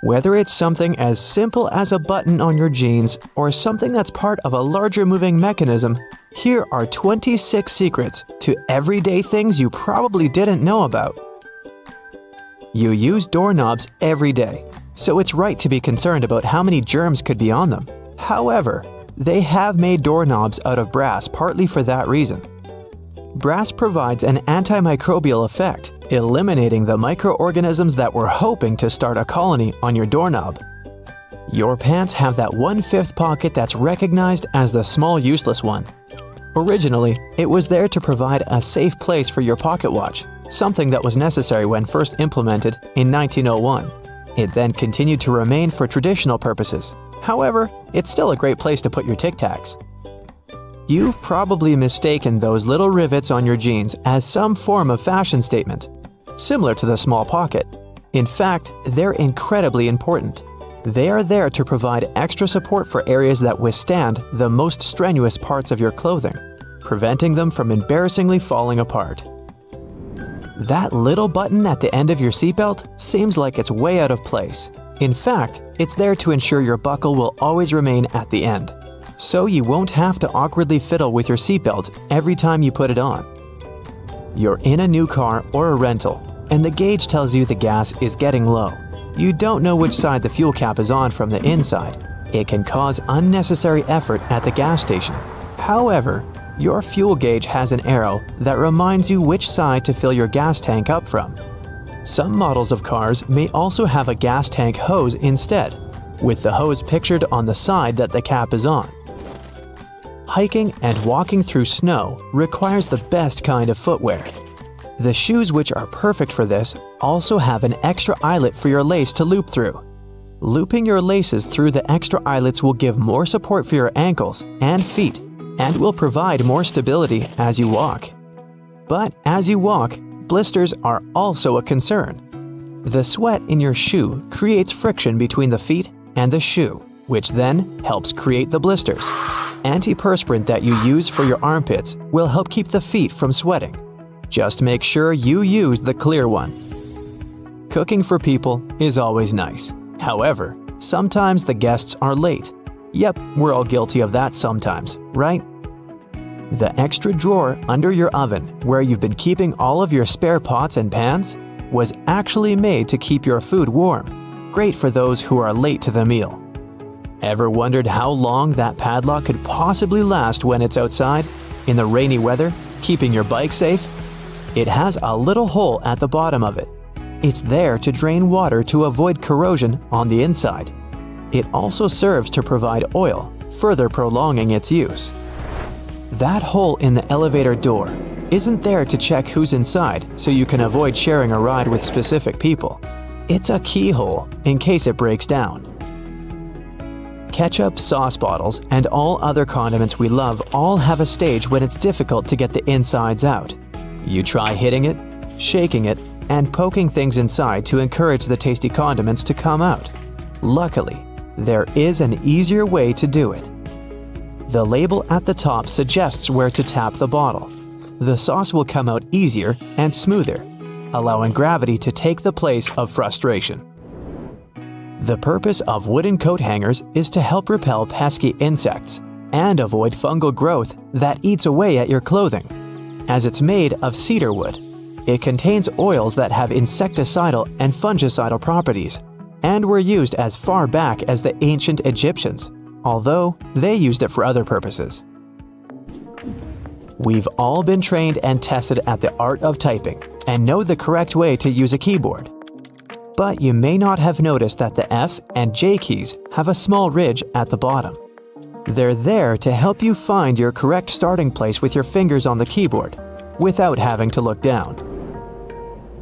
Whether it's something as simple as a button on your jeans or something that's part of a larger moving mechanism, here are 26 secrets to everyday things you probably didn't know about. You use doorknobs every day, so it's right to be concerned about how many germs could be on them. However, they have made doorknobs out of brass partly for that reason. Brass provides an antimicrobial effect, eliminating the microorganisms that were hoping to start a colony on your doorknob. Your pants have that 1/5 pocket that's recognized as the small useless one. Originally, it was there to provide a safe place for your pocket watch, something that was necessary when first implemented in 1901. It then continued to remain for traditional purposes. However, it's still a great place to put your Tic Tacs. You've probably mistaken those little rivets on your jeans as some form of fashion statement, similar to the small pocket. In fact, they're incredibly important. They are there to provide extra support for areas that withstand the most strenuous parts of your clothing, preventing them from embarrassingly falling apart. That little button at the end of your seatbelt seems like it's way out of place. In fact, it's there to ensure your buckle will always remain at the end, so you won't have to awkwardly fiddle with your seatbelt every time you put it on. You're in a new car or a rental, and the gauge tells you the gas is getting low. You don't know which side the fuel cap is on from the inside. It can cause unnecessary effort at the gas station. However, your fuel gauge has an arrow that reminds you which side to fill your gas tank up from. Some models of cars may also have a gas tank hose instead, with the hose pictured on the side that the cap is on. Hiking and walking through snow requires the best kind of footwear. The shoes which are perfect for this also have an extra eyelet for your lace to loop through. Looping your laces through the extra eyelets will give more support for your ankles and feet and will provide more stability as you walk. But as you walk, blisters are also a concern. The sweat in your shoe creates friction between the feet and the shoe, which then helps create the blisters. Antiperspirant that you use for your armpits will help keep the feet from sweating. Just make sure you use the clear one. Cooking for people is always nice. However, sometimes the guests are late. Yep, we're all guilty of that sometimes, right? The extra drawer under your oven, where you've been keeping all of your spare pots and pans, was actually made to keep your food warm. Great for those who are late to the meal. Ever wondered how long that padlock could possibly last when it's outside, in the rainy weather, keeping your bike safe? It has a little hole at the bottom of it. It's there to drain water to avoid corrosion on the inside. It also serves to provide oil, further prolonging its use. That hole in the elevator door isn't there to check who's inside so you can avoid sharing a ride with specific people. It's a keyhole in case it breaks down. Ketchup, sauce bottles, and all other condiments we love all have a stage when it's difficult to get the insides out. You try hitting it, shaking it, and poking things inside to encourage the tasty condiments to come out. Luckily, there is an easier way to do it. The label at the top suggests where to tap the bottle. The sauce will come out easier and smoother, allowing gravity to take the place of frustration. The purpose of wooden coat hangers is to help repel pesky insects and avoid fungal growth that eats away at your clothing. As it's made of cedar wood, it contains oils that have insecticidal and fungicidal properties and were used as far back as the ancient Egyptians, although they used it for other purposes. We've all been trained and tested at the art of typing and know the correct way to use a keyboard. But you may not have noticed that the F and J keys have a small ridge at the bottom. They're there to help you find your correct starting place with your fingers on the keyboard, without having to look down.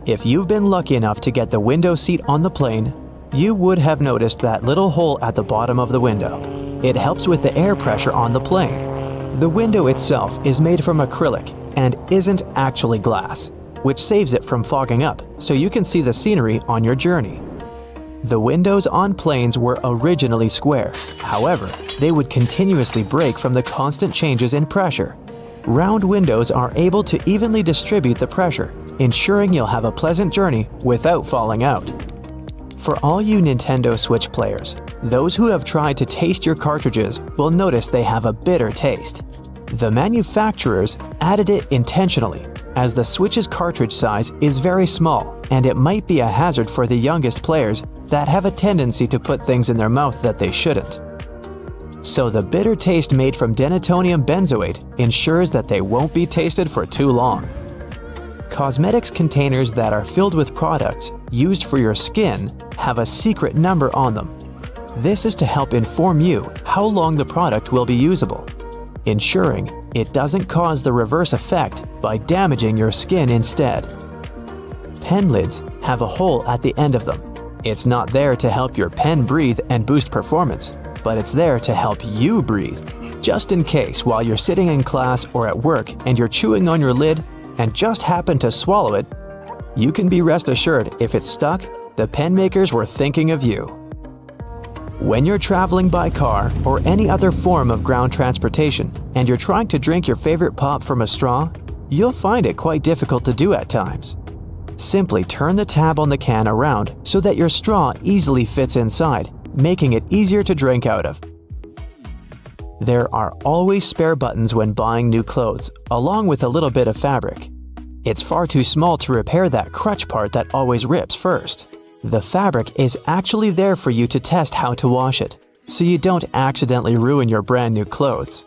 If you've been lucky enough to get the window seat on the plane, you would have noticed that little hole at the bottom of the window. It helps with the air pressure on the plane. The window itself is made from acrylic and isn't actually glass, which saves it from fogging up so you can see the scenery on your journey. The windows on planes were originally square. However, they would continuously break from the constant changes in pressure. Round windows are able to evenly distribute the pressure, ensuring you'll have a pleasant journey without falling out. For all you Nintendo Switch players, those who have tried to taste your cartridges will notice they have a bitter taste. The manufacturers added it intentionally, as the Switch's cartridge size is very small and it might be a hazard for the youngest players that have a tendency to put things in their mouth that they shouldn't. So the bitter taste made from denatonium benzoate ensures that they won't be tasted for too long. Cosmetics containers that are filled with products used for your skin have a secret number on them. This is to help inform you how long the product will be usable, ensuring it doesn't cause the reverse effect by damaging your skin instead. Pen lids have a hole at the end of them. It's not there to help your pen breathe and boost performance, but it's there to help you breathe, just in case while you're sitting in class or at work and you're chewing on your lid and just happen to swallow it. You can be rest assured if it's stuck, the pen makers were thinking of you. When you're traveling by car or any other form of ground transportation and you're trying to drink your favorite pop from a straw, you'll find it quite difficult to do at times. Simply turn the tab on the can around so that your straw easily fits inside, making it easier to drink out of. There are always spare buttons when buying new clothes, along with a little bit of fabric. It's far too small to repair that crutch part that always rips first. The fabric is actually there for you to test how to wash it, so you don't accidentally ruin your brand new clothes.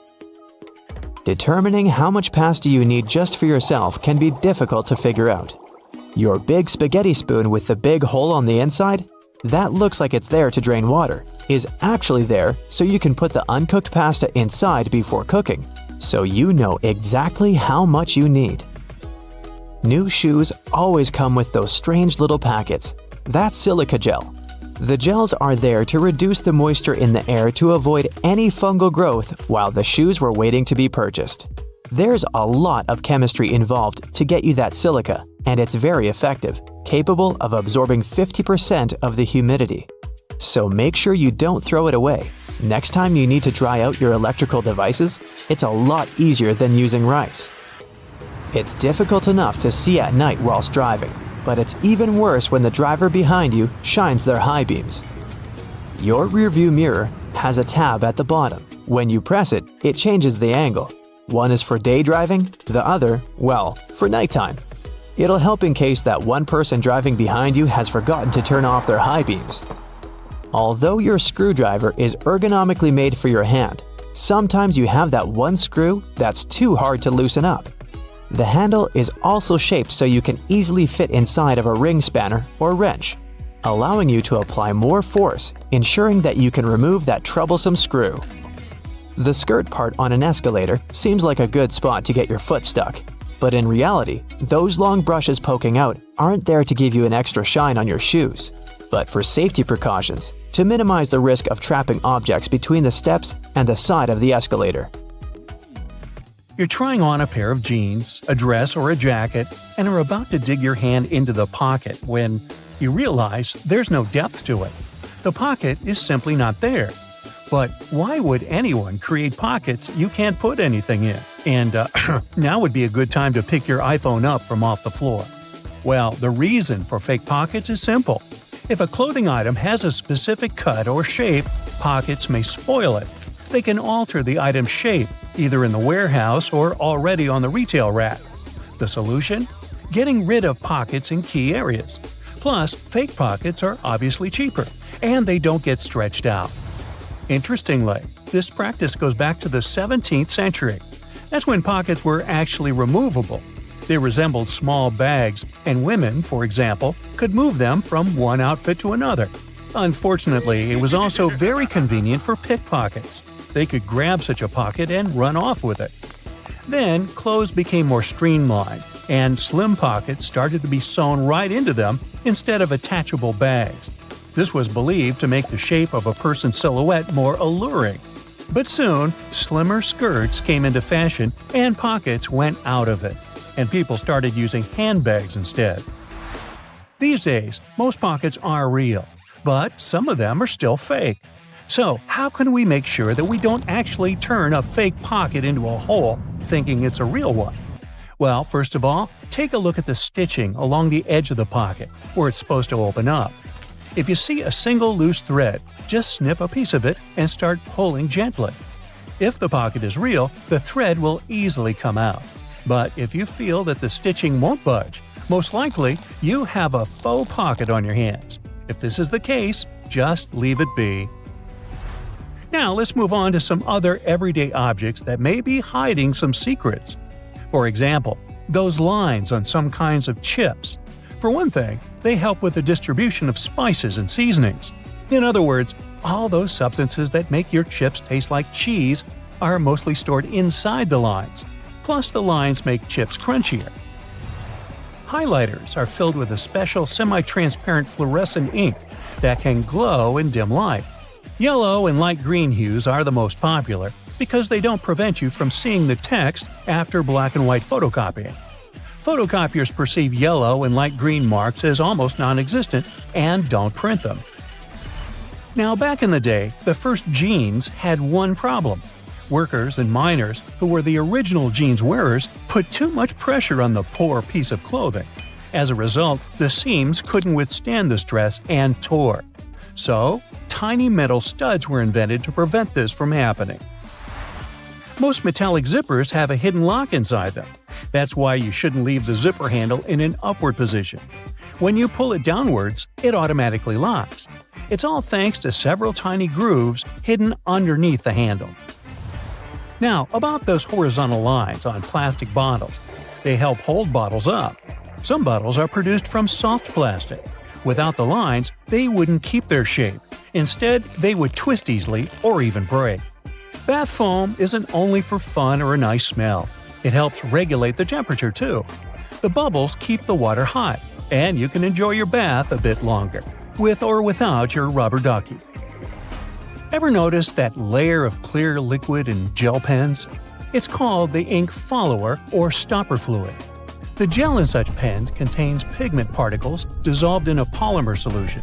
Determining how much pasta you need just for yourself can be difficult to figure out. Your big spaghetti spoon with the big hole on the inside, that looks like it's there to drain water, is actually there so you can put the uncooked pasta inside before cooking, so you know exactly how much you need. New shoes always come with those strange little packets. That's silica gel. The gels are there to reduce the moisture in the air to avoid any fungal growth while the shoes were waiting to be purchased. There's a lot of chemistry involved to get you that silica, and it's very effective, capable of absorbing 50% of the humidity. So make sure you don't throw it away. Next time you need to dry out your electrical devices, it's a lot easier than using rice. It's difficult enough to see at night whilst driving, but it's even worse when the driver behind you shines their high beams. Your rearview mirror has a tab at the bottom. When you press it, it changes the angle. One is for day driving, the other, well, for nighttime. It'll help in case that one person driving behind you has forgotten to turn off their high beams. Although your screwdriver is ergonomically made for your hand, sometimes you have that one screw that's too hard to loosen up. The handle is also shaped so you can easily fit inside of a ring spanner or wrench, allowing you to apply more force, ensuring that you can remove that troublesome screw. The skirt part on an escalator seems like a good spot to get your foot stuck, but in reality, those long brushes poking out aren't there to give you an extra shine on your shoes, but for safety precautions, to minimize the risk of trapping objects between the steps and the side of the escalator. You're trying on a pair of jeans, a dress, or a jacket, and are about to dig your hand into the pocket when you realize there's no depth to it. The pocket is simply not there. But why would anyone create pockets you can't put anything in? And now would be a good time to pick your iPhone up from off the floor. Well, the reason for fake pockets is simple. If a clothing item has a specific cut or shape, pockets may spoil it. They can alter the item's shape, either in the warehouse or already on the retail rack. The solution? Getting rid of pockets in key areas. Plus, fake pockets are obviously cheaper, and they don't get stretched out. Interestingly, this practice goes back to the 17th century. That's when pockets were actually removable. They resembled small bags, and women, for example, could move them from one outfit to another. Unfortunately, it was also very convenient for pickpockets. They could grab such a pocket and run off with it. Then, clothes became more streamlined, and slim pockets started to be sewn right into them instead of attachable bags. This was believed to make the shape of a person's silhouette more alluring. But soon, slimmer skirts came into fashion and pockets went out of it, and people started using handbags instead. These days, most pockets are real, but some of them are still fake. So, how can we make sure that we don't actually turn a fake pocket into a hole thinking it's a real one? Well, first of all, take a look at the stitching along the edge of the pocket, where it's supposed to open up. If you see a single loose thread, just snip a piece of it and start pulling gently. If the pocket is real, the thread will easily come out. But if you feel that the stitching won't budge, most likely you have a faux pocket on your hands. If this is the case, just leave it be. Now let's move on to some other everyday objects that may be hiding some secrets. For example, those lines on some kinds of chips. For one thing, they help with the distribution of spices and seasonings. In other words, all those substances that make your chips taste like cheese are mostly stored inside the lines. Plus, the lines make chips crunchier. Highlighters are filled with a special semi-transparent fluorescent ink that can glow in dim light. Yellow and light green hues are the most popular because they don't prevent you from seeing the text after black and white photocopying. Photocopiers perceive yellow and light green marks as almost non-existent and don't print them. Now, back in the day, the first jeans had one problem. Workers and miners, who were the original jeans wearers, put too much pressure on the poor piece of clothing. As a result, the seams couldn't withstand the stress and tore. So, tiny metal studs were invented to prevent this from happening. Most metallic zippers have a hidden lock inside them. That's why you shouldn't leave the zipper handle in an upward position. When you pull it downwards, it automatically locks. It's all thanks to several tiny grooves hidden underneath the handle. Now, about those horizontal lines on plastic bottles. They help hold bottles up. Some bottles are produced from soft plastic. Without the lines, they wouldn't keep their shape. Instead, they would twist easily or even break. Bath foam isn't only for fun or a nice smell. It helps regulate the temperature too. The bubbles keep the water hot, and you can enjoy your bath a bit longer, with or without your rubber ducky. Ever notice that layer of clear liquid in gel pens? It's called the ink follower or stopper fluid. The gel in such pens contains pigment particles dissolved in a polymer solution.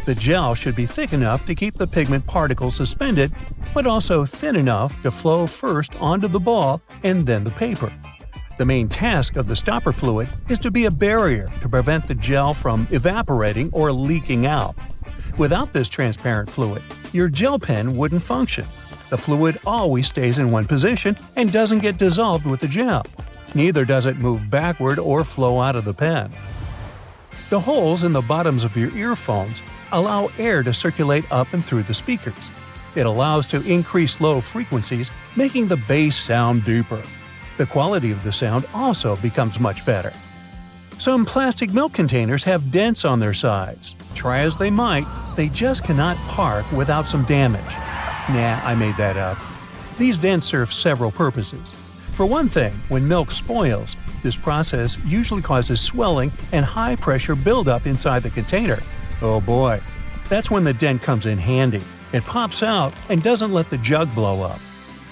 The gel should be thick enough to keep the pigment particles suspended, but also thin enough to flow first onto the ball and then the paper. The main task of the stopper fluid is to be a barrier to prevent the gel from evaporating or leaking out. Without this transparent fluid, your gel pen wouldn't function. The fluid always stays in one position and doesn't get dissolved with the gel. Neither does it move backward or flow out of the pen. The holes in the bottoms of your earphones allow air to circulate up and through the speakers. It allows to increase low frequencies, making the bass sound deeper. The quality of the sound also becomes much better. Some plastic milk containers have dents on their sides. Try as they might, they just cannot park without some damage. Nah, I made that up. These dents serve several purposes. For one thing, when milk spoils, this process usually causes swelling and high-pressure buildup inside the container. Oh boy, that's when the dent comes in handy. It pops out and doesn't let the jug blow up.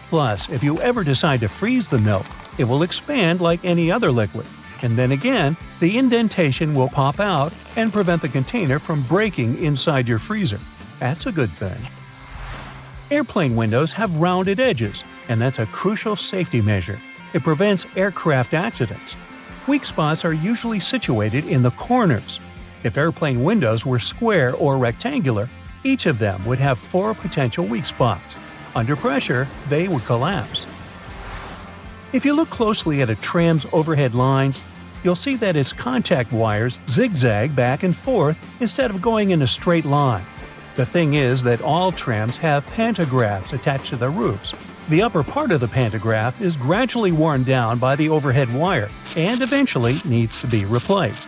Plus, if you ever decide to freeze the milk, it will expand like any other liquid. And then again, the indentation will pop out and prevent the container from breaking inside your freezer. That's a good thing. Airplane windows have rounded edges, and that's a crucial safety measure. It prevents aircraft accidents. Weak spots are usually situated in the corners. If airplane windows were square or rectangular, each of them would have 4 potential weak spots. Under pressure, they would collapse. If you look closely at a tram's overhead lines, you'll see that its contact wires zigzag back and forth instead of going in a straight line. The thing is that all trams have pantographs attached to their roofs. The upper part of the pantograph is gradually worn down by the overhead wire and eventually needs to be replaced.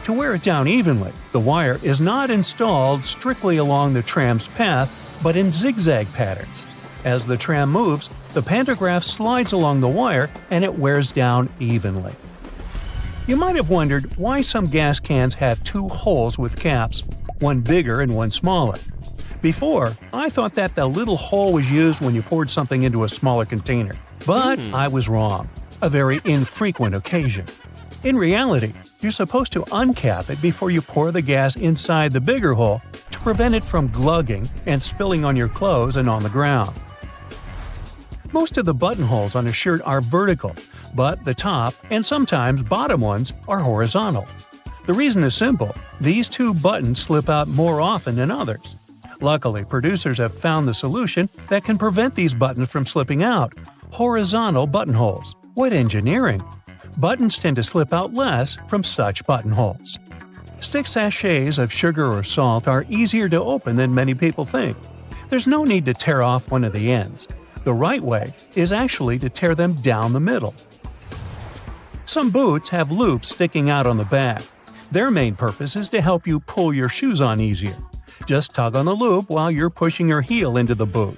To wear it down evenly, the wire is not installed strictly along the tram's path, but in zigzag patterns. As the tram moves, the pantograph slides along the wire and it wears down evenly. You might have wondered why some gas cans have 2 holes with caps, one bigger and one smaller. Before, I thought that the little hole was used when you poured something into a smaller container. But I was wrong. A very infrequent occasion. In reality, you're supposed to uncap it before you pour the gas inside the bigger hole to prevent it from glugging and spilling on your clothes and on the ground. Most of the buttonholes on a shirt are vertical, but the top and sometimes bottom ones are horizontal. The reason is simple. These two buttons slip out more often than others. Luckily, producers have found the solution that can prevent these buttons from slipping out: horizontal buttonholes. What engineering! Buttons tend to slip out less from such buttonholes. Stick sachets of sugar or salt are easier to open than many people think. There's no need to tear off one of the ends. The right way is actually to tear them down the middle. Some boots have loops sticking out on the back. Their main purpose is to help you pull your shoes on easier. Just tug on the loop while you're pushing your heel into the boot.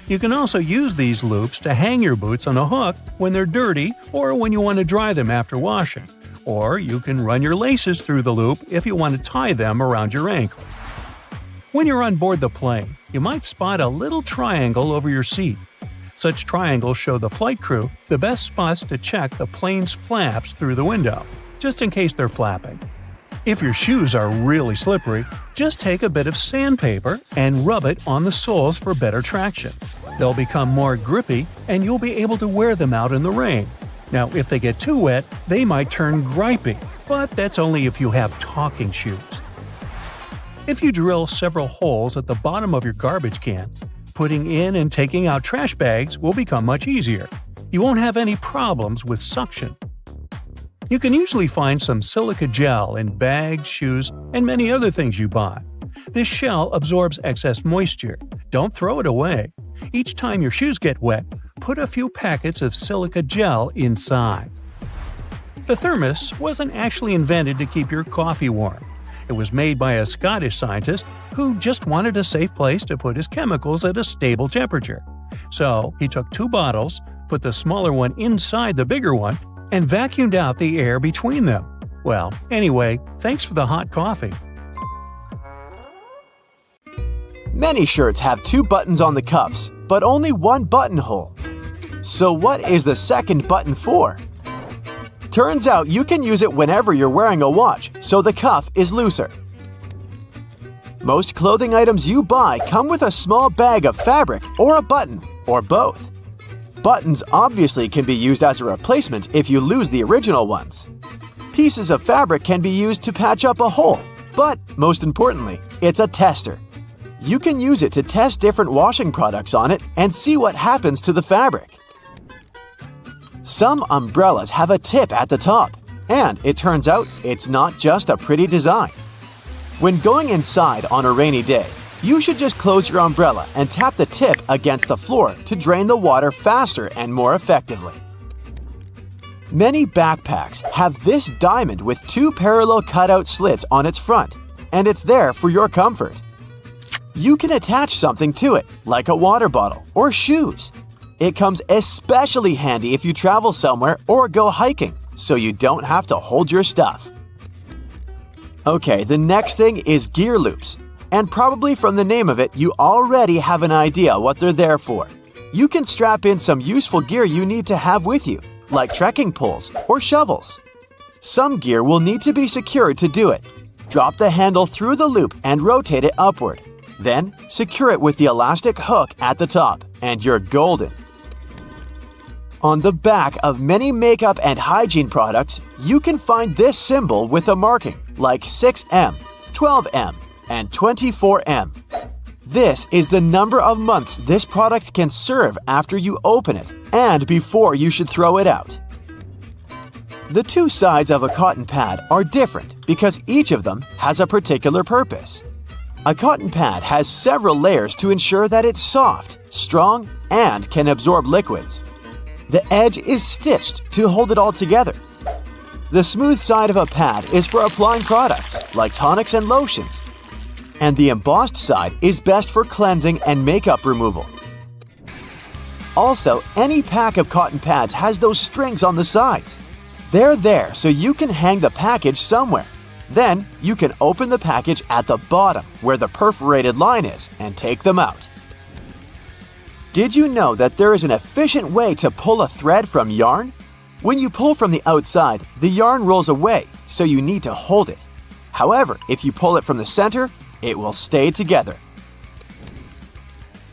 You can also use these loops to hang your boots on a hook when they're dirty or when you want to dry them after washing. Or you can run your laces through the loop if you want to tie them around your ankle. When you're on board the plane, you might spot a little triangle over your seat. Such triangles show the flight crew the best spots to check the plane's flaps through the window, just in case they're flapping. If your shoes are really slippery, just take a bit of sandpaper and rub it on the soles for better traction. They'll become more grippy and you'll be able to wear them out in the rain. Now, if they get too wet, they might turn gripey, but that's only if you have talking shoes. If you drill several holes at the bottom of your garbage can, putting in and taking out trash bags will become much easier. You won't have any problems with suction. You can usually find some silica gel in bags, shoes, and many other things you buy. This shell absorbs excess moisture. Don't throw it away. Each time your shoes get wet, put a few packets of silica gel inside. The thermos wasn't actually invented to keep your coffee warm. It was made by a Scottish scientist who just wanted a safe place to put his chemicals at a stable temperature. So he took 2 bottles, put the smaller one inside the bigger one, and vacuumed out the air between them. Well, anyway, thanks for the hot coffee. Many shirts have 2 buttons on the cuffs, but only 1 buttonhole. So what is the second button for? Turns out you can use it whenever you're wearing a watch, so the cuff is looser. Most clothing items you buy come with a small bag of fabric or a button, or both. Buttons obviously can be used as a replacement if you lose the original ones. Pieces of fabric can be used to patch up a hole, but most importantly, it's a tester. You can use it to test different washing products on it and see what happens to the fabric. Some umbrellas have a tip at the top, and it turns out it's not just a pretty design. When going inside on a rainy day, you should just close your umbrella and tap the tip against the floor to drain the water faster and more effectively. Many backpacks have this diamond with 2 parallel cutout slits on its front, and it's there for your comfort. You can attach something to it, like a water bottle or shoes. It comes especially handy if you travel somewhere or go hiking, so you don't have to hold your stuff. Okay, the next thing is gear loops. And probably from the name of it, you already have an idea what they're there for. You can strap in some useful gear you need to have with you, like trekking poles or shovels. Some gear will need to be secured to do it. Drop the handle through the loop and rotate it upward. Then, secure it with the elastic hook at the top, and you're golden. On the back of many makeup and hygiene products, you can find this symbol with a marking, like 6M, 12M, and 24M. This is the number of months this product can serve after you open it and before you should throw it out. The 2 sides of a cotton pad are different because each of them has a particular purpose. A cotton pad has several layers to ensure that it's soft, strong, and can absorb liquids. The edge is stitched to hold it all together. The smooth side of a pad is for applying products like tonics and lotions, and the embossed side is best for cleansing and makeup removal. Also, any pack of cotton pads has those strings on the sides. They're there so you can hang the package somewhere. Then, you can open the package at the bottom where the perforated line is and take them out. Did you know that there is an efficient way to pull a thread from yarn? When you pull from the outside, the yarn rolls away, so you need to hold it. However, if you pull it from the center, it will stay together.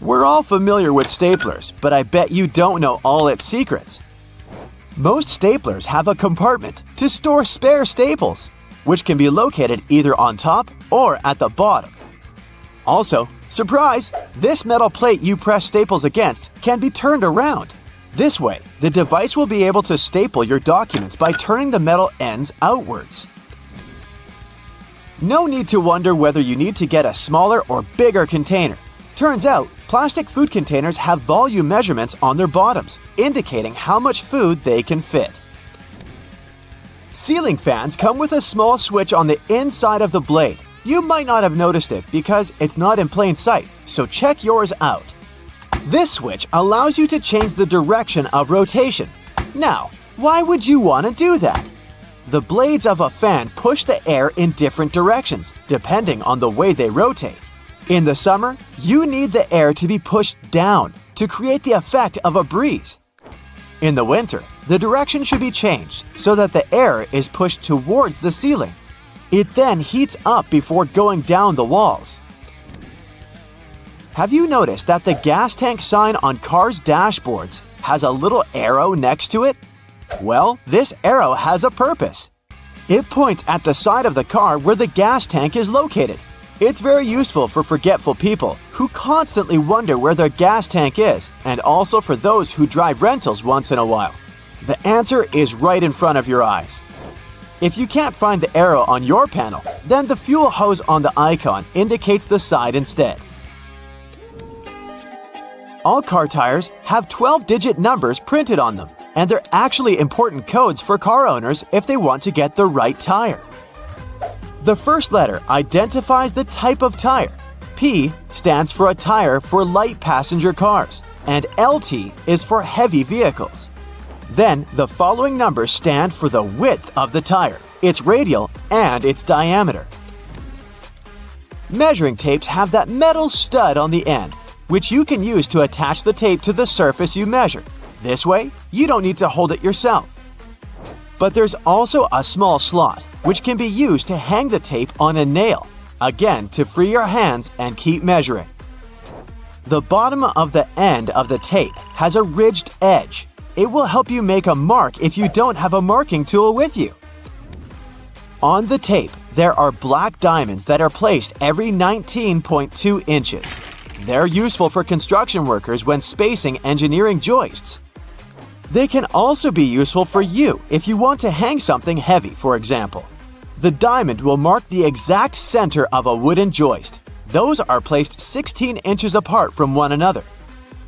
We're all familiar with staplers, but I bet you don't know all its secrets. Most staplers have a compartment to store spare staples. which can be located either on top or at the bottom. Also, surprise! This metal plate you press staples against can be turned around. This way, the device will be able to staple your documents by turning the metal ends outwards. No need to wonder whether you need to get a smaller or bigger container. Turns out, plastic food containers have volume measurements on their bottoms, indicating how much food they can fit. Ceiling fans come with a small switch on the inside of the blade. You might not have noticed it because it's not in plain sight, so check yours out. This switch allows you to change the direction of rotation. Now, why would you want to do that? The blades of a fan push the air in different directions, depending on the way they rotate. In the summer, you need the air to be pushed down to create the effect of a breeze. In the winter, the direction should be changed so that the air is pushed towards the ceiling. It then heats up before going down the walls. Have you noticed that the gas tank sign on cars' dashboards has a little arrow next to it? Well, this arrow has a purpose. It points at the side of the car where the gas tank is located. It's very useful for forgetful people who constantly wonder where their gas tank is, and also for those who drive rentals once in a while. The answer is right in front of your eyes. If you can't find the arrow on your panel, then the fuel hose on the icon indicates the side instead. All car tires have 12-digit numbers printed on them, and they're actually important codes for car owners if they want to get the right tire. The first letter identifies the type of tire. P stands for a tire for light passenger cars, and LT is for heavy vehicles. Then, the following numbers stand for the width of the tire, its radial, and its diameter. Measuring tapes have that metal stud on the end, which you can use to attach the tape to the surface you measure. This way, you don't need to hold it yourself. But there's also a small slot, which can be used to hang the tape on a nail, again to free your hands and keep measuring. The bottom of the end of the tape has a ridged edge. It will help you make a mark if you don't have a marking tool with you. On the tape, there are black diamonds that are placed every 19.2 inches. They're useful for construction workers when spacing engineering joists. They can also be useful for you if you want to hang something heavy, for example. The diamond will mark the exact center of a wooden joist. Those are placed 16 inches apart from one another.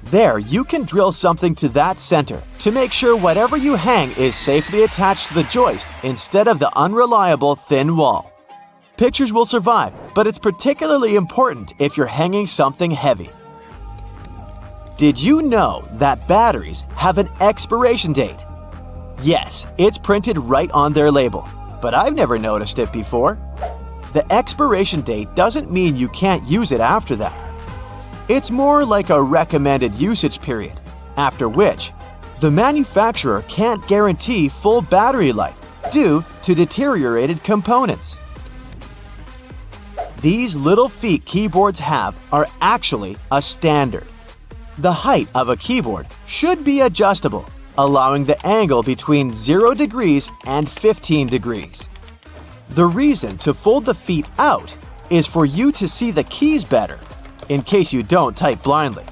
There, you can drill something to that center to make sure whatever you hang is safely attached to the joist instead of the unreliable thin wall. Pictures will survive, but it's particularly important if you're hanging something heavy. Did you know that batteries have an expiration date? Yes, it's printed right on their label, but I've never noticed it before. The expiration date doesn't mean you can't use it after that. It's more like a recommended usage period, after which the manufacturer can't guarantee full battery life due to deteriorated components. These little feet keyboards have are actually a standard. The height of a keyboard should be adjustable, allowing the angle between 0 degrees and 15 degrees. The reason to fold the feet out is for you to see the keys better, in case you don't type blindly.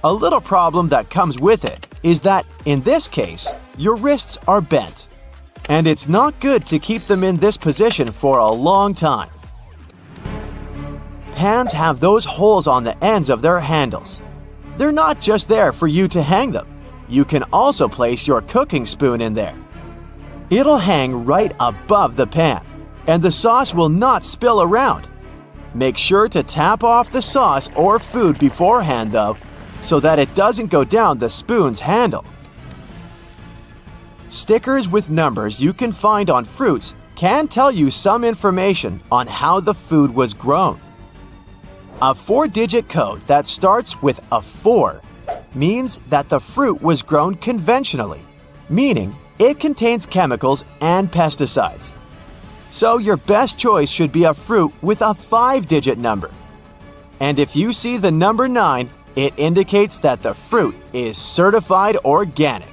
A little problem that comes with it is that, in this case, your wrists are bent, and it's not good to keep them in this position for a long time. Pans have those holes on the ends of their handles. They're not just there for you to hang them. You can also place your cooking spoon in there. It'll hang right above the pan, and the sauce will not spill around. Make sure to tap off the sauce or food beforehand, though, so that it doesn't go down the spoon's handle. Stickers with numbers you can find on fruits can tell you some information on how the food was grown. A 4-digit code that starts with a 4 means that the fruit was grown conventionally, meaning it contains chemicals and pesticides. So your best choice should be a fruit with a 5-digit number. And if you see the number 9, it indicates that the fruit is certified organic.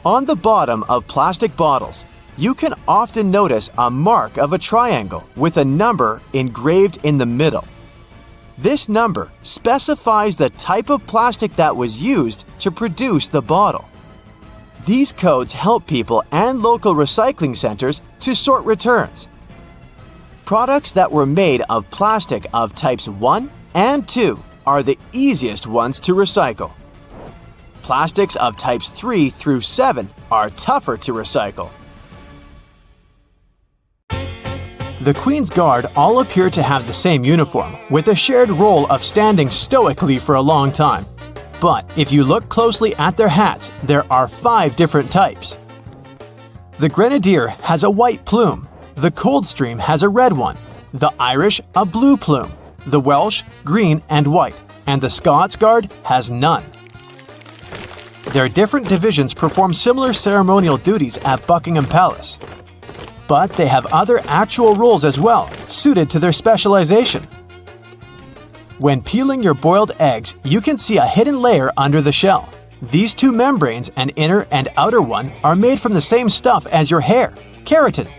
On the bottom of plastic bottles, you can often notice a mark of a triangle with a number engraved in the middle. This number specifies the type of plastic that was used to produce the bottle. These codes help people and local recycling centers to sort returns. Products that were made of plastic of types 1 and 2 are the easiest ones to recycle. Plastics of types 3 through 7 are tougher to recycle. The Queen's Guard all appear to have the same uniform, with a shared role of standing stoically for a long time. But if you look closely at their hats, there are 5 different types. The Grenadier has a white plume, the Coldstream has a red one, the Irish a blue plume, the Welsh green and white, and the Scots Guard has none. Their different divisions perform similar ceremonial duties at Buckingham Palace. But they have other actual roles as well, suited to their specialization. When peeling your boiled eggs, you can see a hidden layer under the shell. These 2 membranes, an inner and outer one, are made from the same stuff as your hair, keratin.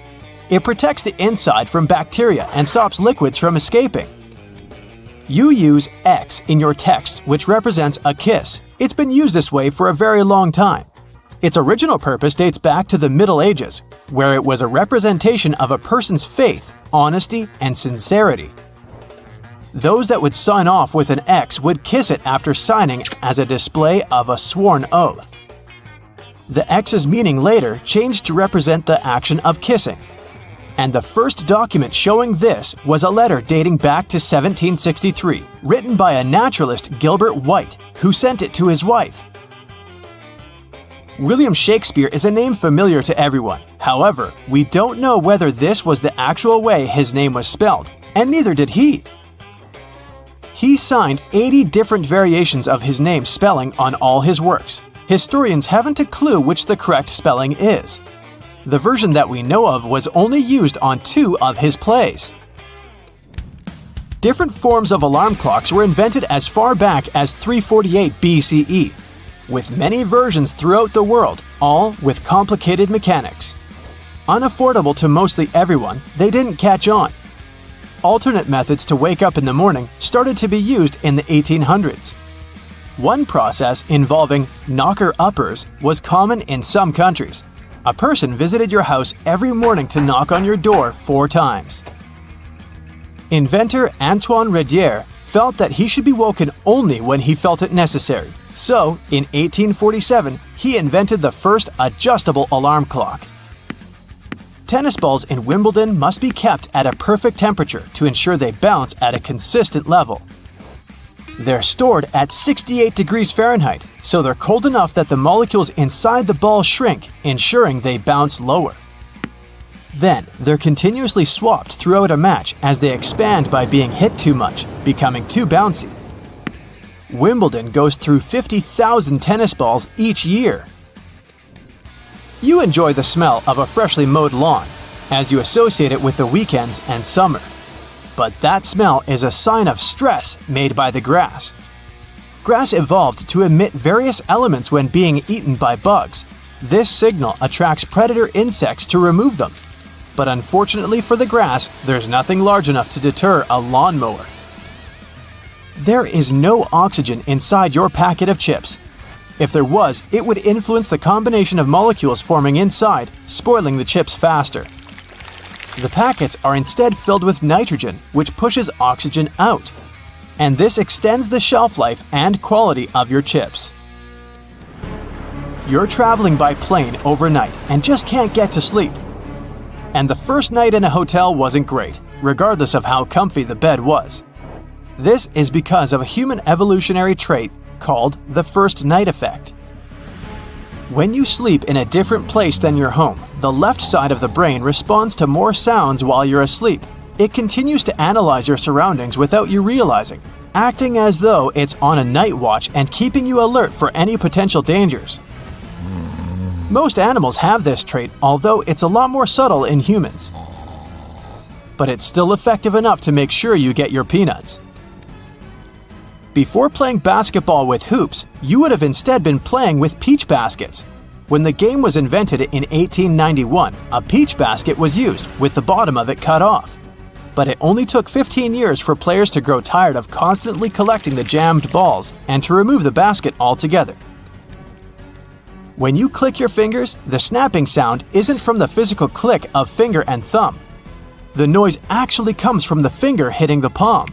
It protects the inside from bacteria and stops liquids from escaping. You use X in your text, which represents a kiss. It's been used this way for a very long time. Its original purpose dates back to the Middle Ages, where it was a representation of a person's faith, honesty, and sincerity. Those that would sign off with an X would kiss it after signing as a display of a sworn oath. The X's meaning later changed to represent the action of kissing. And the first document showing this was a letter dating back to 1763, written by a naturalist, Gilbert White, who sent it to his wife. William Shakespeare is a name familiar to everyone. However, we don't know whether this was the actual way his name was spelled, and neither did he. He signed 80 different variations of his name spelling on all his works. Historians haven't a clue which the correct spelling is. The version that we know of was only used on 2 of his plays. Different forms of alarm clocks were invented as far back as 348 BCE, with many versions throughout the world, all with complicated mechanics. Unaffordable to mostly everyone, they didn't catch on. Alternate methods to wake up in the morning started to be used in the 1800s. One process involving knocker-uppers was common in some countries. A person visited your house every morning to knock on your door 4 times. Inventor Antoine Redier felt that he should be woken only when he felt it necessary. So, in 1847, he invented the first adjustable alarm clock. Tennis balls in Wimbledon must be kept at a perfect temperature to ensure they bounce at a consistent level. They're stored at 68 degrees Fahrenheit, so they're cold enough that the molecules inside the ball shrink, ensuring they bounce lower. Then, they're continuously swapped throughout a match as they expand by being hit too much, becoming too bouncy. Wimbledon goes through 50,000 tennis balls each year. You enjoy the smell of a freshly mowed lawn, as you associate it with the weekends and summer. But that smell is a sign of stress made by the grass. Grass evolved to emit various elements when being eaten by bugs. This signal attracts predator insects to remove them. But unfortunately for the grass, there's nothing large enough to deter a lawnmower. There is no oxygen inside your packet of chips. If there was, it would influence the combination of molecules forming inside, spoiling the chips faster. The packets are instead filled with nitrogen, which pushes oxygen out. And this extends the shelf life and quality of your chips. You're traveling by plane overnight and just can't get to sleep. And the first night in a hotel wasn't great, regardless of how comfy the bed was. This is because of a human evolutionary trait called the first night effect. When you sleep in a different place than your home, the left side of the brain responds to more sounds while you're asleep. It continues to analyze your surroundings without you realizing, acting as though it's on a night watch and keeping you alert for any potential dangers. Most animals have this trait, although it's a lot more subtle in humans. But it's still effective enough to make sure you get your peanuts. Before playing basketball with hoops, you would have instead been playing with peach baskets. When the game was invented in 1891, a peach basket was used with the bottom of it cut off. But it only took 15 years for players to grow tired of constantly collecting the jammed balls and to remove the basket altogether. When you click your fingers, the snapping sound isn't from the physical click of finger and thumb. The noise actually comes from the finger hitting the palm.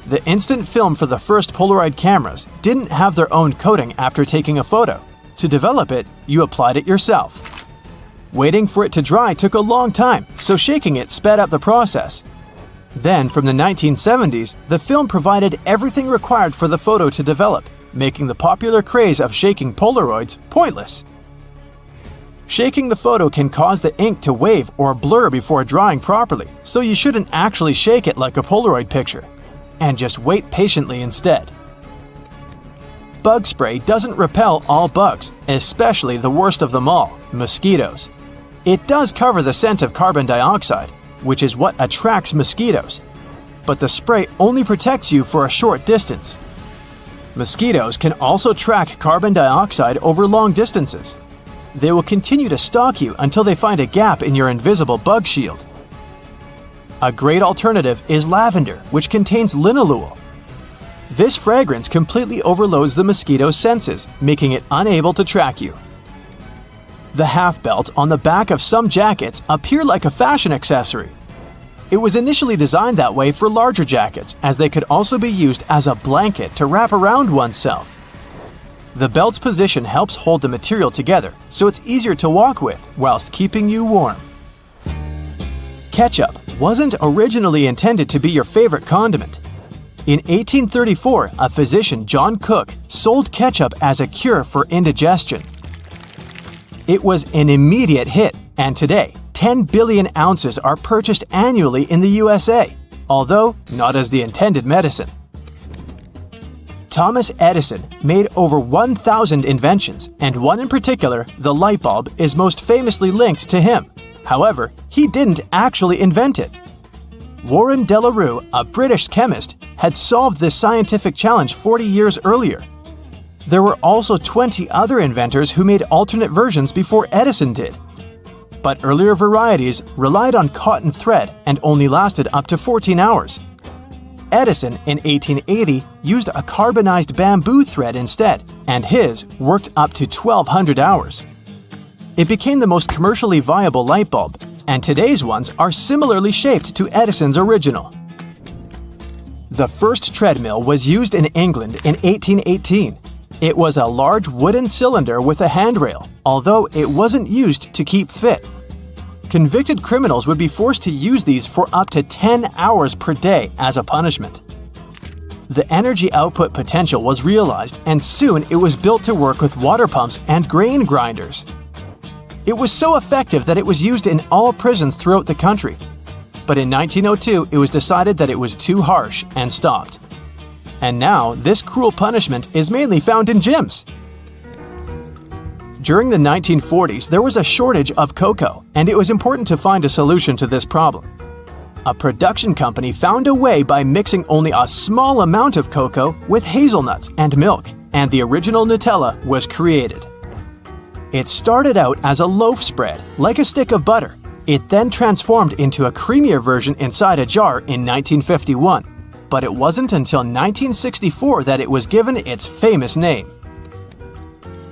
The instant film for the first Polaroid cameras didn't have their own coating after taking a photo. To develop it, you applied it yourself. Waiting for it to dry took a long time, so shaking it sped up the process. Then, from the 1970s, the film provided everything required for the photo to develop, making the popular craze of shaking Polaroids pointless. Shaking the photo can cause the ink to wave or blur before drying properly, so you shouldn't actually shake it like a Polaroid picture. And just wait patiently instead. Bug spray doesn't repel all bugs, especially the worst of them all, mosquitoes. It does cover the scent of carbon dioxide, which is what attracts mosquitoes, but the spray only protects you for a short distance. Mosquitoes can also track carbon dioxide over long distances. They will continue to stalk you until they find a gap in your invisible bug shield. A great alternative is lavender, which contains linalool. This fragrance completely overloads the mosquito's senses, making it unable to track you. The half belt on the back of some jackets appear like a fashion accessory. It was initially designed that way for larger jackets, as they could also be used as a blanket to wrap around oneself. The belt's position helps hold the material together, so it's easier to walk with whilst keeping you warm. Ketchup wasn't originally intended to be your favorite condiment. In 1834, a physician, John Cook, sold ketchup as a cure for indigestion. It was an immediate hit, and today, 10 billion ounces are purchased annually in the USA, although not as the intended medicine. Thomas Edison made over 1,000 inventions, and one in particular, the light bulb, is most famously linked to him. However, he didn't actually invent it. Warren de la Rue, a British chemist, had solved this scientific challenge 40 years earlier. There were also 20 other inventors who made alternate versions before Edison did. But earlier varieties relied on cotton thread and only lasted up to 14 hours. Edison, in 1880, used a carbonized bamboo thread instead, and his worked up to 1,200 hours. It became the most commercially viable light bulb, and today's ones are similarly shaped to Edison's original. The first treadmill was used in England in 1818. It was a large wooden cylinder with a handrail, although it wasn't used to keep fit. Convicted criminals would be forced to use these for up to 10 hours per day as a punishment. The energy output potential was realized, and soon it was built to work with water pumps and grain grinders. It was so effective that it was used in all prisons throughout the country. But in 1902, it was decided that it was too harsh and stopped. And now, this cruel punishment is mainly found in gyms. During the 1940s, there was a shortage of cocoa, and it was important to find a solution to this problem. A production company found a way by mixing only a small amount of cocoa with hazelnuts and milk, and the original Nutella was created. It started out as a loaf spread, like a stick of butter. It then transformed into a creamier version inside a jar in 1951, but it wasn't until 1964 that it was given its famous name.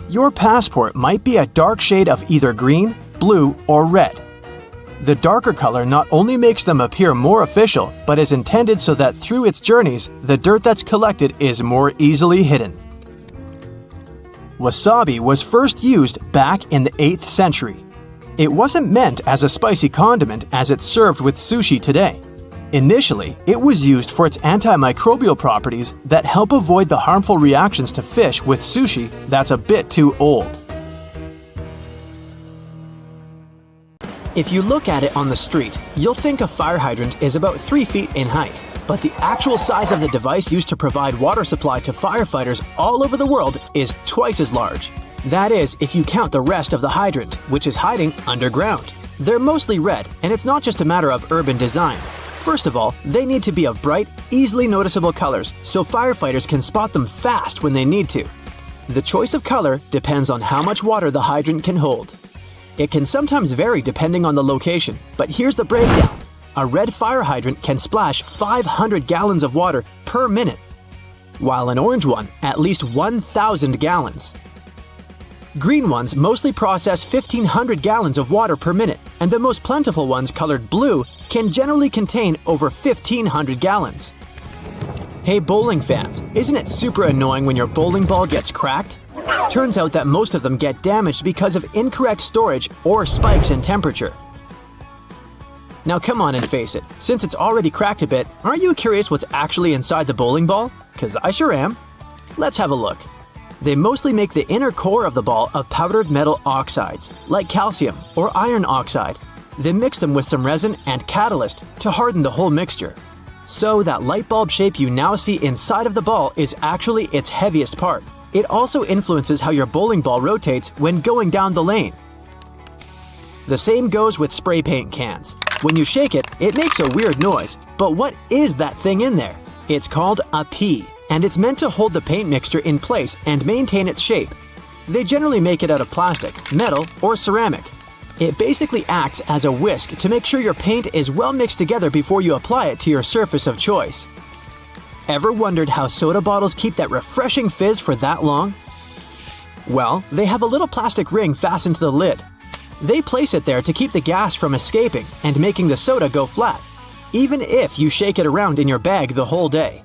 Your passport might be a dark shade of either green, blue, or red. The darker color not only makes them appear more official, but is intended so that through its journeys, the dirt that's collected is more easily hidden. Wasabi was first used back in the 8th century. It wasn't meant as a spicy condiment as it's served with sushi today. Initially, it was used for its antimicrobial properties that help avoid the harmful reactions to fish with sushi that's a bit too old. If you look at it on the street, you'll think a fire hydrant is about 3 feet in height. But the actual size of the device used to provide water supply to firefighters all over the world is twice as large. That is, if you count the rest of the hydrant, which is hiding underground. They're mostly red, and it's not just a matter of urban design. First of all, they need to be of bright, easily noticeable colors so firefighters can spot them fast when they need to. The choice of color depends on how much water the hydrant can hold. It can sometimes vary depending on the location, but here's the breakdown. A red fire hydrant can splash 500 gallons of water per minute, while an orange one at least 1,000 gallons. Green ones mostly process 1,500 gallons of water per minute, and the most plentiful ones colored blue can generally contain over 1,500 gallons. Hey bowling fans, isn't it super annoying when your bowling ball gets cracked? Turns out that most of them get damaged because of incorrect storage or spikes in temperature. Now come on and face it, since it's already cracked a bit, aren't you curious what's actually inside the bowling ball? 'Cause I sure am. Let's have a look. They mostly make the inner core of the ball of powdered metal oxides, like calcium or iron oxide. They mix them with some resin and catalyst to harden the whole mixture. So that light bulb shape you now see inside of the ball is actually its heaviest part. It also influences how your bowling ball rotates when going down the lane. The same goes with spray paint cans. When you shake it, it makes a weird noise, but what is that thing in there? It's called a pea, and it's meant to hold the paint mixture in place and maintain its shape. They generally make it out of plastic, metal, or ceramic. It basically acts as a whisk to make sure your paint is well mixed together before you apply it to your surface of choice. Ever wondered how soda bottles keep that refreshing fizz for that long? Well, they have a little plastic ring fastened to the lid. They place it there to keep the gas from escaping and making the soda go flat, even if you shake it around in your bag the whole day.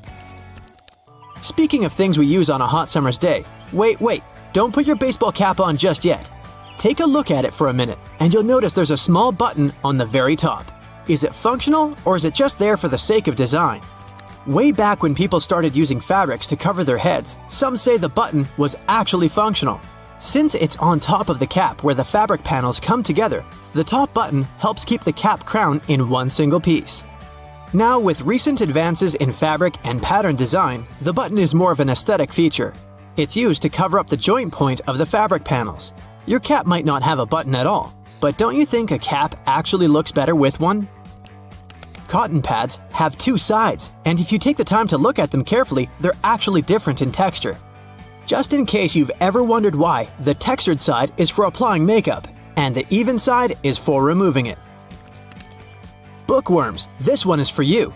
Speaking of things we use on a hot summer's day, wait, don't put your baseball cap on just yet. Take a look at it for a minute, and you'll notice there's a small button on the very top. Is it functional, or is it just there for the sake of design? Way back when people started using fabrics to cover their heads, some say the button was actually functional. Since it's on top of the cap where the fabric panels come together, the top button helps keep the cap crown in one single piece. Now, with recent advances in fabric and pattern design, the button is more of an aesthetic feature. It's used to cover up the joint point of the fabric panels. Your cap might not have a button at all, but don't you think a cap actually looks better with one? Cotton pads have two sides, and if you take the time to look at them carefully, they're actually different in texture. Just in case you've ever wondered why, the textured side is for applying makeup, and the even side is for removing it. Bookworms, this one is for you.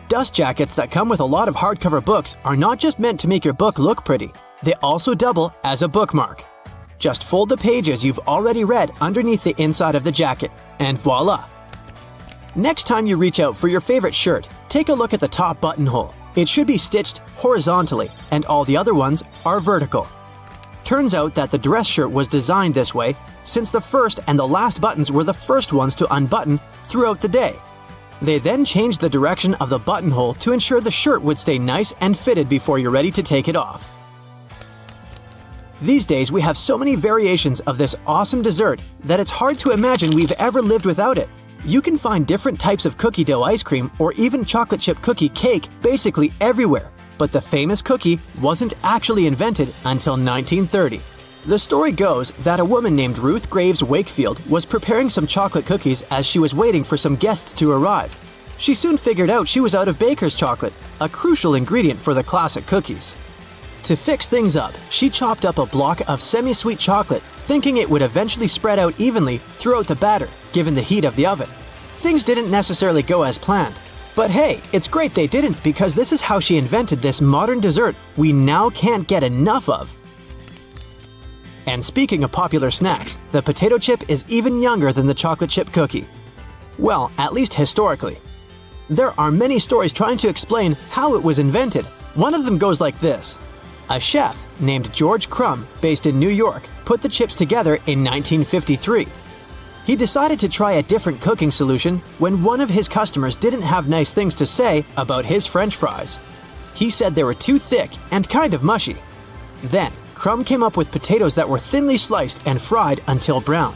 Dust jackets that come with a lot of hardcover books are not just meant to make your book look pretty, they also double as a bookmark. Just fold the pages you've already read underneath the inside of the jacket, and voila! Next time you reach out for your favorite shirt, take a look at the top buttonhole. It should be stitched horizontally, and all the other ones are vertical. Turns out that the dress shirt was designed this way since the first and the last buttons were the first ones to unbutton throughout the day. They then changed the direction of the buttonhole to ensure the shirt would stay nice and fitted before you're ready to take it off. These days we have so many variations of this awesome dessert that it's hard to imagine we've ever lived without it. You can find different types of cookie dough ice cream or even chocolate chip cookie cake basically everywhere, but the famous cookie wasn't actually invented until 1930. The story goes that a woman named Ruth Graves Wakefield was preparing some chocolate cookies as she was waiting for some guests to arrive. She soon figured out she was out of baker's chocolate, a crucial ingredient for the classic cookies. To fix things up, she chopped up a block of semi-sweet chocolate, thinking it would eventually spread out evenly throughout the batter, given the heat of the oven. Things didn't necessarily go as planned. But hey, it's great they didn't, because this is how she invented this modern dessert we now can't get enough of. And speaking of popular snacks, the potato chip is even younger than the chocolate chip cookie. Well, at least historically. There are many stories trying to explain how it was invented. One of them goes like this. A chef named George Crumb, based in New York, put the chips together in 1953. He decided to try a different cooking solution when one of his customers didn't have nice things to say about his French fries. He said they were too thick and kind of mushy. Then, Crumb came up with potatoes that were thinly sliced and fried until brown.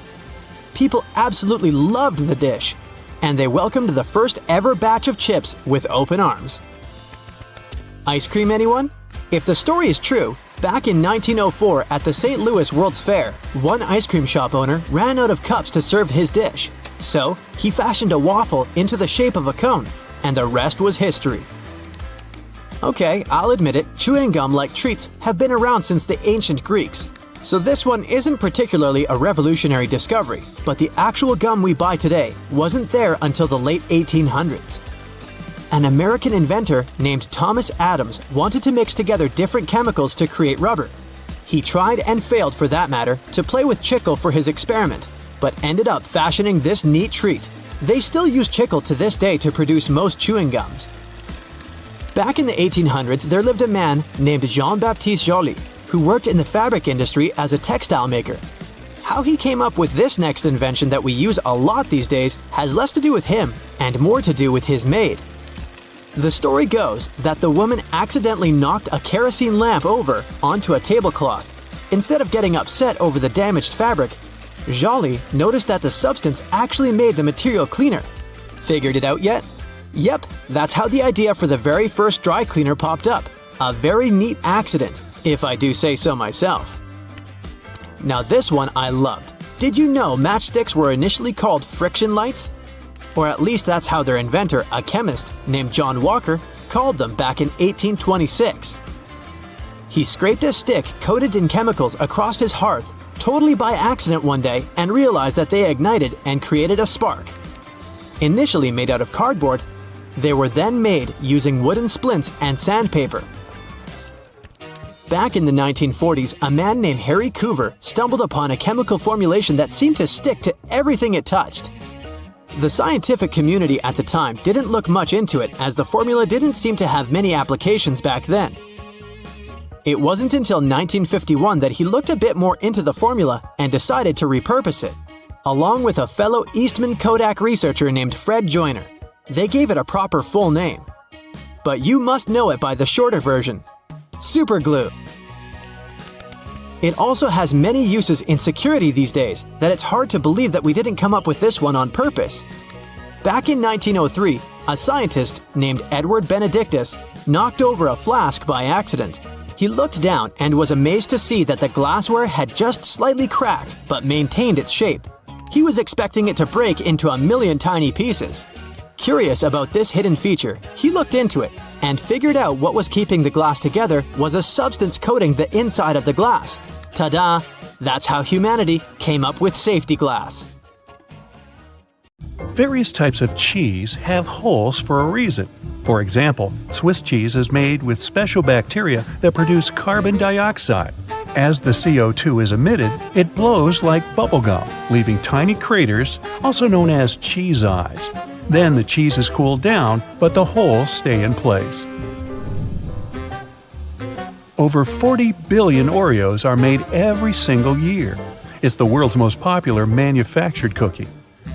People absolutely loved the dish, and they welcomed the first ever batch of chips with open arms. Ice cream, anyone? If the story is true, back in 1904 at the St. Louis World's Fair, one ice cream shop owner ran out of cups to serve his dish. So, he fashioned a waffle into the shape of a cone, and the rest was history. Okay, I'll admit it, chewing gum-like treats have been around since the ancient Greeks. So this one isn't particularly a revolutionary discovery, but the actual gum we buy today wasn't there until the late 1800s. An American inventor named Thomas Adams wanted to mix together different chemicals to create rubber. He tried and failed, for that matter, to play with chicle for his experiment, but ended up fashioning this neat treat. They still use chicle to this day to produce most chewing gums. Back in the 1800s, there lived a man named Jean-Baptiste Joly, who worked in the fabric industry as a textile maker. How he came up with this next invention that we use a lot these days has less to do with him and more to do with his maid. The story goes that the woman accidentally knocked a kerosene lamp over onto a tablecloth. Instead of getting upset over the damaged fabric, Joly noticed that the substance actually made the material cleaner. Figured it out yet? Yep, that's how the idea for the very first dry cleaner popped up. A very neat accident, if I do say so myself. Now this one I loved. Did you know matchsticks were initially called friction lights? Or at least that's how their inventor, a chemist named John Walker, called them back in 1826. He scraped a stick coated in chemicals across his hearth, totally by accident one day, and realized that they ignited and created a spark. Initially made out of cardboard, they were then made using wooden splints and sandpaper. Back in the 1940s, a man named Harry Coover stumbled upon a chemical formulation that seemed to stick to everything it touched. The scientific community at the time didn't look much into it, as the formula didn't seem to have many applications back then. It wasn't until 1951 that he looked a bit more into the formula and decided to repurpose it, along with a fellow Eastman Kodak researcher named Fred Joyner. They gave it a proper full name. But you must know it by the shorter version: super glue. It also has many uses in security these days that it's hard to believe that we didn't come up with this one on purpose. Back in 1903, a scientist named Edward Benedictus knocked over a flask by accident. He looked down and was amazed to see that the glassware had just slightly cracked but maintained its shape. He was expecting it to break into a million tiny pieces. Curious about this hidden feature, he looked into it and figured out what was keeping the glass together was a substance coating the inside of the glass. Ta-da! That's how humanity came up with safety glass. Various types of cheese have holes for a reason. For example, Swiss cheese is made with special bacteria that produce carbon dioxide. As the CO2 is emitted, it blows like bubblegum, leaving tiny craters, also known as cheese eyes. Then the cheese is cooled down, but the holes stay in place. Over 40 billion Oreos are made every single year. It's the world's most popular manufactured cookie.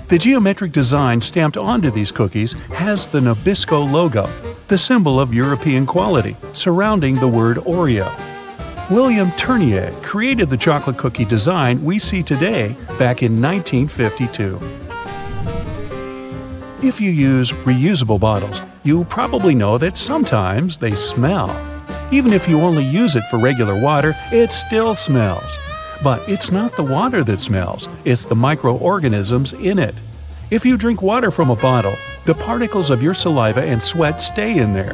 The geometric design stamped onto these cookies has the Nabisco logo, the symbol of European quality, surrounding the word Oreo. William Tournier created the chocolate cookie design we see today back in 1952. If you use reusable bottles, you probably know that sometimes they smell. Even if you only use it for regular water, it still smells. But it's not the water that smells, it's the microorganisms in it. If you drink water from a bottle, the particles of your saliva and sweat stay in there.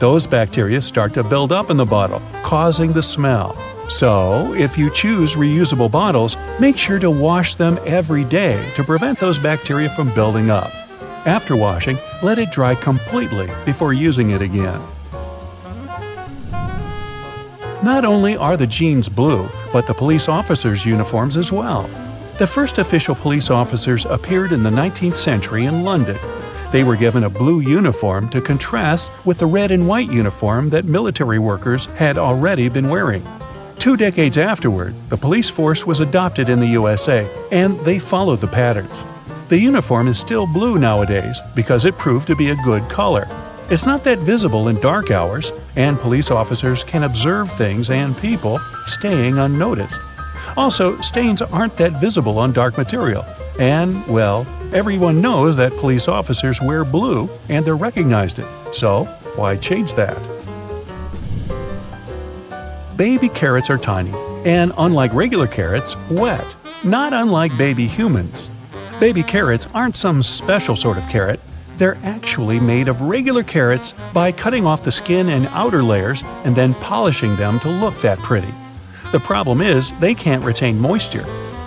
Those bacteria start to build up in the bottle, causing the smell. So, if you choose reusable bottles, make sure to wash them every day to prevent those bacteria from building up. After washing, let it dry completely before using it again. Not only are the jeans blue, but the police officers' uniforms as well. The first official police officers appeared in the 19th century in London. They were given a blue uniform to contrast with the red and white uniform that military workers had already been wearing. 2 decades afterward, the police force was adopted in the USA, and they followed the patterns. The uniform is still blue nowadays because it proved to be a good color. It's not that visible in dark hours, and police officers can observe things and people staying unnoticed. Also, stains aren't that visible on dark material. And, well, everyone knows that police officers wear blue and they're recognized it. So, why change that? Baby carrots are tiny, and unlike regular carrots, wet, not unlike baby humans. Baby carrots aren't some special sort of carrot. They're actually made of regular carrots by cutting off the skin and outer layers and then polishing them to look that pretty. The problem is they can't retain moisture.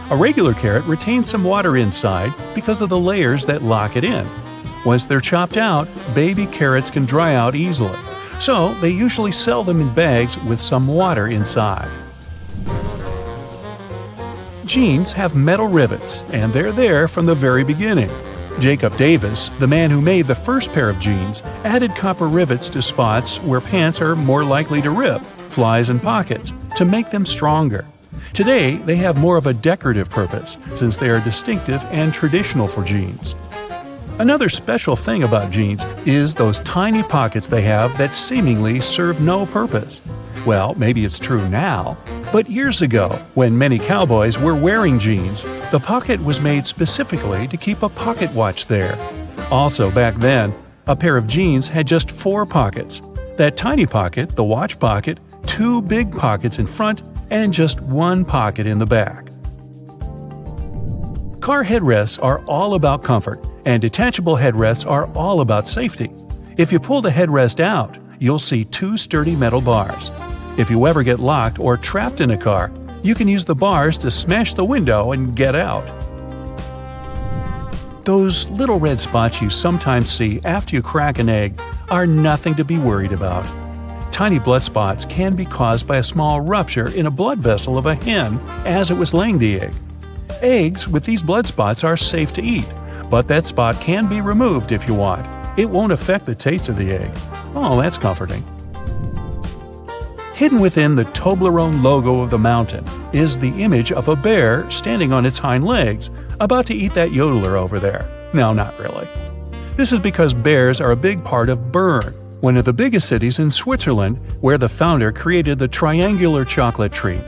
A regular carrot retains some water inside because of the layers that lock it in. Once they're chopped out, baby carrots can dry out easily, so they usually sell them in bags with some water inside. Jeans have metal rivets, and they're there from the very beginning. Jacob Davis, the man who made the first pair of jeans, added copper rivets to spots where pants are more likely to rip, flies and pockets, to make them stronger. Today, they have more of a decorative purpose, since they are distinctive and traditional for jeans. Another special thing about jeans is those tiny pockets they have that seemingly serve no purpose. Well, maybe it's true now, but years ago, when many cowboys were wearing jeans, the pocket was made specifically to keep a pocket watch there. Also, back then, a pair of jeans had just 4 pockets. That tiny pocket, the watch pocket, 2 big pockets in front, and just 1 pocket in the back. Car headrests are all about comfort, and detachable headrests are all about safety. If you pull the headrest out, you'll see 2 sturdy metal bars. If you ever get locked or trapped in a car, you can use the bars to smash the window and get out. Those little red spots you sometimes see after you crack an egg are nothing to be worried about. Tiny blood spots can be caused by a small rupture in a blood vessel of a hen as it was laying the egg. Eggs with these blood spots are safe to eat, but that spot can be removed if you want. It won't affect the taste of the egg. Oh, that's comforting. Hidden within the Toblerone logo of the mountain is the image of a bear standing on its hind legs, about to eat that yodeler over there. No, not really. This is because bears are a big part of Bern, one of the biggest cities in Switzerland, where the founder created the triangular chocolate treat.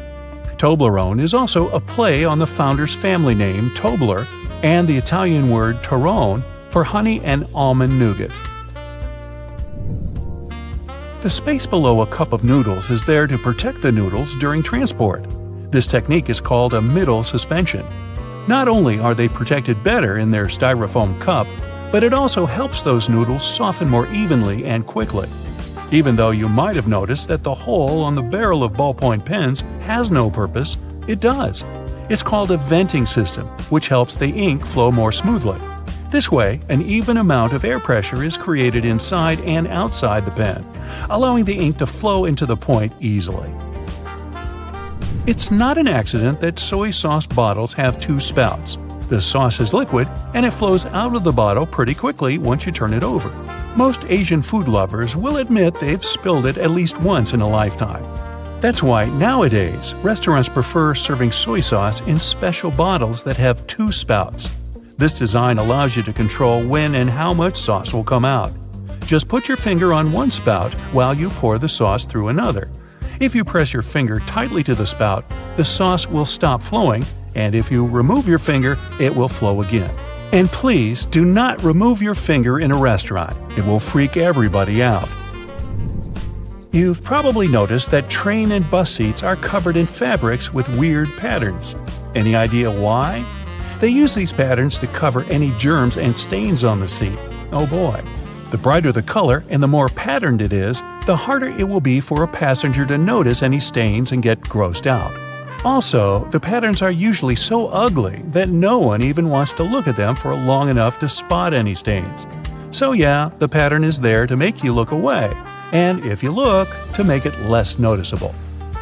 Toblerone is also a play on the founder's family name, Tobler, and the Italian word Torrone for honey and almond nougat. The space below a cup of noodles is there to protect the noodles during transport. This technique is called a middle suspension. Not only are they protected better in their styrofoam cup, but it also helps those noodles soften more evenly and quickly. Even though you might have noticed that the hole on the barrel of ballpoint pens has no purpose, it does. It's called a venting system, which helps the ink flow more smoothly. This way, an even amount of air pressure is created inside and outside the pen, allowing the ink to flow into the point easily. It's not an accident that soy sauce bottles have 2 spouts. The sauce is liquid, and it flows out of the bottle pretty quickly once you turn it over. Most Asian food lovers will admit they've spilled it at least once in a lifetime. That's why nowadays, restaurants prefer serving soy sauce in special bottles that have 2 spouts. This design allows you to control when and how much sauce will come out. Just put your finger on one spout while you pour the sauce through another. If you press your finger tightly to the spout, the sauce will stop flowing, and if you remove your finger, it will flow again. And please do not remove your finger in a restaurant. It will freak everybody out. You've probably noticed that train and bus seats are covered in fabrics with weird patterns. Any idea why? They use these patterns to cover any germs and stains on the seat. Oh boy. The brighter the color and the more patterned it is, the harder it will be for a passenger to notice any stains and get grossed out. Also, the patterns are usually so ugly that no one even wants to look at them for long enough to spot any stains. So yeah, the pattern is there to make you look away, and if you look, to make it less noticeable.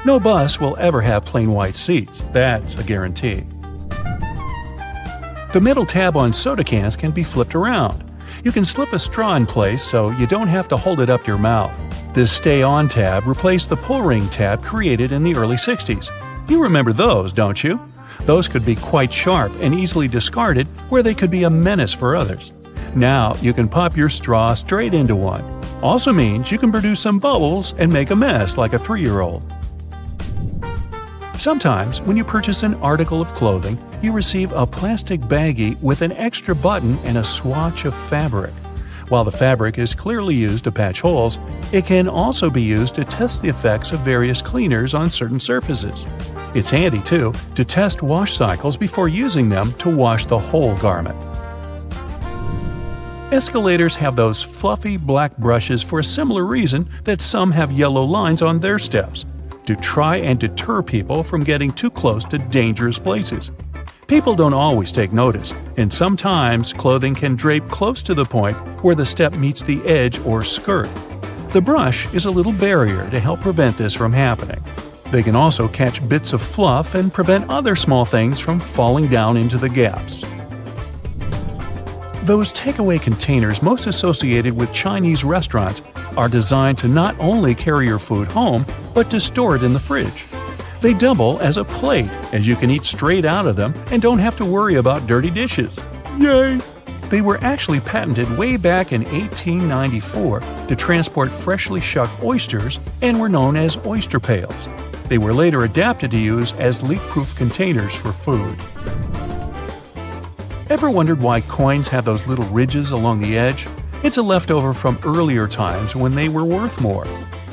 No bus will ever have plain white seats, that's a guarantee. The middle tab on soda cans can be flipped around. You can slip a straw in place so you don't have to hold it up to your mouth. This Stay On tab replaced the pull ring tab created in the early 60s. You remember those, don't you? Those could be quite sharp and easily discarded where they could be a menace for others. Now you can pop your straw straight into one. Also means you can produce some bubbles and make a mess like a 3-year-old. Sometimes, when you purchase an article of clothing, you receive a plastic baggie with an extra button and a swatch of fabric. While the fabric is clearly used to patch holes, it can also be used to test the effects of various cleaners on certain surfaces. It's handy, too, to test wash cycles before using them to wash the whole garment. Escalators have those fluffy black brushes for a similar reason that some have yellow lines on their steps, to try and deter people from getting too close to dangerous places. People don't always take notice, and sometimes clothing can drape close to the point where the step meets the edge or skirt. The brush is a little barrier to help prevent this from happening. They can also catch bits of fluff and prevent other small things from falling down into the gaps. Those takeaway containers most associated with Chinese restaurants are designed to not only carry your food home, but to store it in the fridge. They double as a plate, as you can eat straight out of them and don't have to worry about dirty dishes. Yay! They were actually patented way back in 1894 to transport freshly shucked oysters and were known as oyster pails. They were later adapted to use as leak-proof containers for food. Ever wondered why coins have those little ridges along the edge? It's a leftover from earlier times when they were worth more.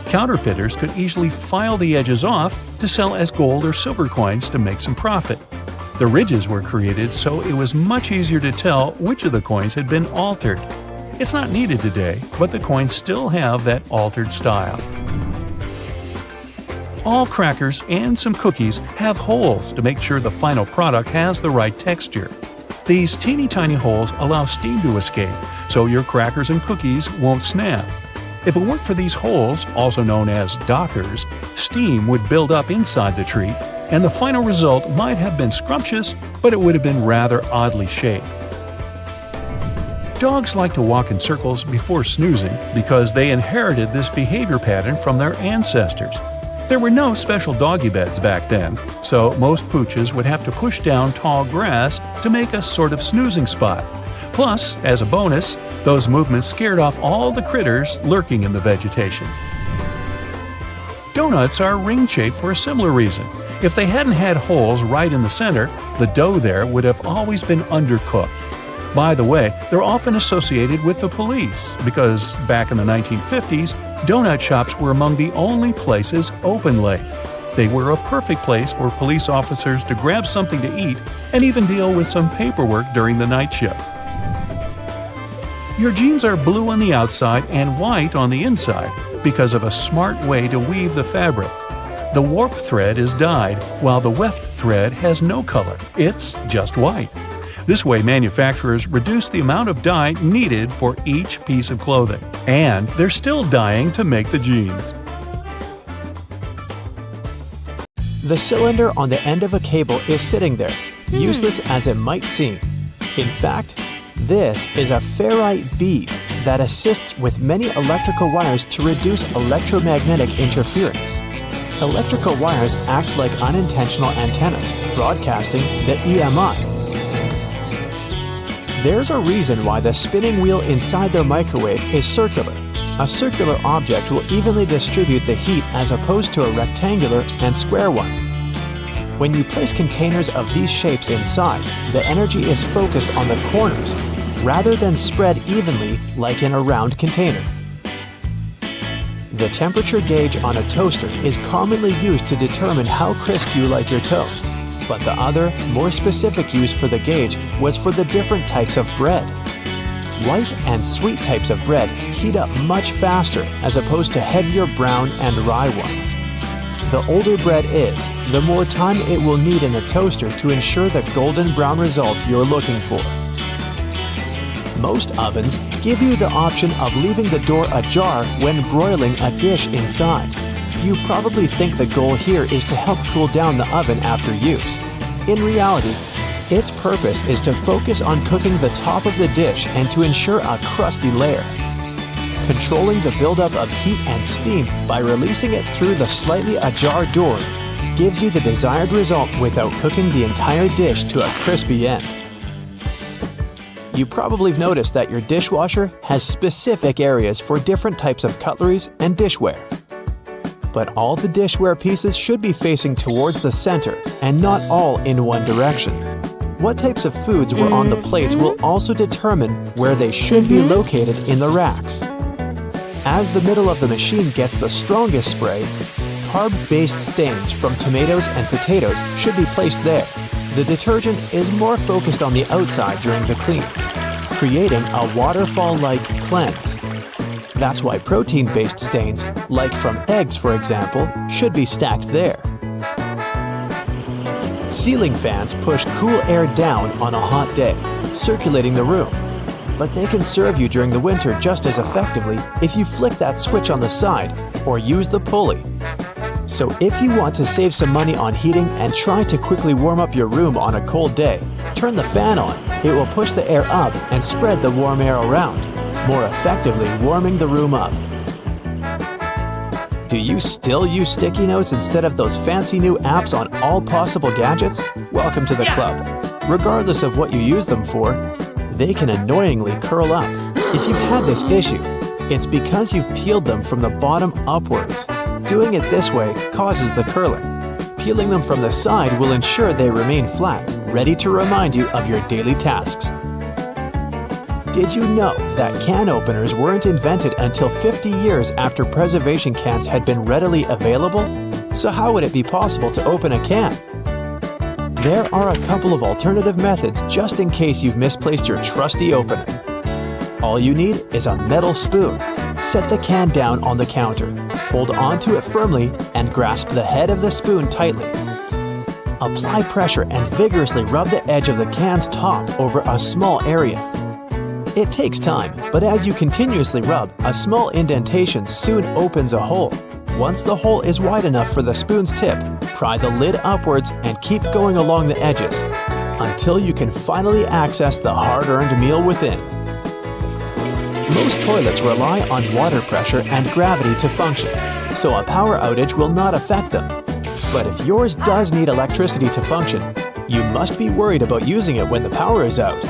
Counterfeiters could easily file the edges off to sell as gold or silver coins to make some profit. The ridges were created so it was much easier to tell which of the coins had been altered. It's not needed today, but the coins still have that altered style. All crackers and some cookies have holes to make sure the final product has the right texture. These teeny tiny holes allow steam to escape, so your crackers and cookies won't snap. If it weren't for these holes, also known as dockers, steam would build up inside the treat, and the final result might have been scrumptious, but it would have been rather oddly shaped. Dogs like to walk in circles before snoozing because they inherited this behavior pattern from their ancestors. There were no special doggy beds back then, so most pooches would have to push down tall grass to make a sort of snoozing spot. Plus, as a bonus, those movements scared off all the critters lurking in the vegetation. Donuts are ring-shaped for a similar reason. If they hadn't had holes right in the center, the dough there would have always been undercooked. By the way, they're often associated with the police because back in the 1950s, donut shops were among the only places open late. They were a perfect place for police officers to grab something to eat and even deal with some paperwork during the night shift. Your jeans are blue on the outside and white on the inside because of a smart way to weave the fabric. The warp thread is dyed, while the weft thread has no color. It's just white. This way, manufacturers reduce the amount of dye needed for each piece of clothing. And they're still dyeing to make the jeans. The cylinder on the end of a cable is sitting there, useless as it might seem. In fact, this is a ferrite bead that assists with many electrical wires to reduce electromagnetic interference. Electrical wires act like unintentional antennas, broadcasting the EMI. There's a reason why the spinning wheel inside their microwave is circular. A circular object will evenly distribute the heat as opposed to a rectangular and square one. When you place containers of these shapes inside, the energy is focused on the corners rather than spread evenly like in a round container. The temperature gauge on a toaster is commonly used to determine how crisp you like your toast. But the other, more specific use for the gauge was for the different types of bread. White and sweet types of bread heat up much faster as opposed to heavier brown and rye ones. The older bread is, the more time it will need in a toaster to ensure the golden brown result you're looking for. Most ovens give you the option of leaving the door ajar when broiling a dish inside. You probably think the goal here is to help cool down the oven after use. In reality, its purpose is to focus on cooking the top of the dish and to ensure a crusty layer. Controlling the buildup of heat and steam by releasing it through the slightly ajar door gives you the desired result without cooking the entire dish to a crispy end. You probably have noticed that your dishwasher has specific areas for different types of cutleries and dishware. But all the dishware pieces should be facing towards the center and not all in one direction. What types of foods were on the plates will also determine where they should be located in the racks. As the middle of the machine gets the strongest spray, carb-based stains from tomatoes and potatoes should be placed there. The detergent is more focused on the outside during the cleaning. creating a waterfall-like cleanse. That's why protein-based stains, like from eggs for example, should be stacked there. Ceiling fans push cool air down on a hot day, circulating the room. But they can serve you during the winter just as effectively if you flick that switch on the side or use the pulley. So if you want to save some money on heating and try to quickly warm up your room on a cold day, turn the fan on. It will push the air up and spread the warm air around, more effectively warming the room up. Do you still use sticky notes instead of those fancy new apps on all possible gadgets? Welcome to the club. Regardless of what you use them for, they can annoyingly curl up. If you've had this issue, it's because you've peeled them from the bottom upwards. Doing it this way causes the curling. Peeling them from the side will ensure they remain flat, ready to remind you of your daily tasks. Did you know that can openers weren't invented until 50 years after preservation cans had been readily available? So how would it be possible to open a can? There are a couple of alternative methods just in case you've misplaced your trusty opener. All you need is a metal spoon. Set the can down on the counter, hold onto it firmly, and grasp the head of the spoon tightly. Apply pressure and vigorously rub the edge of the can's top over a small area. It takes time, but as you continuously rub, a small indentation soon opens a hole. Once the hole is wide enough for the spoon's tip, pry the lid upwards and keep going along the edges until you can finally access the hard-earned meal within. Most toilets rely on water pressure and gravity to function, so a power outage will not affect them. But if yours does need electricity to function, you must be worried about using it when the power is out.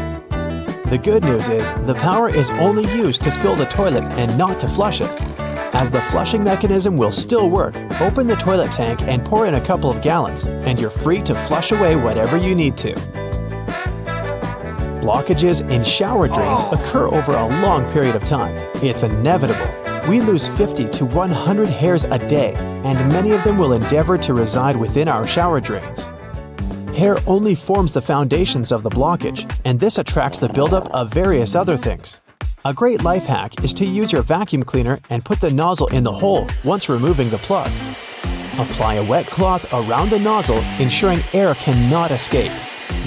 The good news is the power is only used to fill the toilet and not to flush it. As the flushing mechanism will still work, open the toilet tank and pour in a couple of gallons, and you're free to flush away whatever you need to. Blockages in shower drains occur over a long period of time. It's inevitable. We lose 50 to 100 hairs a day, and many of them will endeavor to reside within our shower drains. Hair only forms the foundations of the blockage, and this attracts the buildup of various other things. A great life hack is to use your vacuum cleaner and put the nozzle in the hole once removing the plug. Apply a wet cloth around the nozzle, ensuring air cannot escape.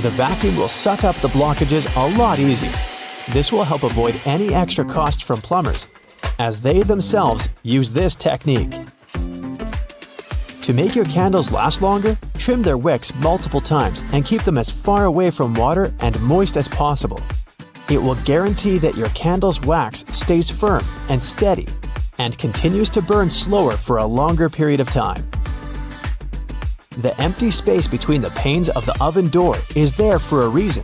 The vacuum will suck up the blockages a lot easier. This will help avoid any extra cost from plumbers, as they themselves use this technique. To make your candles last longer, trim their wicks multiple times and keep them as far away from water and moist as possible. It will guarantee that your candle's wax stays firm and steady and continues to burn slower for a longer period of time. The empty space between the panes of the oven door is there for a reason.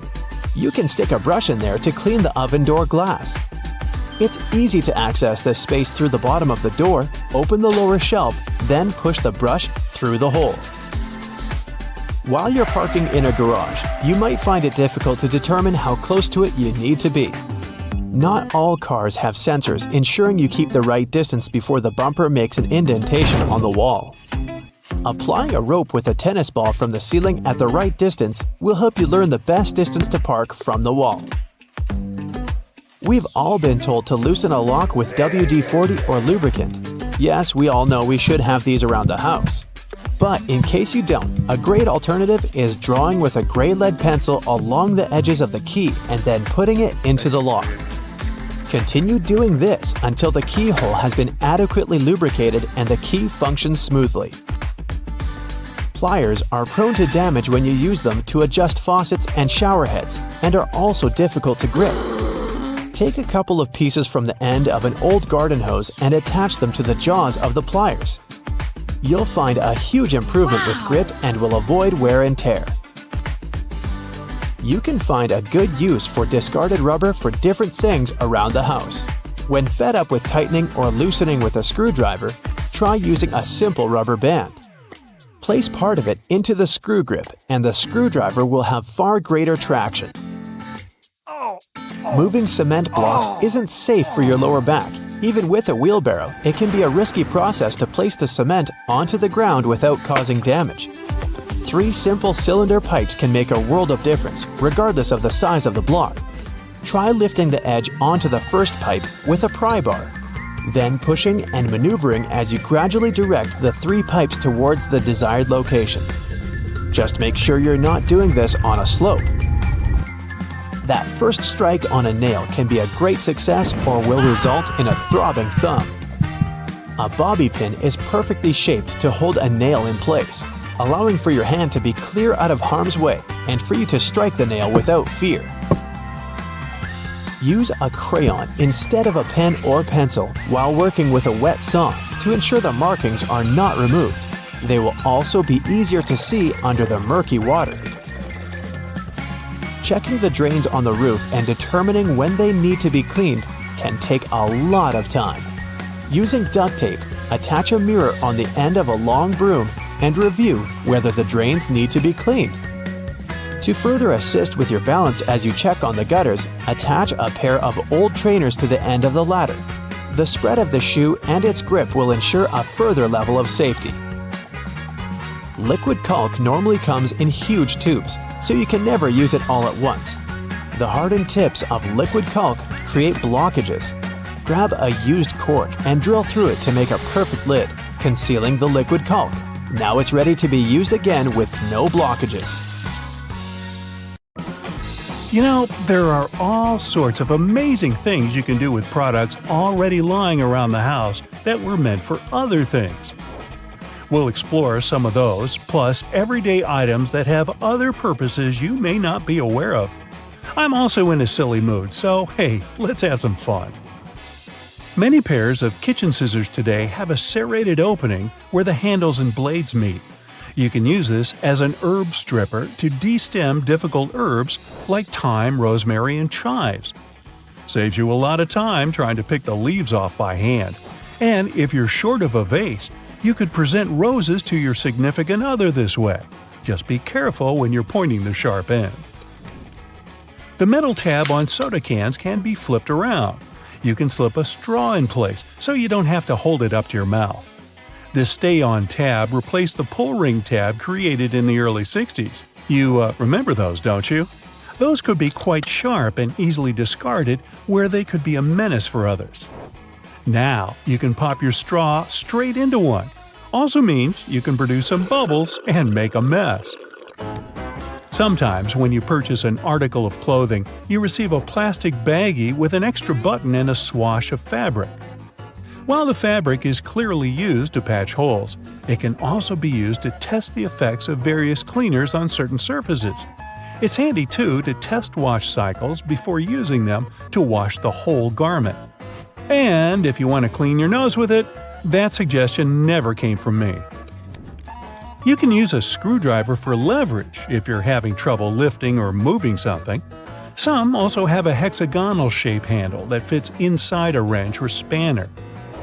You can stick a brush in there to clean the oven door glass. It's easy to access this space through the bottom of the door, open the lower shelf, then push the brush through the hole. While you're parking in a garage, you might find it difficult to determine how close to it you need to be. Not all cars have sensors ensuring you keep the right distance before the bumper makes an indentation on the wall. Applying a rope with a tennis ball from the ceiling at the right distance will help you learn the best distance to park from the wall. We've all been told to loosen a lock with WD-40 or lubricant. Yes, we all know we should have these around the house. But in case you don't, a great alternative is drawing with a gray lead pencil along the edges of the key and then putting it into the lock. Continue doing this until the keyhole has been adequately lubricated and the key functions smoothly. Pliers are prone to damage when you use them to adjust faucets and shower heads and are also difficult to grip. Take a couple of pieces from the end of an old garden hose and attach them to the jaws of the pliers. You'll find a huge improvement with grip and will avoid wear and tear. You can find a good use for discarded rubber for different things around the house. When fed up with tightening or loosening with a screwdriver, try using a simple rubber band. Place part of it into the screw grip and the screwdriver will have far greater traction. Moving cement blocks isn't safe for your lower back. Even with a wheelbarrow, it can be a risky process to place the cement onto the ground without causing damage. 3 simple cylinder pipes can make a world of difference, regardless of the size of the block. Try lifting the edge onto the first pipe with a pry bar, then pushing and maneuvering as you gradually direct the 3 pipes towards the desired location. Just make sure you're not doing this on a slope. That first strike on a nail can be a great success or will result in a throbbing thumb. A bobby pin is perfectly shaped to hold a nail in place, allowing for your hand to be clear out of harm's way and for you to strike the nail without fear. Use a crayon instead of a pen or pencil while working with a wet saw to ensure the markings are not removed. They will also be easier to see under the murky water. Checking the drains on the roof and determining when they need to be cleaned can take a lot of time. Using duct tape, attach a mirror on the end of a long broom and review whether the drains need to be cleaned. To further assist with your balance as you check on the gutters, attach a pair of old trainers to the end of the ladder. The spread of the shoe and its grip will ensure a further level of safety. Liquid caulk normally comes in huge tubes, so you can never use it all at once. The hardened tips of liquid caulk create blockages. Grab a used cork and drill through it to make a perfect lid, concealing the liquid caulk. Now it's ready to be used again with no blockages. You know, there are all sorts of amazing things you can do with products already lying around the house that were meant for other things. We'll explore some of those, plus everyday items that have other purposes you may not be aware of. I'm also in a silly mood, so hey, let's have some fun. Many pairs of kitchen scissors today have a serrated opening where the handles and blades meet. You can use this as an herb stripper to destem difficult herbs like thyme, rosemary, and chives. Saves you a lot of time trying to pick the leaves off by hand. And if you're short of a vase, you could present roses to your significant other this way. Just be careful when you're pointing the sharp end. The metal tab on soda cans can be flipped around. You can slip a straw in place so you don't have to hold it up to your mouth. This stay-on tab replaced the pull ring tab created in the early 60s. You remember those, don't you? Those could be quite sharp and easily discarded where they could be a menace for others. Now, you can pop your straw straight into one. Also means you can produce some bubbles and make a mess. Sometimes when you purchase an article of clothing, you receive a plastic baggie with an extra button and a swash of fabric. While the fabric is clearly used to patch holes, it can also be used to test the effects of various cleaners on certain surfaces. It's handy too to test wash cycles before using them to wash the whole garment. And if you want to clean your nose with it, that suggestion never came from me. You can use a screwdriver for leverage if you're having trouble lifting or moving something. Some also have a hexagonal shape handle that fits inside a wrench or spanner.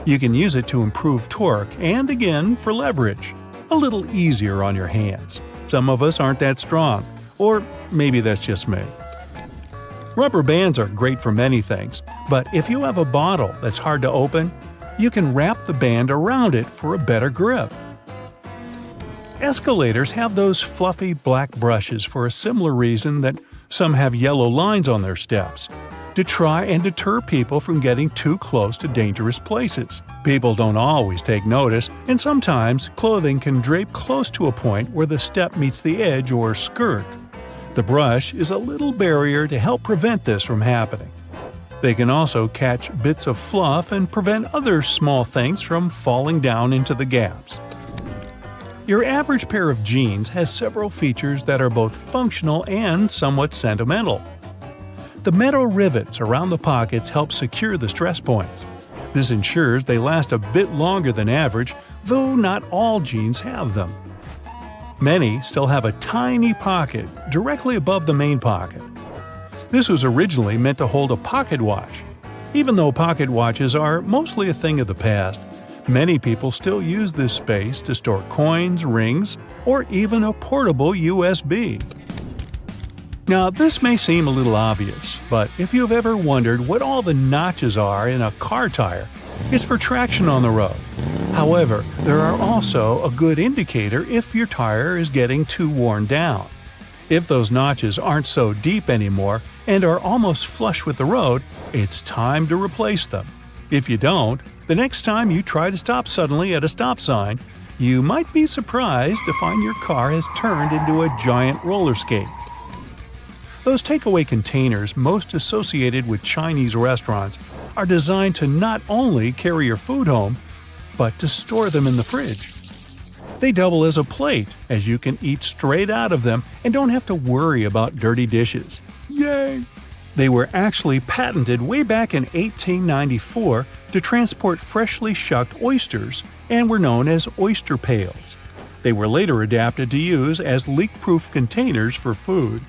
You can use it to improve torque and, again, for leverage. A little easier on your hands. Some of us aren't that strong. Or maybe that's just me. Rubber bands are great for many things, but if you have a bottle that's hard to open, you can wrap the band around it for a better grip. Escalators have those fluffy black brushes for a similar reason that some have yellow lines on their steps. To try and deter people from getting too close to dangerous places. People don't always take notice, and sometimes clothing can drape close to a point where the step meets the edge or skirt. The brush is a little barrier to help prevent this from happening. They can also catch bits of fluff and prevent other small things from falling down into the gaps. Your average pair of jeans has several features that are both functional and somewhat sentimental. The metal rivets around the pockets help secure the stress points. This ensures they last a bit longer than average, though not all jeans have them. Many still have a tiny pocket directly above the main pocket. This was originally meant to hold a pocket watch. Even though pocket watches are mostly a thing of the past, many people still use this space to store coins, rings, or even a portable USB. Now, this may seem a little obvious, but if you've ever wondered what all the notches are in a car tire, it's for traction on the road. However, there are also a good indicator if your tire is getting too worn down. If those notches aren't so deep anymore and are almost flush with the road, it's time to replace them. If you don't, the next time you try to stop suddenly at a stop sign, you might be surprised to find your car has turned into a giant roller skate. Those takeaway containers most associated with Chinese restaurants are designed to not only carry your food home, but to store them in the fridge. They double as a plate, as you can eat straight out of them and don't have to worry about dirty dishes. Yay! They were actually patented way back in 1894 to transport freshly shucked oysters and were known as oyster pails. They were later adapted to use as leak-proof containers for food.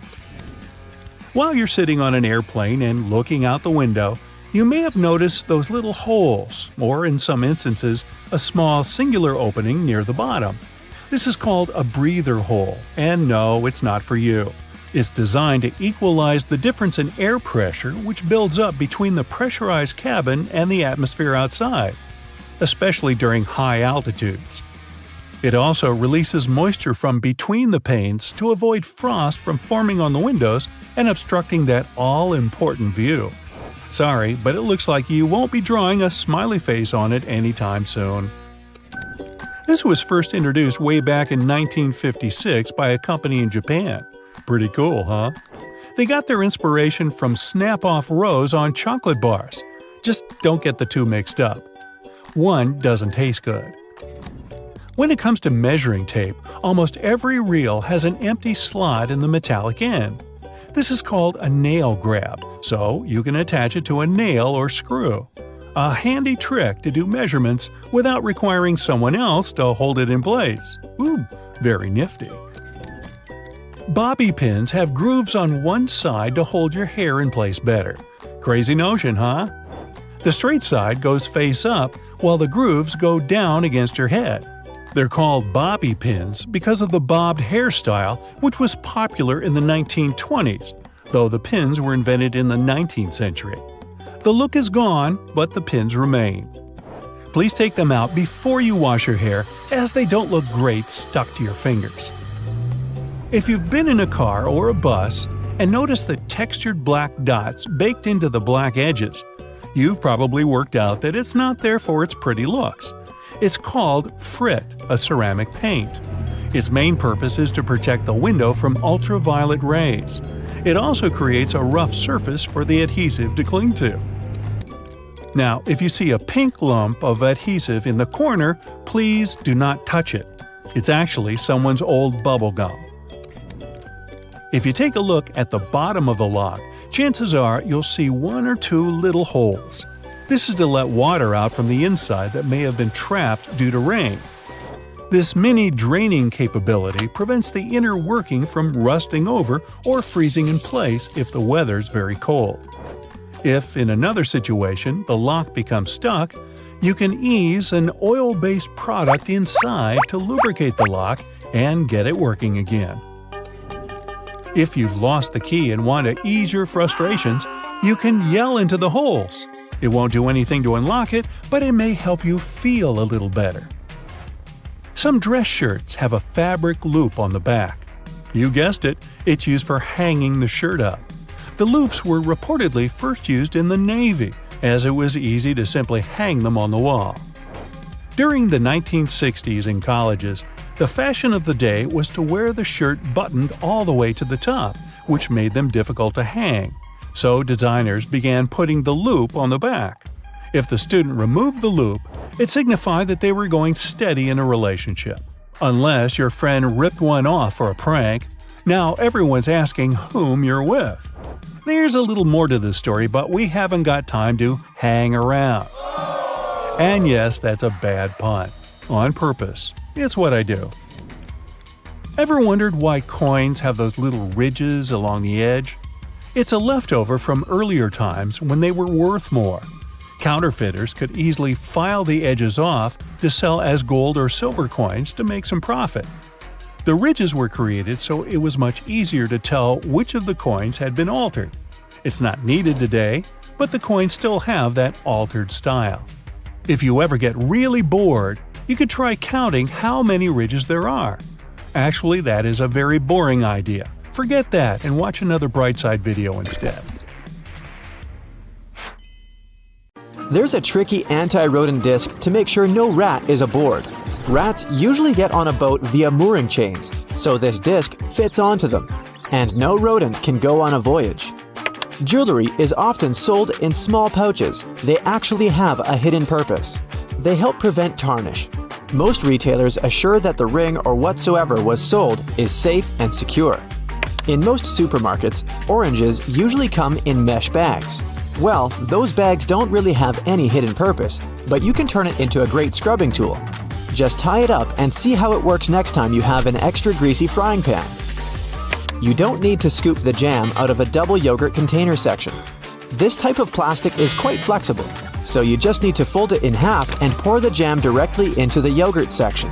While you're sitting on an airplane and looking out the window, you may have noticed those little holes, or in some instances, a small singular opening near the bottom. This is called a breather hole, and no, it's not for you. It's designed to equalize the difference in air pressure which builds up between the pressurized cabin and the atmosphere outside, especially during high altitudes. It also releases moisture from between the panes to avoid frost from forming on the windows and obstructing that all-important view. Sorry, but it looks like you won't be drawing a smiley face on it anytime soon. This was first introduced way back in 1956 by a company in Japan. Pretty cool, huh? They got their inspiration from snap-off rows on chocolate bars. Just don't get the two mixed up. One doesn't taste good. When it comes to measuring tape, almost every reel has an empty slot in the metallic end. This is called a nail grab, so you can attach it to a nail or screw. A handy trick to do measurements without requiring someone else to hold it in place. Ooh, very nifty. Bobby pins have grooves on one side to hold your hair in place better. Crazy notion, huh? The straight side goes face up, while the grooves go down against your head. They're called bobby pins because of the bobbed hairstyle, which was popular in the 1920s, though the pins were invented in the 19th century. The look is gone, but the pins remain. Please take them out before you wash your hair, as they don't look great stuck to your fingers. If you've been in a car or a bus and noticed the textured black dots baked into the black edges, you've probably worked out that it's not there for its pretty looks. It's called frit, a ceramic paint. Its main purpose is to protect the window from ultraviolet rays. It also creates a rough surface for the adhesive to cling to. Now, if you see a pink lump of adhesive in the corner, please do not touch it. It's actually someone's old bubble gum. If you take a look at the bottom of the lock, chances are you'll see one or two little holes. This is to let water out from the inside that may have been trapped due to rain. This mini draining capability prevents the inner working from rusting over or freezing in place if the weather's very cold. If, in another situation, the lock becomes stuck, you can ease an oil-based product inside to lubricate the lock and get it working again. If you've lost the key and want to ease your frustrations, you can yell into the holes. It won't do anything to unlock it, but it may help you feel a little better. Some dress shirts have a fabric loop on the back. You guessed it, it's used for hanging the shirt up. The loops were reportedly first used in the Navy, as it was easy to simply hang them on the wall. During the 1960s in colleges, the fashion of the day was to wear the shirt buttoned all the way to the top, which made them difficult to hang. So designers began putting the loop on the back. If the student removed the loop, it signified that they were going steady in a relationship. Unless your friend ripped one off for a prank, now everyone's asking whom you're with. There's a little more to this story, but we haven't got time to hang around. And yes, that's a bad pun. On purpose. It's what I do. Ever wondered why coins have those little ridges along the edge? It's a leftover from earlier times when they were worth more. Counterfeiters could easily file the edges off to sell as gold or silver coins to make some profit. The ridges were created so it was much easier to tell which of the coins had been altered. It's not needed today, but the coins still have that altered style. If you ever get really bored, you could try counting how many ridges there are. Actually, that is a very boring idea. Forget that and watch another Brightside video instead. There's a tricky anti-rodent disc to make sure no rat is aboard. Rats usually get on a boat via mooring chains, so this disc fits onto them, and no rodent can go on a voyage. Jewelry is often sold in small pouches. They actually have a hidden purpose. They help prevent tarnish. Most retailers assure that the ring or whatsoever was sold is safe and secure. In most supermarkets, oranges usually come in mesh bags. Well, those bags don't really have any hidden purpose, but you can turn it into a great scrubbing tool. Just tie it up and see how it works next time you have an extra greasy frying pan. You don't need to scoop the jam out of a double yogurt container section. This type of plastic is quite flexible, so you just need to fold it in half and pour the jam directly into the yogurt section.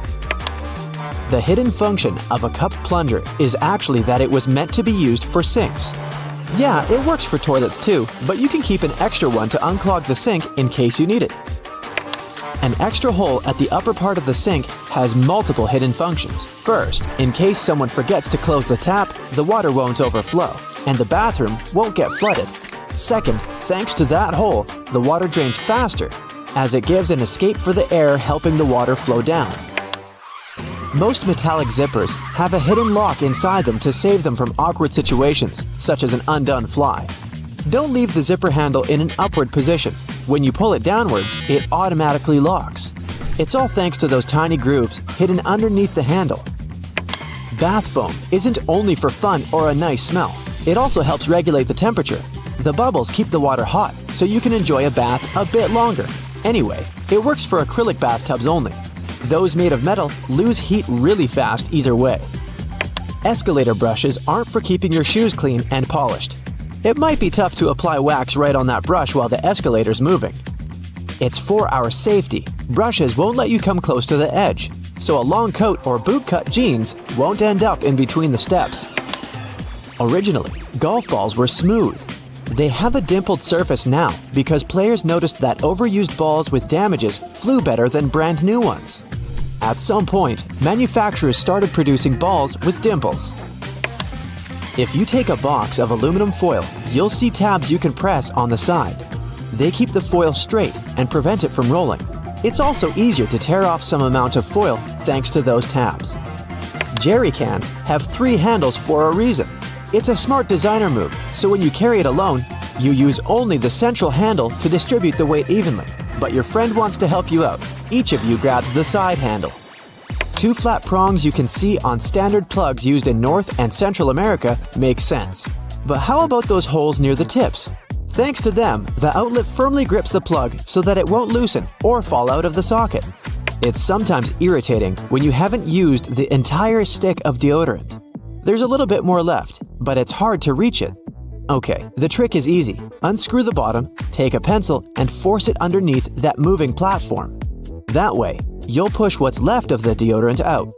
The hidden function of a cup plunger is actually that it was meant to be used for sinks. Yeah, it works for toilets too, but you can keep an extra one to unclog the sink in case you need it. An extra hole at the upper part of the sink has multiple hidden functions. First, in case someone forgets to close the tap, the water won't overflow, and the bathroom won't get flooded. Second, thanks to that hole, the water drains faster, as it gives an escape for the air, helping the water flow down. Most metallic zippers have a hidden lock inside them to save them from awkward situations, such as an undone fly. Don't leave the zipper handle in an upward position. When you pull it downwards, it automatically locks. It's all thanks to those tiny grooves hidden underneath the handle. Bath foam isn't only for fun or a nice smell. It also helps regulate the temperature. The bubbles keep the water hot, so you can enjoy a bath a bit longer. Anyway, it works for acrylic bathtubs only. Those made of metal lose heat really fast either way. Escalator brushes aren't for keeping your shoes clean and polished. It might be tough to apply wax right on that brush while the escalator's moving. It's for our safety. Brushes won't let you come close to the edge, so a long coat or boot-cut jeans won't end up in between the steps. Originally, golf balls were smooth. They have a dimpled surface now because players noticed that overused balls with damages flew better than brand new ones. At some point, manufacturers started producing balls with dimples. If you take a box of aluminum foil, you'll see tabs you can press on the side. They keep the foil straight and prevent it from rolling. It's also easier to tear off some amount of foil thanks to those tabs. Jerry cans have 3 handles for a reason. It's a smart designer move, so when you carry it alone, you use only the central handle to distribute the weight evenly. But your friend wants to help you out. Each of you grabs the side handle. 2 flat prongs you can see on standard plugs used in North and Central America make sense. But how about those holes near the tips? Thanks to them, the outlet firmly grips the plug so that it won't loosen or fall out of the socket. It's sometimes irritating when you haven't used the entire stick of deodorant. There's a little bit more left, but it's hard to reach it. Okay, the trick is easy. Unscrew the bottom, take a pencil, and force it underneath that moving platform. That way, you'll push what's left of the deodorant out.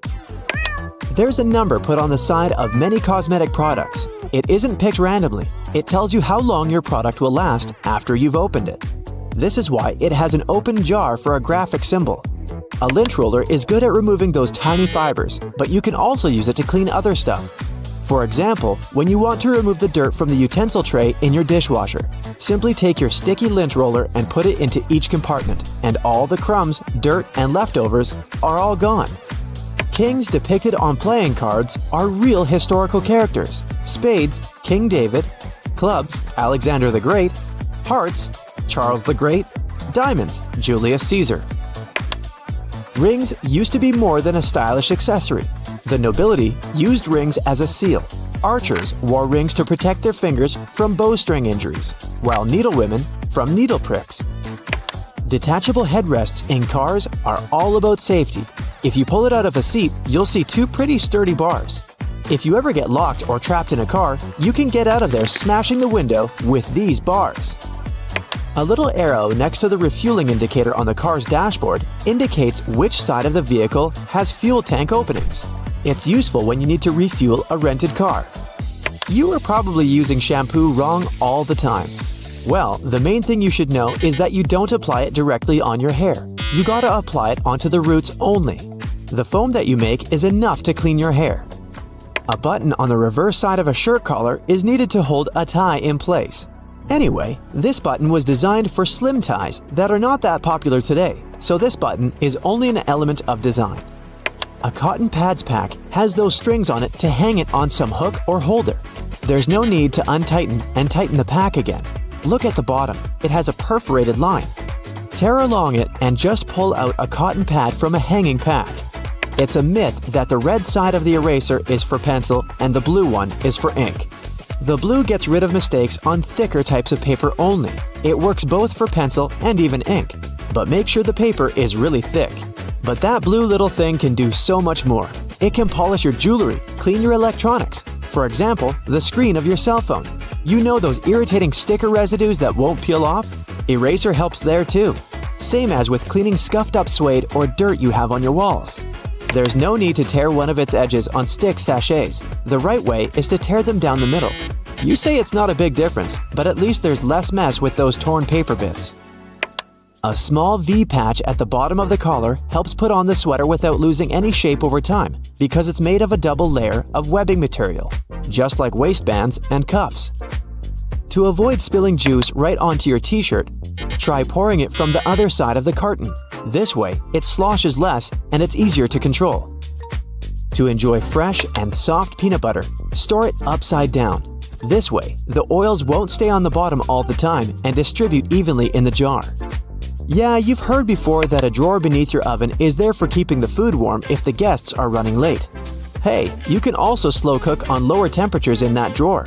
There's a number put on the side of many cosmetic products. It isn't picked randomly. It tells you how long your product will last after you've opened it. This is why it has an open jar for a graphic symbol. A lint roller is good at removing those tiny fibers, but you can also use it to clean other stuff. For example, when you want to remove the dirt from the utensil tray in your dishwasher, simply take your sticky lint roller and put it into each compartment, and all the crumbs, dirt, and leftovers are all gone. Kings depicted on playing cards are real historical characters. Spades, King David. Clubs, Alexander the Great. Hearts, Charles the Great. Diamonds, Julius Caesar. Rings used to be more than a stylish accessory. The nobility used rings as a seal. Archers wore rings to protect their fingers from bowstring injuries, while needlewomen from needle pricks. Detachable headrests in cars are all about safety. If you pull it out of a seat, you'll see 2 pretty sturdy bars. If you ever get locked or trapped in a car, you can get out of there smashing the window with these bars. A little arrow next to the refueling indicator on the car's dashboard indicates which side of the vehicle has fuel tank openings. It's useful when you need to refuel a rented car. You are probably using shampoo wrong all the time. Well, the main thing you should know is that you don't apply it directly on your hair. You gotta apply it onto the roots only. The foam that you make is enough to clean your hair. A button on the reverse side of a shirt collar is needed to hold a tie in place. Anyway, this button was designed for slim ties that are not that popular today, so this button is only an element of design. A cotton pads pack has those strings on it to hang it on some hook or holder. There's no need to untighten and tighten the pack again. Look at the bottom, it has a perforated line. Tear along it and just pull out a cotton pad from a hanging pack. It's a myth that the red side of the eraser is for pencil and the blue one is for ink. The blue gets rid of mistakes on thicker types of paper only. It works both for pencil and even ink, but make sure the paper is really thick. But that blue little thing can do so much more. It can polish your jewelry, clean your electronics. For example, the screen of your cell phone. You know those irritating sticker residues that won't peel off? Eraser helps there too. Same as with cleaning scuffed up suede or dirt you have on your walls. There's no need to tear one of its edges on stick sachets. The right way is to tear them down the middle. You say it's not a big difference, but at least there's less mess with those torn paper bits. A small V patch at the bottom of the collar helps put on the sweater without losing any shape over time because it's made of a double layer of webbing material, just like waistbands and cuffs. To avoid spilling juice right onto your t-shirt, try pouring it from the other side of the carton. This way, it sloshes less and it's easier to control. To enjoy fresh and soft peanut butter, store it upside down. This way, the oils won't stay on the bottom all the time and distribute evenly in the jar. Yeah, you've heard before that a drawer beneath your oven is there for keeping the food warm if the guests are running late. Hey, you can also slow cook on lower temperatures in that drawer.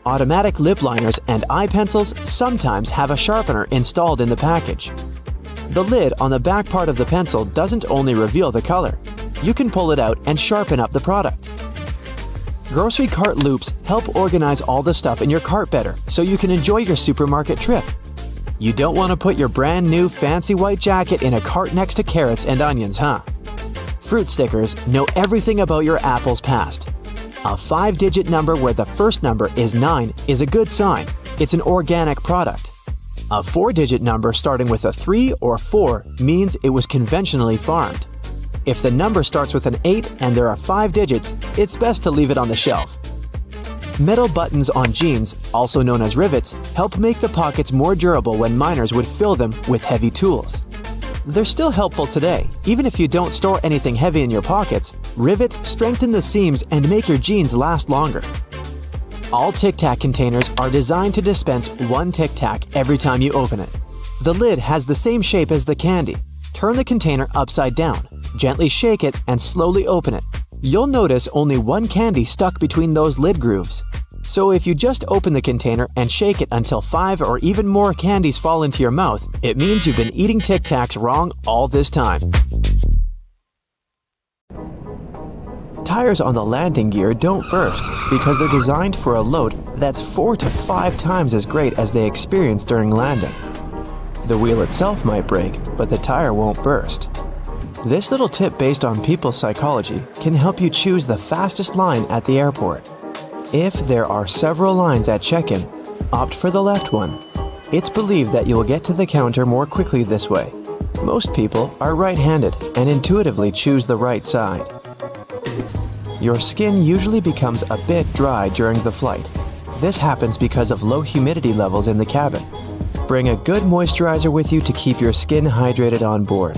Automatic lip liners and eye pencils sometimes have a sharpener installed in the package. The lid on the back part of the pencil doesn't only reveal the color. You can pull it out and sharpen up the product. Grocery cart loops help organize all the stuff in your cart better so you can enjoy your supermarket trip. You don't want to put your brand new fancy white jacket in a cart next to carrots and onions, huh? Fruit stickers know everything about your apple's past. A 5-digit number where the first number is 9 is a good sign. It's an organic product. A 4-digit number starting with a 3 or 4 means it was conventionally farmed. If the number starts with an 8 and there are 5 digits, it's best to leave it on the shelf. Metal buttons on jeans, also known as rivets, help make the pockets more durable when miners would fill them with heavy tools. They're still helpful today. Even if you don't store anything heavy in your pockets, rivets strengthen the seams and make your jeans last longer. All Tic Tac containers are designed to dispense one Tic Tac every time you open it. The lid has the same shape as the candy. Turn the container upside down, gently shake it, and slowly open it. You'll notice only one candy stuck between those lid grooves. So if you just open the container and shake it until 5 or even more candies fall into your mouth, it means you've been eating Tic Tacs wrong all this time. Tires on the landing gear don't burst because they're designed for a load that's 4 to 5 times as great as they experience during landing. The wheel itself might break, but the tire won't burst. This little tip based on people's psychology can help you choose the fastest line at the airport. If there are several lines at check-in, opt for the left one. It's believed that you'll get to the counter more quickly this way. Most people are right-handed and intuitively choose the right side. Your skin usually becomes a bit dry during the flight. This happens because of low humidity levels in the cabin. Bring a good moisturizer with you to keep your skin hydrated on board.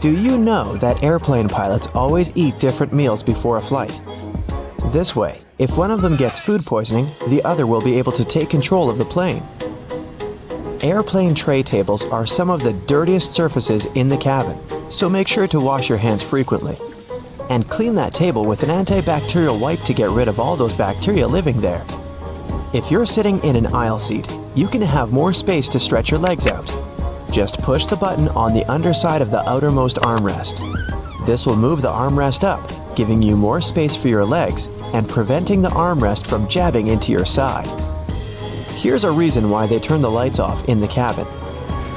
Do you know that airplane pilots always eat different meals before a flight? This way, if one of them gets food poisoning, the other will be able to take control of the plane. Airplane tray tables are some of the dirtiest surfaces in the cabin, so make sure to wash your hands frequently. And clean that table with an antibacterial wipe to get rid of all those bacteria living there. If you're sitting in an aisle seat, you can have more space to stretch your legs out. Just push the button on the underside of the outermost armrest. This will move the armrest up, giving you more space for your legs and preventing the armrest from jabbing into your side. Here's a reason why they turn the lights off in the cabin.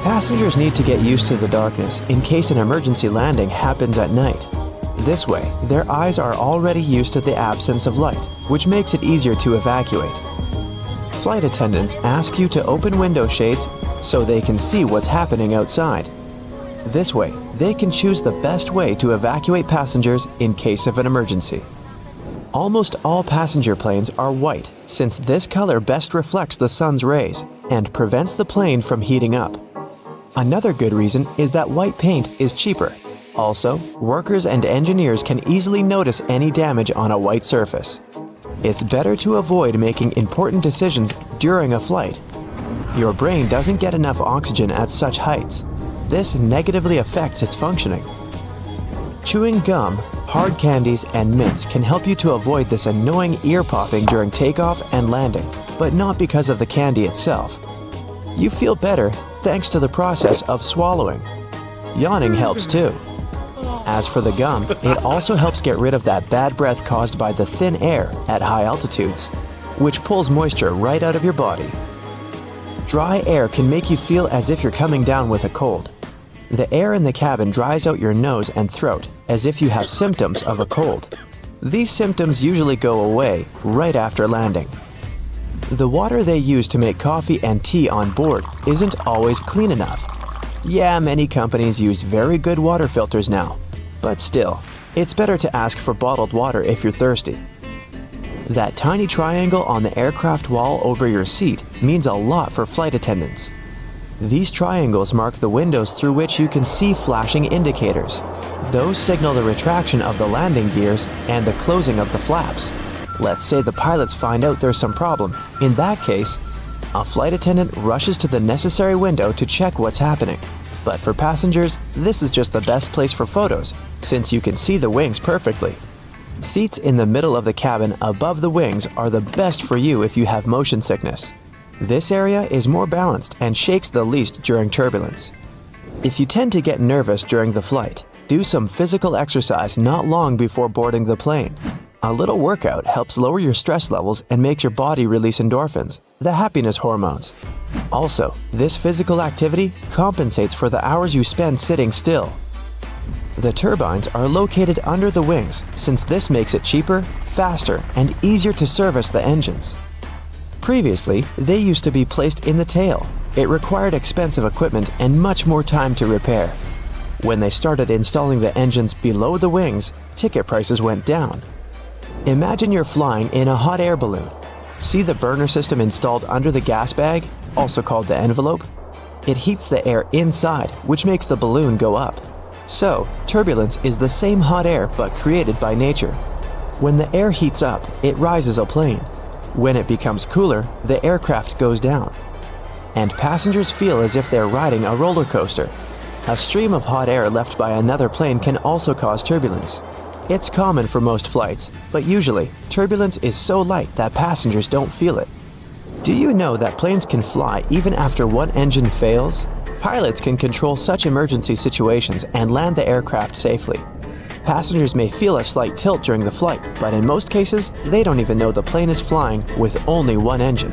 Passengers need to get used to the darkness in case an emergency landing happens at night. This way, their eyes are already used to the absence of light, which makes it easier to evacuate. Flight attendants ask you to open window shades so they can see what's happening outside. This way, they can choose the best way to evacuate passengers in case of an emergency. Almost all passenger planes are white, since this color best reflects the sun's rays and prevents the plane from heating up. Another good reason is that white paint is cheaper. Also, workers and engineers can easily notice any damage on a white surface. It's better to avoid making important decisions during a flight. Your brain doesn't get enough oxygen at such heights. This negatively affects its functioning. Chewing gum, hard candies, and mints can help you to avoid this annoying ear popping during takeoff and landing, but not because of the candy itself. You feel better thanks to the process of swallowing. Yawning helps too. As for the gum, it also helps get rid of that bad breath caused by the thin air at high altitudes, which pulls moisture right out of your body. Dry air can make you feel as if you're coming down with a cold. The air in the cabin dries out your nose and throat as if you have symptoms of a cold. These symptoms usually go away right after landing. The water they use to make coffee and tea on board isn't always clean enough. Yeah, many companies use very good water filters now, but still, it's better to ask for bottled water if you're thirsty. That tiny triangle on the aircraft wall over your seat means a lot for flight attendants. These triangles mark the windows through which you can see flashing indicators. Those signal the retraction of the landing gears and the closing of the flaps. Let's say the pilots find out there's some problem. In that case, a flight attendant rushes to the necessary window to check what's happening. But for passengers, this is just the best place for photos, since you can see the wings perfectly. Seats in the middle of the cabin above the wings are the best for you if you have motion sickness. This area is more balanced and shakes the least during turbulence. If you tend to get nervous during the flight, do some physical exercise not long before boarding the plane. A little workout helps lower your stress levels and makes your body release endorphins, the happiness hormones. Also, this physical activity compensates for the hours you spend sitting still. The turbines are located under the wings, since this makes it cheaper, faster, and easier to service the engines. Previously, they used to be placed in the tail. It required expensive equipment and much more time to repair. When they started installing the engines below the wings, ticket prices went down. Imagine you're flying in a hot air balloon. See the burner system installed under the gas bag, also called the envelope? It heats the air inside, which makes the balloon go up. So, turbulence is the same hot air but created by nature. When the air heats up, it rises a plane. When it becomes cooler, the aircraft goes down. And passengers feel as if they're riding a roller coaster. A stream of hot air left by another plane can also cause turbulence. It's common for most flights, but usually, turbulence is so light that passengers don't feel it. Do you know that planes can fly even after one engine fails? Pilots can control such emergency situations and land the aircraft safely. Passengers may feel a slight tilt during the flight, but in most cases, they don't even know the plane is flying with only one engine.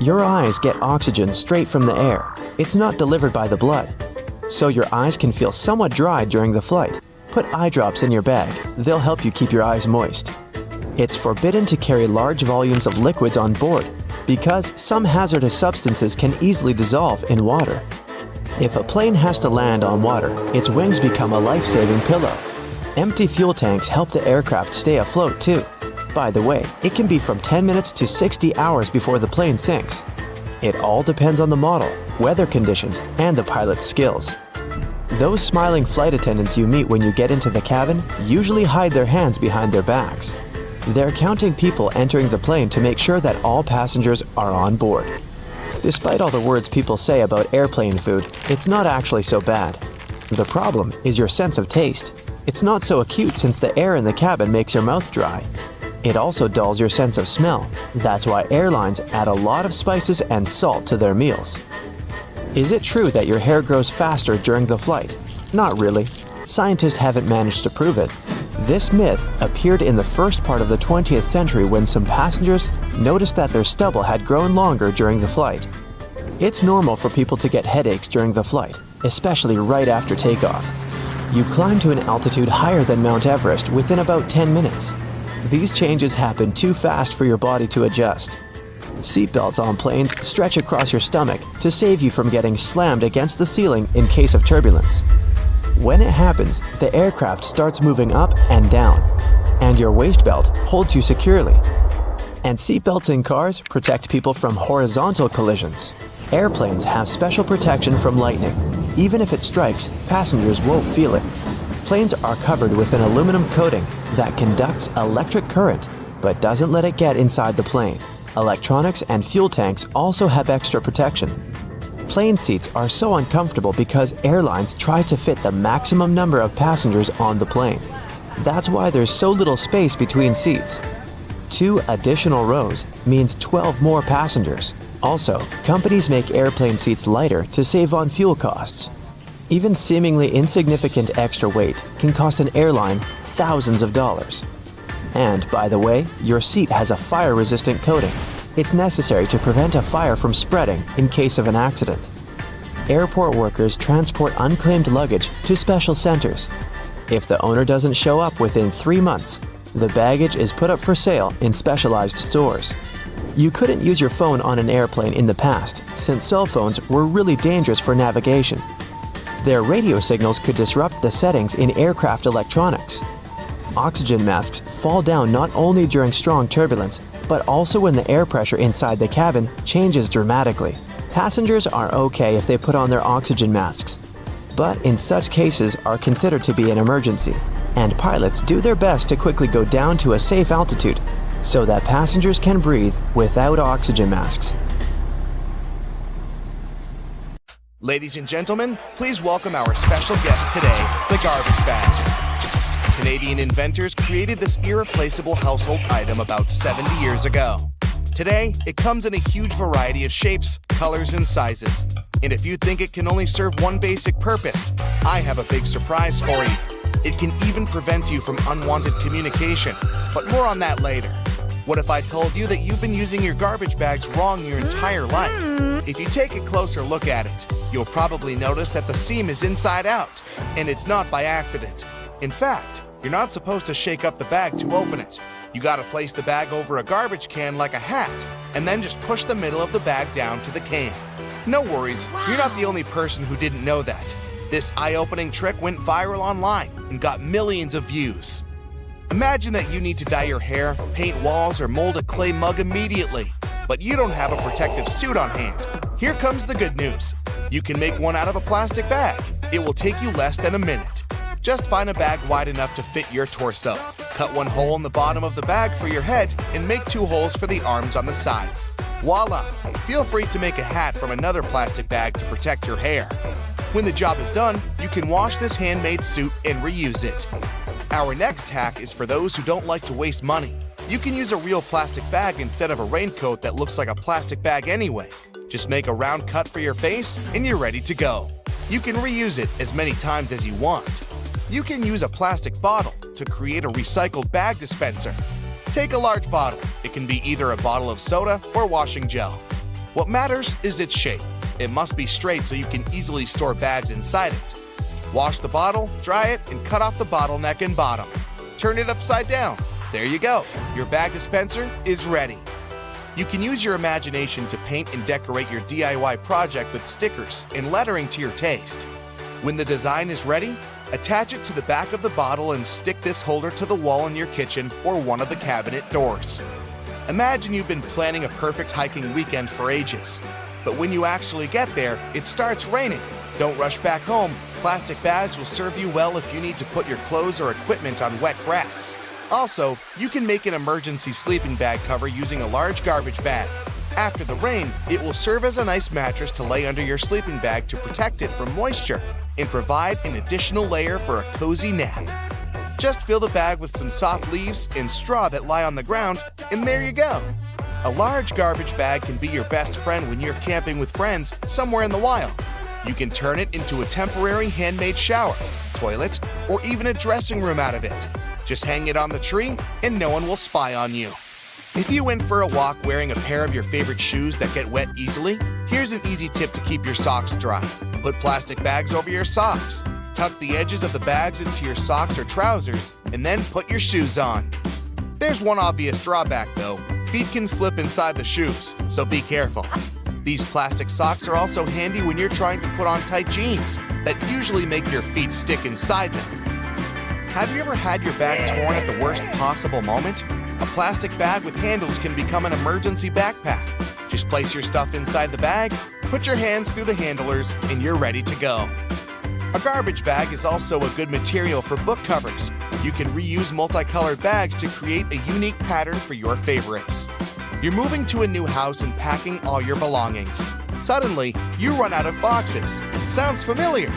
Your eyes get oxygen straight from the air. It's not delivered by the blood. So your eyes can feel somewhat dry during the flight. Put eye drops in your bag. They'll help you keep your eyes moist. It's forbidden to carry large volumes of liquids on board because some hazardous substances can easily dissolve in water. If a plane has to land on water, its wings become a life-saving pillow. Empty fuel tanks help the aircraft stay afloat too. By the way, it can be from 10 minutes to 60 hours before the plane sinks. It all depends on the model, weather conditions, and the pilot's skills. Those smiling flight attendants you meet when you get into the cabin usually hide their hands behind their backs. They're counting people entering the plane to make sure that all passengers are on board. Despite all the words people say about airplane food, it's not actually so bad. The problem is your sense of taste. It's not so acute since the air in the cabin makes your mouth dry. It also dulls your sense of smell. That's why airlines add a lot of spices and salt to their meals. Is it true that your hair grows faster during the flight? Not really. Scientists haven't managed to prove it. This myth appeared in the first part of the 20th century when some passengers noticed that their stubble had grown longer during the flight. It's normal for people to get headaches during the flight, especially right after takeoff. You climb to an altitude higher than Mount Everest within about 10 minutes. These changes happen too fast for your body to adjust. Seatbelts on planes stretch across your stomach to save you from getting slammed against the ceiling in case of turbulence. When it happens, the aircraft starts moving up and down. and your waist belt holds you securely. And seatbelts in cars protect people from horizontal collisions. Airplanes have special protection from lightning. Even if it strikes, passengers won't feel it. Planes are covered with an aluminum coating that conducts electric current but doesn't let it get inside the plane. Electronics and fuel tanks also have extra protection. Plane seats are so uncomfortable because airlines try to fit the maximum number of passengers on the plane. That's why there's so little space between seats. 2 additional rows means 12 more passengers. Also, companies make airplane seats lighter to save on fuel costs. Even seemingly insignificant extra weight can cost an airline thousands of dollars. And, by the way, your seat has a fire-resistant coating. It's necessary to prevent a fire from spreading in case of an accident. Airport workers transport unclaimed luggage to special centers. If the owner doesn't show up within 3 months, the baggage is put up for sale in specialized stores. You couldn't use your phone on an airplane in the past, since cell phones were really dangerous for navigation. Their radio signals could disrupt the settings in aircraft electronics. Oxygen masks fall down not only during strong turbulence, but also when the air pressure inside the cabin changes dramatically. Passengers are okay if they put on their oxygen masks, but in such cases are considered to be an emergency, and pilots do their best to quickly go down to a safe altitude so that passengers can breathe without oxygen masks. Ladies and gentlemen, please welcome our special guest today, the garbage bag. Canadian inventors created this irreplaceable household item about 70 years ago. Today, it comes in a huge variety of shapes, colors, and sizes. And if you think it can only serve one basic purpose, I have a big surprise for you. It can even prevent you from unwanted communication, but more on that later. What if I told you that you've been using your garbage bags wrong your entire life? If you take a closer look at it, you'll probably notice that the seam is inside out, and it's not by accident. In fact, you're not supposed to shake up the bag to open it. You gotta place the bag over a garbage can like a hat, and then just push the middle of the bag down to the can. No worries, you're not the only person who didn't know that. This eye-opening trick went viral online and got millions of views. Imagine that you need to dye your hair, paint walls, or mold a clay mug immediately, but you don't have a protective suit on hand. Here comes the good news. You can make one out of a plastic bag. It will take you less than a minute. Just find a bag wide enough to fit your torso. Cut one hole in the bottom of the bag for your head and make 2 holes for the arms on the sides. Voila! Feel free to make a hat from another plastic bag to protect your hair. When the job is done, you can wash this handmade suit and reuse it. Our next hack is for those who don't like to waste money. You can use a real plastic bag instead of a raincoat that looks like a plastic bag anyway. Just make a round cut for your face and you're ready to go. You can reuse it as many times as you want. You can use a plastic bottle to create a recycled bag dispenser. Take a large bottle. It can be either a bottle of soda or washing gel. What matters is its shape. It must be straight so you can easily store bags inside it. Wash the bottle, dry it, and cut off the bottleneck and bottom. Turn it upside down. There you go. Your bag dispenser is ready. You can use your imagination to paint and decorate your DIY project with stickers and lettering to your taste. When the design is ready, attach it to the back of the bottle and stick this holder to the wall in your kitchen or one of the cabinet doors. Imagine you've been planning a perfect hiking weekend for ages. But when you actually get there, it starts raining. Don't rush back home. Plastic bags will serve you well if you need to put your clothes or equipment on wet grass. Also, you can make an emergency sleeping bag cover using a large garbage bag. After the rain, it will serve as a nice mattress to lay under your sleeping bag to protect it from moisture and provide an additional layer for a cozy nap. Just fill the bag with some soft leaves and straw that lie on the ground, and there you go. A large garbage bag can be your best friend when you're camping with friends somewhere in the wild. You can turn it into a temporary handmade shower, toilet, or even a dressing room out of it. Just hang it on the tree and no one will spy on you. If you went for a walk wearing a pair of your favorite shoes that get wet easily, here's an easy tip to keep your socks dry. Put plastic bags over your socks. Tuck the edges of the bags into your socks or trousers, and then put your shoes on. There's one obvious drawback though. Feet can slip inside the shoes, so be careful. These plastic socks are also handy when you're trying to put on tight jeans that usually make your feet stick inside them. Have you ever had your bag torn at the worst possible moment? A plastic bag with handles can become an emergency backpack. Just place your stuff inside the bag, put your hands through the handlers, and you're ready to go. A garbage bag is also a good material for book covers. You can reuse multicolored bags to create a unique pattern for your favorites. You're moving to a new house and packing all your belongings. Suddenly, you run out of boxes. Sounds familiar?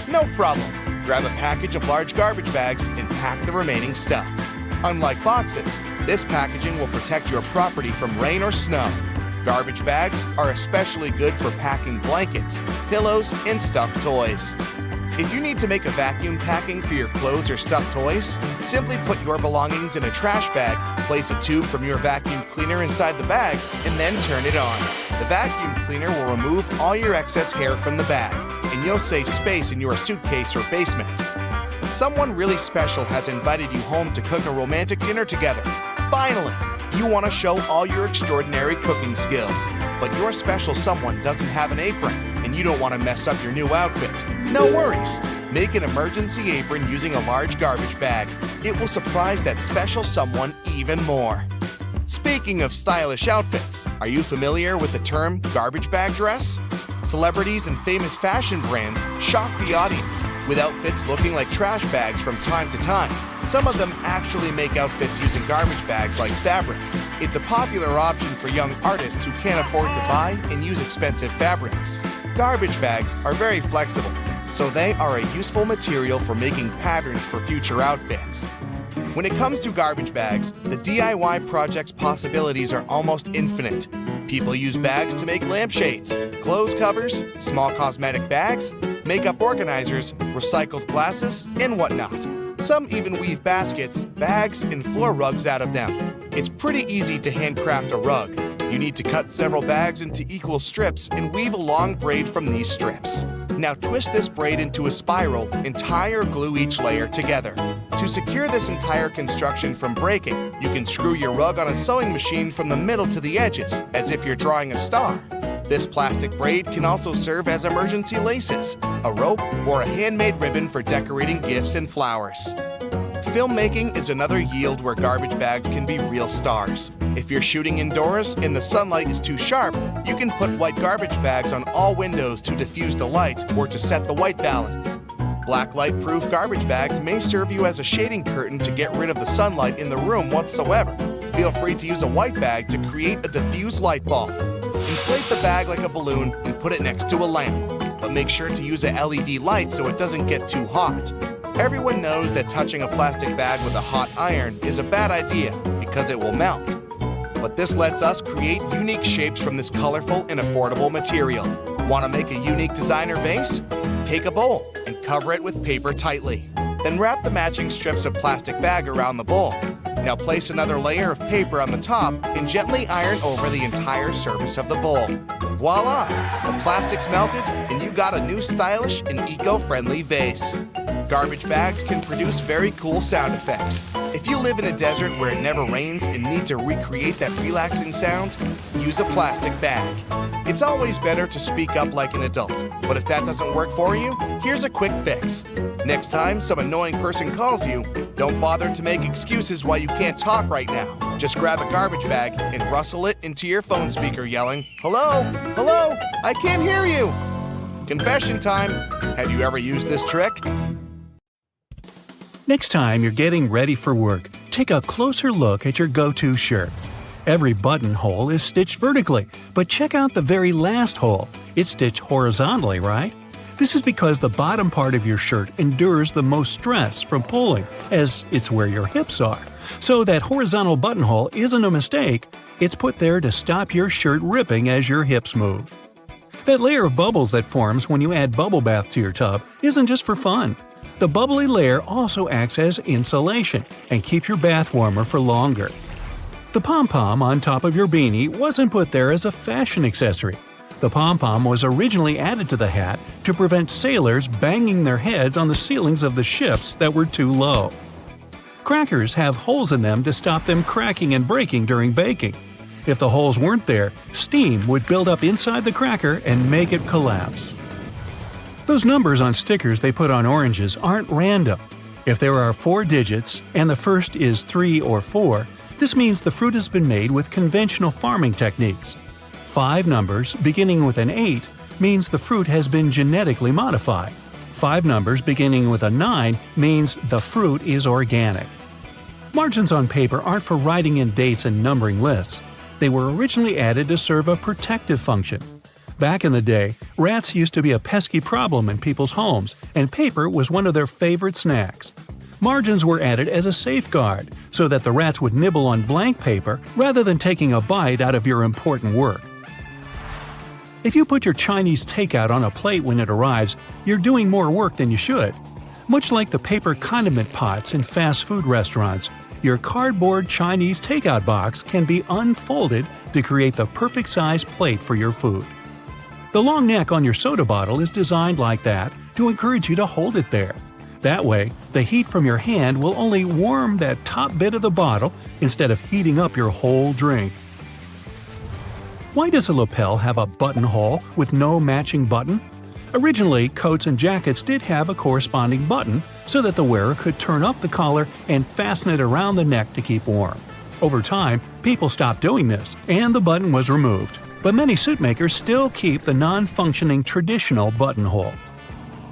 No problem. Grab a package of large garbage bags and pack the remaining stuff. Unlike boxes, this packaging will protect your property from rain or snow. Garbage bags are especially good for packing blankets, pillows, and stuffed toys. If you need to make a vacuum packing for your clothes or stuffed toys, simply put your belongings in a trash bag, place a tube from your vacuum cleaner inside the bag, and then turn it on. The vacuum cleaner will remove all your excess hair from the bag, and you'll save space in your suitcase or basement. Someone really special has invited you home to cook a romantic dinner together. Finally, you want to show all your extraordinary cooking skills, but your special someone doesn't have an apron, and you don't want to mess up your new outfit. No worries. Make an emergency apron using a large garbage bag. It will surprise that special someone even more. Speaking of stylish outfits, are you familiar with the term garbage bag dress? Celebrities and famous fashion brands shock the audience with outfits looking like trash bags from time to time. Some of them actually make outfits using garbage bags like fabric. It's a popular option for young artists who can't afford to buy and use expensive fabrics. Garbage bags are very flexible, so they are a useful material for making patterns for future outfits. When it comes to garbage bags, the DIY project's possibilities are almost infinite. People use bags to make lampshades, clothes covers, small cosmetic bags, makeup organizers, recycled glasses, and whatnot. Some even weave baskets, bags, and floor rugs out of them. It's pretty easy to handcraft a rug. You need to cut several bags into equal strips and weave a long braid from these strips. Now twist this braid into a spiral and tie or glue each layer together. To secure this entire construction from breaking, you can screw your rug on a sewing machine from the middle to the edges, as if you're drawing a star. This plastic braid can also serve as emergency laces, a rope, or a handmade ribbon for decorating gifts and flowers. Filmmaking is another yield where garbage bags can be real stars. If you're shooting indoors and the sunlight is too sharp, you can put white garbage bags on all windows to diffuse the light or to set the white balance. Blacklight-proof garbage bags may serve you as a shading curtain to get rid of the sunlight in the room whatsoever. Feel free to use a white bag to create a diffuse light bulb. Inflate the bag like a balloon and put it next to a lamp. But make sure to use a LED light so it doesn't get too hot. Everyone knows that touching a plastic bag with a hot iron is a bad idea because it will melt. But this lets us create unique shapes from this colorful and affordable material. Want to make a unique designer vase? Take a bowl and cover it with paper tightly. Then wrap the matching strips of plastic bag around the bowl. Now place another layer of paper on the top and gently iron over the entire surface of the bowl. Voila! The plastic's melted and you got a new stylish and eco-friendly vase. Garbage bags can produce very cool sound effects. If you live in a desert where it never rains and need to recreate that relaxing sound, use a plastic bag. It's always better to speak up like an adult, but if that doesn't work for you, here's a quick fix. Next time some annoying person calls you, don't bother to make excuses why you can't talk right now. Just grab a garbage bag and rustle it into your phone speaker yelling, "Hello? Hello? I can't hear you!" Confession time. Have you ever used this trick? Next time you're getting ready for work, take a closer look at your go-to shirt. Every buttonhole is stitched vertically, but check out the very last hole. It's stitched horizontally, right? This is because the bottom part of your shirt endures the most stress from pulling, as it's where your hips are. So that horizontal buttonhole isn't a mistake. It's put there to stop your shirt ripping as your hips move. That layer of bubbles that forms when you add bubble bath to your tub isn't just for fun. The bubbly layer also acts as insulation and keeps your bath warmer for longer. The pom-pom on top of your beanie wasn't put there as a fashion accessory. The pom-pom was originally added to the hat to prevent sailors banging their heads on the ceilings of the ships that were too low. Crackers have holes in them to stop them cracking and breaking during baking. If the holes weren't there, steam would build up inside the cracker and make it collapse. Those numbers on stickers they put on oranges aren't random. If there are 4 digits and the first is 3 or 4, this means the fruit has been made with conventional farming techniques. 5 numbers beginning with an 8 means the fruit has been genetically modified. 5 numbers beginning with a 9 means the fruit is organic. Margins on paper aren't for writing in dates and numbering lists. They were originally added to serve a protective function. Back in the day, rats used to be a pesky problem in people's homes, and paper was one of their favorite snacks. Margins were added as a safeguard, so that the rats would nibble on blank paper rather than taking a bite out of your important work. If you put your Chinese takeout on a plate when it arrives, you're doing more work than you should. Much like the paper condiment pots in fast food restaurants, your cardboard Chinese takeout box can be unfolded to create the perfect size plate for your food. The long neck on your soda bottle is designed like that to encourage you to hold it there. That way, the heat from your hand will only warm that top bit of the bottle instead of heating up your whole drink. Why does a lapel have a buttonhole with no matching button? Originally, coats and jackets did have a corresponding button so that the wearer could turn up the collar and fasten it around the neck to keep warm. Over time, people stopped doing this, and the button was removed. But many suit makers still keep the non-functioning traditional buttonhole.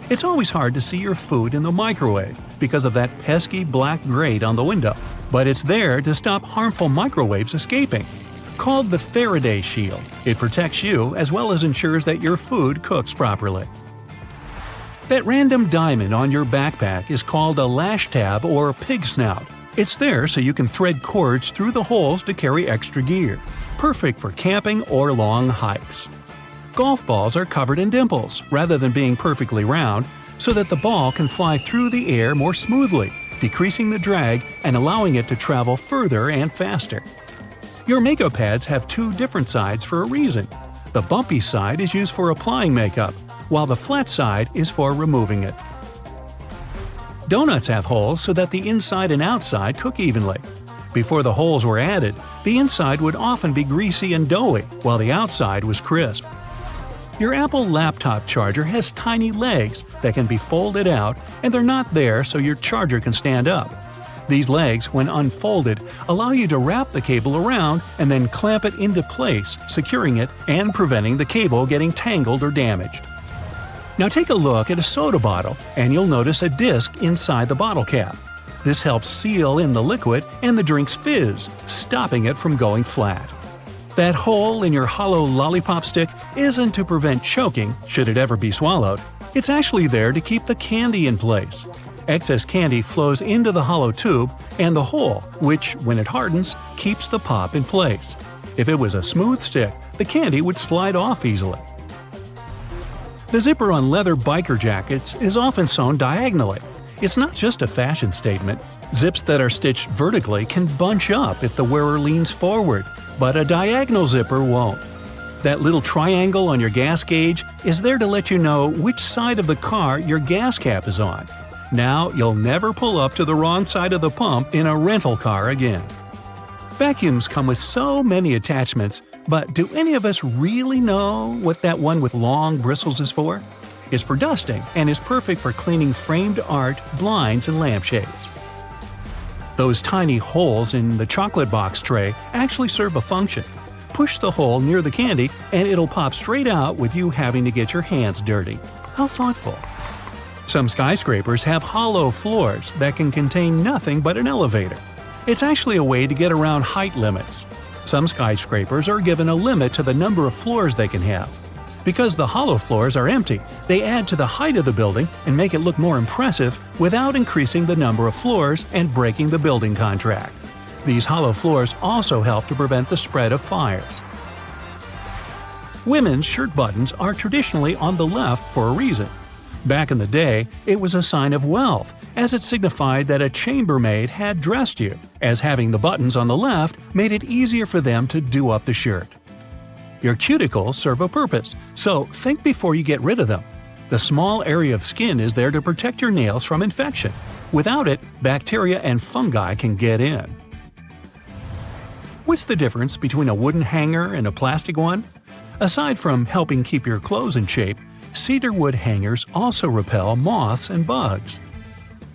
It's always hard to see your food in the microwave because of that pesky black grate on the window, but it's there to stop harmful microwaves escaping. Called the Faraday Shield, it protects you as well as ensures that your food cooks properly. That random diamond on your backpack is called a lash tab or pig snout. It's there so you can thread cords through the holes to carry extra gear. Perfect for camping or long hikes. Golf balls are covered in dimples rather than being perfectly round, so that the ball can fly through the air more smoothly, decreasing the drag and allowing it to travel further and faster. Your makeup pads have 2 different sides for a reason. The bumpy side is used for applying makeup, while the flat side is for removing it. Donuts have holes so that the inside and outside cook evenly. Before the holes were added, the inside would often be greasy and doughy, while the outside was crisp. Your Apple laptop charger has tiny legs that can be folded out, and they're not there so your charger can stand up. These legs, when unfolded, allow you to wrap the cable around and then clamp it into place, securing it and preventing the cable getting tangled or damaged. Now take a look at a soda bottle, and you'll notice a disc inside the bottle cap. This helps seal in the liquid and the drink's fizz, stopping it from going flat. That hole in your hollow lollipop stick isn't to prevent choking, should it ever be swallowed. It's actually there to keep the candy in place. Excess candy flows into the hollow tube and the hole, which, when it hardens, keeps the pop in place. If it was a smooth stick, the candy would slide off easily. The zipper on leather biker jackets is often sewn diagonally. It's not just a fashion statement. Zips that are stitched vertically can bunch up if the wearer leans forward, but a diagonal zipper won't. That little triangle on your gas gauge is there to let you know which side of the car your gas cap is on. Now you'll never pull up to the wrong side of the pump in a rental car again. Vacuums come with so many attachments, but do any of us really know what that one with long bristles is for? It's for dusting and is perfect for cleaning framed art, blinds, and lampshades. Those tiny holes in the chocolate box tray actually serve a function. Push the hole near the candy and it'll pop straight out with you having to get your hands dirty. How thoughtful. Some skyscrapers have hollow floors that can contain nothing but an elevator. It's actually a way to get around height limits. Some skyscrapers are given a limit to the number of floors they can have. Because the hollow floors are empty, they add to the height of the building and make it look more impressive without increasing the number of floors and breaking the building contract. These hollow floors also help to prevent the spread of fires. Women's shirt buttons are traditionally on the left for a reason. Back in the day, it was a sign of wealth, as it signified that a chambermaid had dressed you, as having the buttons on the left made it easier for them to do up the shirt. Your cuticles serve a purpose, so think before you get rid of them. The small area of skin is there to protect your nails from infection. Without it, bacteria and fungi can get in. What's the difference between a wooden hanger and a plastic one? Aside from helping keep your clothes in shape, cedar wood hangers also repel moths and bugs.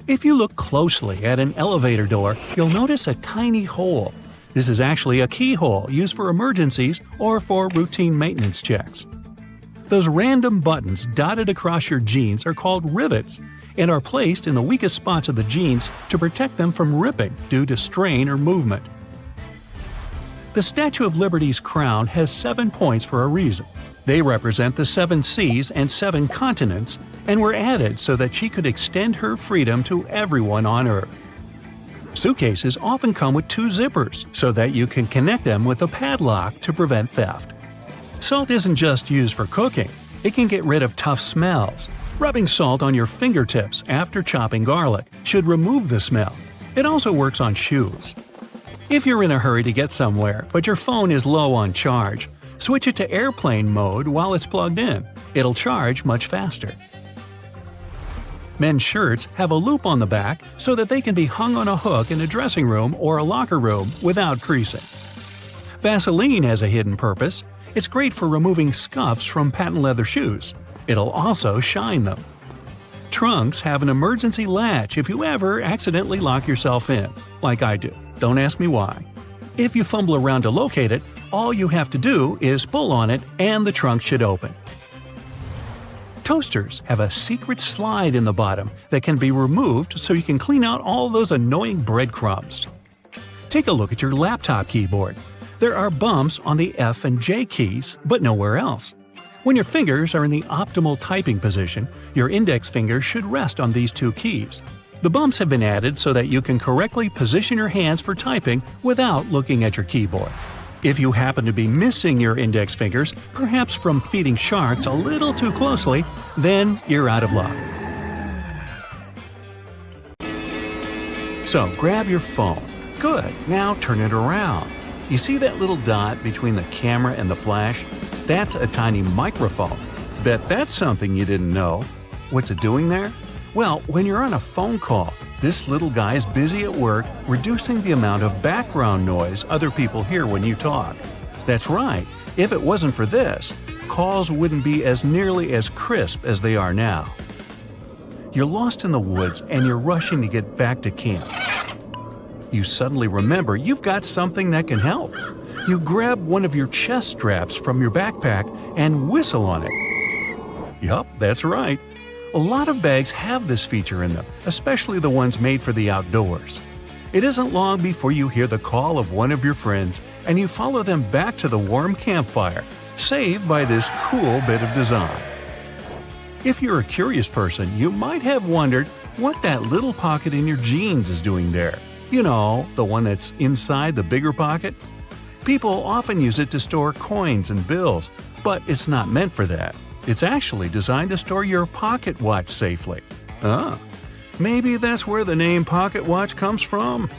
If you look closely at an elevator door, you'll notice a tiny hole. This is actually a keyhole used for emergencies or for routine maintenance checks. Those random buttons dotted across your jeans are called rivets and are placed in the weakest spots of the jeans to protect them from ripping due to strain or movement. The Statue of Liberty's crown has 7 points for a reason. They represent the 7 seas and 7 continents and were added so that she could extend her freedom to everyone on Earth. Suitcases often come with 2 zippers so that you can connect them with a padlock to prevent theft. Salt isn't just used for cooking. It can get rid of tough smells. Rubbing salt on your fingertips after chopping garlic should remove the smell. It also works on shoes. If you're in a hurry to get somewhere, but your phone is low on charge, switch it to airplane mode while it's plugged in. It'll charge much faster. Men's shirts have a loop on the back so that they can be hung on a hook in a dressing room or a locker room without creasing. Vaseline has a hidden purpose. It's great for removing scuffs from patent leather shoes. It'll also shine them. Trunks have an emergency latch if you ever accidentally lock yourself in, like I do. Don't ask me why. If you fumble around to locate it, all you have to do is pull on it and the trunk should open. Toasters have a secret slide in the bottom that can be removed so you can clean out all those annoying breadcrumbs. Take a look at your laptop keyboard. There are bumps on the F and J keys, but nowhere else. When your fingers are in the optimal typing position, your index finger should rest on these 2 keys. The bumps have been added so that you can correctly position your hands for typing without looking at your keyboard. If you happen to be missing your index fingers, perhaps from feeding sharks a little too closely, then you're out of luck. So grab your phone. Good, now turn it around. You see that little dot between the camera and the flash? That's a tiny microphone. Bet that's something you didn't know. What's it doing there? Well, when you're on a phone call, this little guy is busy at work reducing the amount of background noise other people hear when you talk. That's right, if it wasn't for this, calls wouldn't be as nearly as crisp as they are now. You're lost in the woods and you're rushing to get back to camp. You suddenly remember you've got something that can help. You grab one of your chest straps from your backpack and whistle on it. Yup, that's right. A lot of bags have this feature in them, especially the ones made for the outdoors. It isn't long before you hear the call of one of your friends and you follow them back to the warm campfire, saved by this cool bit of design. If you're a curious person, you might have wondered what that little pocket in your jeans is doing there. You know, the one that's inside the bigger pocket? People often use it to store coins and bills, but it's not meant for that. It's actually designed to store your pocket watch safely. Maybe that's where the name pocket watch comes from.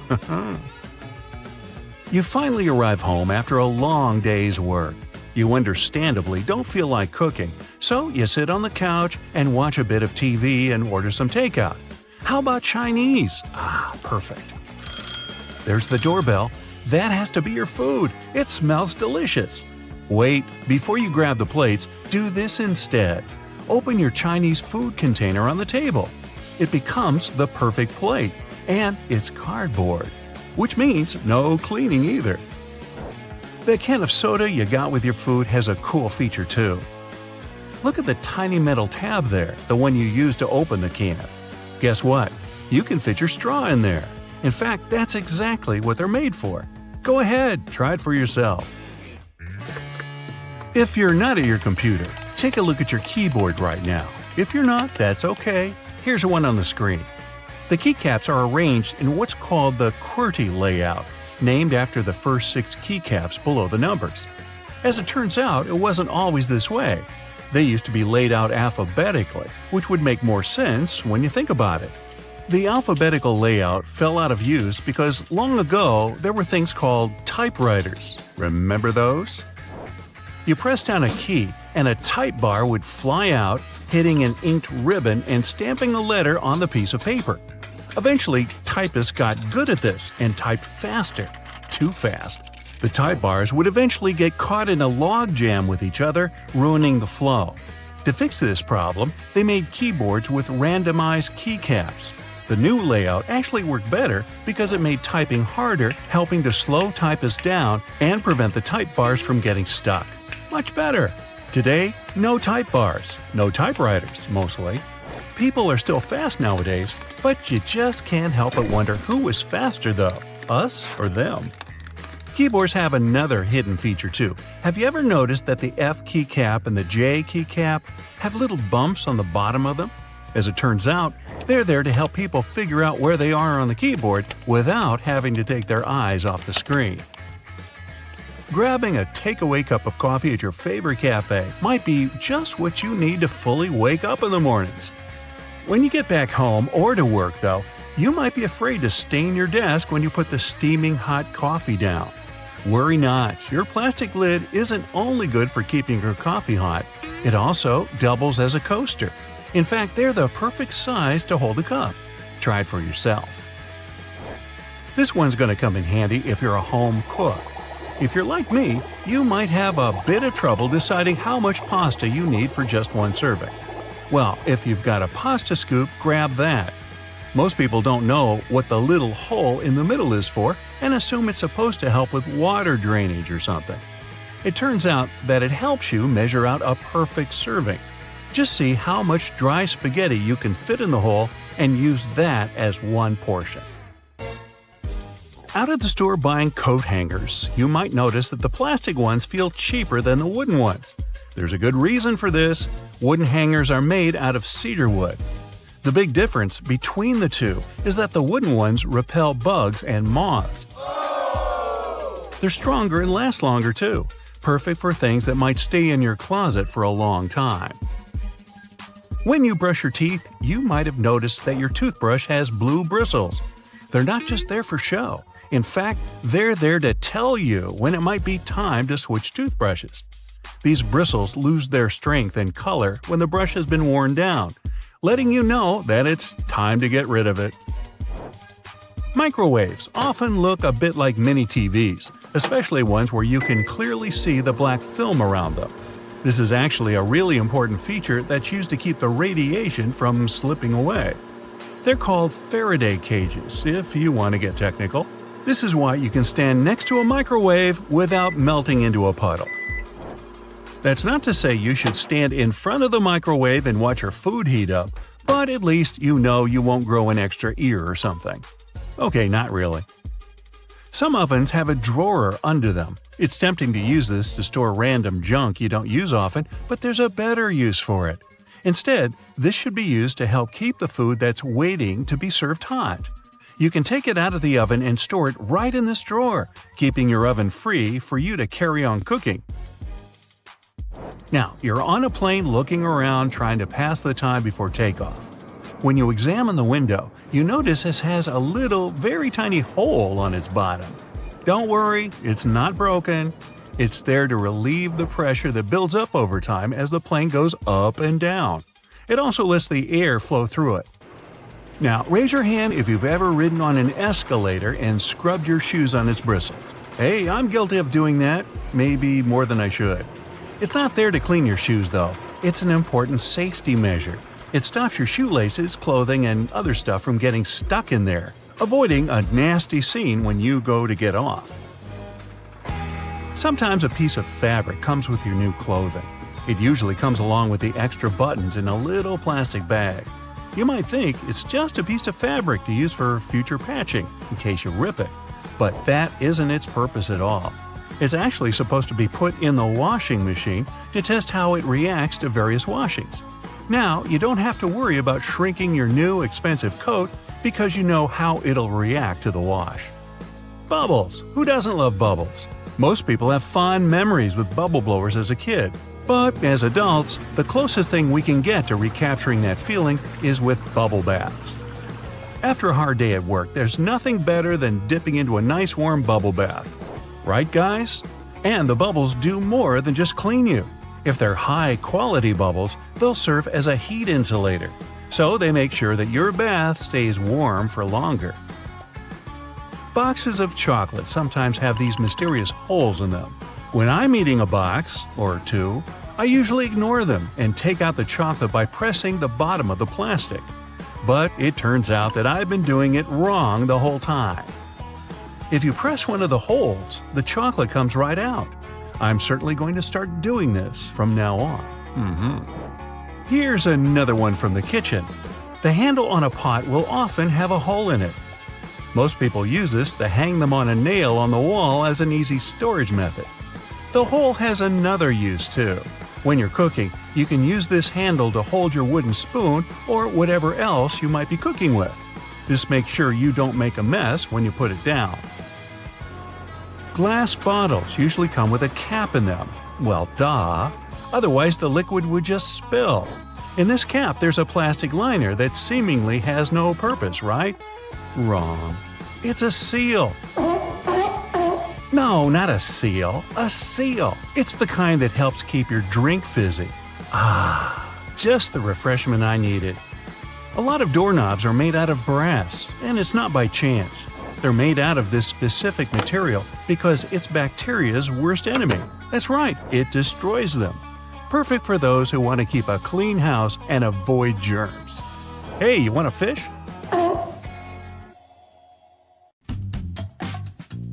You finally arrive home after a long day's work. You understandably don't feel like cooking, so you sit on the couch and watch a bit of TV and order some takeout. How about Chinese? Perfect. There's the doorbell. That has to be your food. It smells delicious. Wait, before you grab the plates, do this instead. Open your Chinese food container on the table. It becomes the perfect plate, and it's cardboard, which means no cleaning either. The can of soda you got with your food has a cool feature too. Look at the tiny metal tab there, the one you use to open the can. Guess what? You can fit your straw in there. In fact, that's exactly what they're made for. Go ahead, try it for yourself. If you're not at your computer, take a look at your keyboard right now. If you're not, that's okay. Here's one on the screen. The keycaps are arranged in what's called the QWERTY layout, named after the first 6 keycaps below the numbers. As it turns out, it wasn't always this way. They used to be laid out alphabetically, which would make more sense when you think about it. The alphabetical layout fell out of use because long ago there were things called typewriters. Remember those? You press down a key and a type bar would fly out, hitting an inked ribbon and stamping a letter on the piece of paper. Eventually, typists got good at this and typed faster. Too fast. The type bars would eventually get caught in a log jam with each other, ruining the flow. To fix this problem, they made keyboards with randomized keycaps. The new layout actually worked better because it made typing harder, helping to slow typists down and prevent the type bars from getting stuck. Much better! Today, no type bars, no typewriters, mostly. People are still fast nowadays, but you just can't help but wonder who is faster though, us or them. Keyboards have another hidden feature too. Have you ever noticed that the F keycap and the J keycap have little bumps on the bottom of them? As it turns out, they're there to help people figure out where they are on the keyboard without having to take their eyes off the screen. Grabbing a takeaway cup of coffee at your favorite cafe might be just what you need to fully wake up in the mornings. When you get back home or to work, though, you might be afraid to stain your desk when you put the steaming hot coffee down. Worry not, your plastic lid isn't only good for keeping your coffee hot, it also doubles as a coaster. In fact, they're the perfect size to hold a cup. Try it for yourself. This one's going to come in handy if you're a home cook. If you're like me, you might have a bit of trouble deciding how much pasta you need for just one serving. Well, if you've got a pasta scoop, grab that. Most people don't know what the little hole in the middle is for and assume it's supposed to help with water drainage or something. It turns out that it helps you measure out a perfect serving. Just see how much dry spaghetti you can fit in the hole and use that as one portion. Out at the store buying coat hangers, you might notice that the plastic ones feel cheaper than the wooden ones. There's a good reason for this. Wooden hangers are made out of cedar wood. The big difference between the two is that the wooden ones repel bugs and moths. They're stronger and last longer too, perfect for things that might stay in your closet for a long time. When you brush your teeth, you might have noticed that your toothbrush has blue bristles. They're not just there for show. In fact, they're there to tell you when it might be time to switch toothbrushes. These bristles lose their strength and color when the brush has been worn down, letting you know that it's time to get rid of it. Microwaves often look a bit like mini TVs, especially ones where you can clearly see the black film around them. This is actually a really important feature that's used to keep the radiation from slipping away. They're called Faraday cages, if you want to get technical. This is why you can stand next to a microwave without melting into a puddle. That's not to say you should stand in front of the microwave and watch your food heat up, but at least you know you won't grow an extra ear or something. Okay, not really. Some ovens have a drawer under them. It's tempting to use this to store random junk you don't use often, but there's a better use for it. Instead, this should be used to help keep the food that's waiting to be served hot. You can take it out of the oven and store it right in this drawer, keeping your oven free for you to carry on cooking. Now, you're on a plane looking around trying to pass the time before takeoff. When you examine the window, you notice it has a little, very tiny hole on its bottom. Don't worry, it's not broken. It's there to relieve the pressure that builds up over time as the plane goes up and down. It also lets the air flow through it. Now, raise your hand if you've ever ridden on an escalator and scrubbed your shoes on its bristles. Hey, I'm guilty of doing that, maybe more than I should. It's not there to clean your shoes, though. It's an important safety measure. It stops your shoelaces, clothing, and other stuff from getting stuck in there, avoiding a nasty scene when you go to get off. Sometimes a piece of fabric comes with your new clothing. It usually comes along with the extra buttons in a little plastic bag. You might think it's just a piece of fabric to use for future patching, in case you rip it. But that isn't its purpose at all. It's actually supposed to be put in the washing machine to test how it reacts to various washings. Now, you don't have to worry about shrinking your new expensive coat because you know how it'll react to the wash. Bubbles! Who doesn't love bubbles? Most people have fond memories with bubble blowers as a kid. But as adults, the closest thing we can get to recapturing that feeling is with bubble baths. After a hard day at work, there's nothing better than dipping into a nice warm bubble bath. Right, guys? And the bubbles do more than just clean you. If they're high-quality bubbles, they'll serve as a heat insulator, so they make sure that your bath stays warm for longer. Boxes of chocolate sometimes have these mysterious holes in them. When I'm eating a box, or two, I usually ignore them and take out the chocolate by pressing the bottom of the plastic. but it turns out that I've been doing it wrong the whole time. If you press one of the holes, the chocolate comes right out. I'm certainly going to start doing this from now on. Here's another one from the kitchen. The handle on a pot will often have a hole in it. Most people use this to hang them on a nail on the wall as an easy storage method. The hole has another use too. When you're cooking, you can use this handle to hold your wooden spoon or whatever else you might be cooking with. This makes sure you don't make a mess when you put it down. Glass bottles usually come with a cap in them. Well, duh. Otherwise, the liquid would just spill. In this cap, there's a plastic liner that seemingly has no purpose, right? Wrong. It's a seal. No, not a seal. A seal. It's the kind that helps keep your drink fizzy. Just the refreshment I needed. A lot of doorknobs are made out of brass, and it's not by chance. They're made out of this specific material because it's bacteria's worst enemy. That's right, it destroys them. Perfect for those who want to keep a clean house and avoid germs. Hey, you want a fish?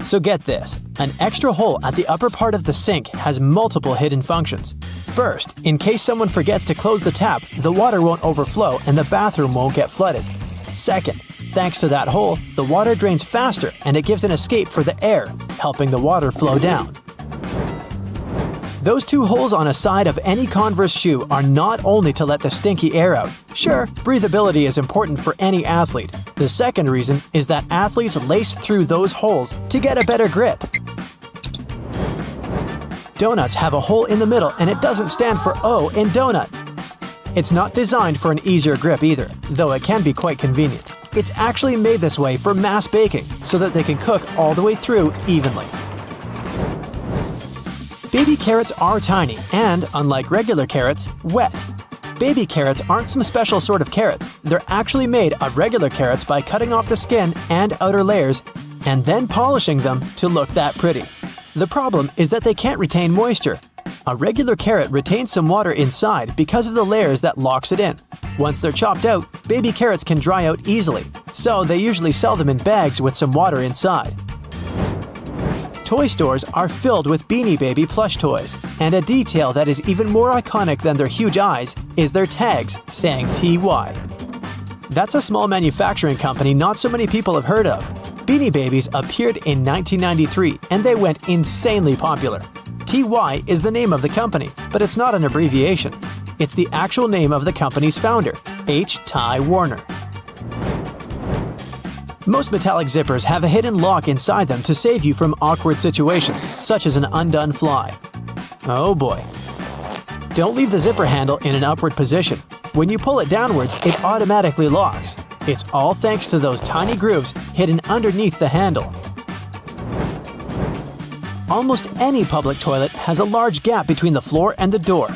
So get this, an extra hole at the upper part of the sink has multiple hidden functions. First, in case someone forgets to close the tap, the water won't overflow and the bathroom won't get flooded. Second, thanks to that hole, the water drains faster and it gives an escape for the air, helping the water flow down. Those two holes on a side of any Converse shoe are not only to let the stinky air out. Sure, breathability is important for any athlete. The second reason is that athletes lace through those holes to get a better grip. Donuts have a hole in the middle and it doesn't stand for O in donut. It's not designed for an easier grip either, though it can be quite convenient. It's actually made this way for mass baking so that they can cook all the way through evenly. Baby carrots are tiny and, unlike regular carrots, wet. Baby carrots aren't some special sort of carrots. They're actually made of regular carrots by cutting off the skin and outer layers and then polishing them to look that pretty. The problem is that they can't retain moisture. A regular carrot retains some water inside because of the layers that locks it in. Once they're chopped out, baby carrots can dry out easily, so they usually sell them in bags with some water inside. Toy stores are filled with Beanie Baby plush toys, and a detail that is even more iconic than their huge eyes is their tags saying TY. That's a small manufacturing company not so many people have heard of. Beanie Babies appeared in 1993 and they went insanely popular. TY is the name of the company, but it's not an abbreviation. It's the actual name of the company's founder, H. Ty Warner. Most metallic zippers have a hidden lock inside them to save you from awkward situations, such as an undone fly. Oh boy. Don't leave the zipper handle in an upward position. When you pull it downwards, it automatically locks. It's all thanks to those tiny grooves hidden underneath the handle. Almost any public toilet has a large gap between the floor and the door.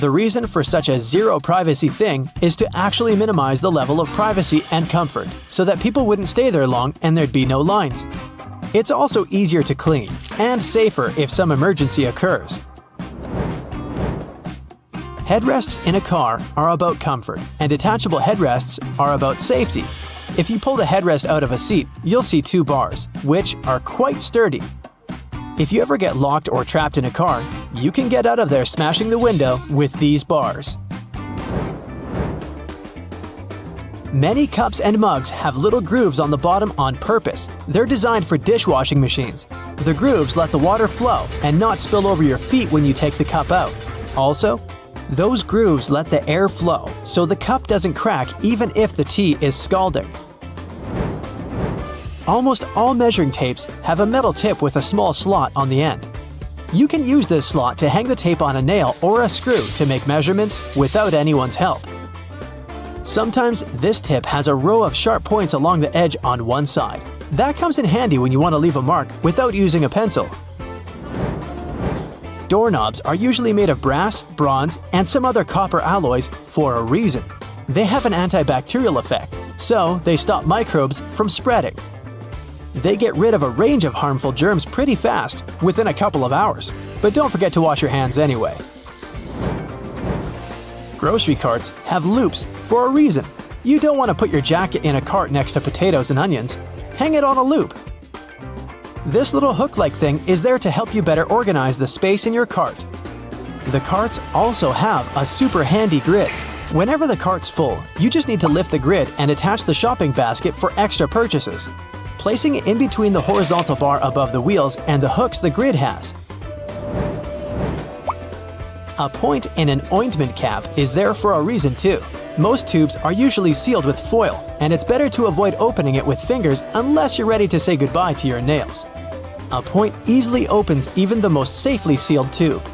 The reason for such a zero privacy thing is to actually minimize the level of privacy and comfort, so that people wouldn't stay there long and there'd be no lines. It's also easier to clean, and safer if some emergency occurs. Headrests in a car are about comfort, and detachable headrests are about safety. If you pull the headrest out of a seat, you'll see two bars, which are quite sturdy. If you ever get locked or trapped in a car, you can get out of there smashing the window with these bars. Many cups and mugs have little grooves on the bottom on purpose. They're designed for dishwashing machines. The grooves let the water flow and not spill over your feet when you take the cup out. Also, those grooves let the air flow, so the cup doesn't crack even if the tea is scalding. Almost all measuring tapes have a metal tip with a small slot on the end. You can use this slot to hang the tape on a nail or a screw to make measurements without anyone's help. Sometimes this tip has a row of sharp points along the edge on one side. That comes in handy when you want to leave a mark without using a pencil. Doorknobs are usually made of brass, bronze, and some other copper alloys for a reason. They have an antibacterial effect, so they stop microbes from spreading. They get rid of a range of harmful germs pretty fast, within a couple of hours. But don't forget to wash your hands anyway. Grocery carts have loops for a reason. You don't want to put your jacket in a cart next to potatoes and onions. Hang it on a loop. This little hook-like thing is there to help you better organize the space in your cart. The carts also have a super handy grid. Whenever the cart's full, you just need to lift the grid and attach the shopping basket for extra purchases, placing it in between the horizontal bar above the wheels and the hooks the grid has. A point in an ointment cap is there for a reason too. Most tubes are usually sealed with foil, and it's better to avoid opening it with fingers unless you're ready to say goodbye to your nails. A point easily opens even the most safely sealed tube.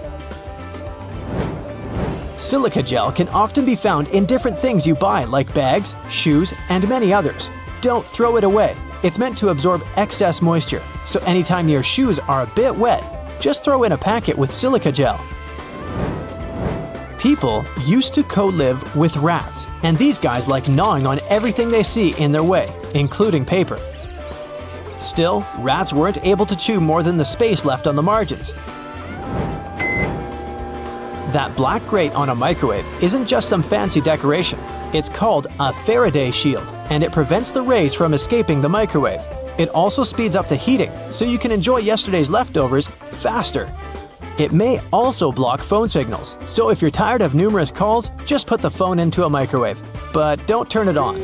Silica gel can often be found in different things you buy like bags, shoes, and many others. Don't throw it away. It's meant to absorb excess moisture, so anytime your shoes are a bit wet, just throw in a packet with silica gel. People used to co-live with rats, and these guys like gnawing on everything they see in their way, including paper. Still, rats weren't able to chew more than the space left on the margins. That black grate on a microwave isn't just some fancy decoration. It's called a Faraday shield, and it prevents the rays from escaping the microwave. It also speeds up the heating, so you can enjoy yesterday's leftovers faster. It may also block phone signals, so if you're tired of numerous calls, just put the phone into a microwave. But don't turn it on.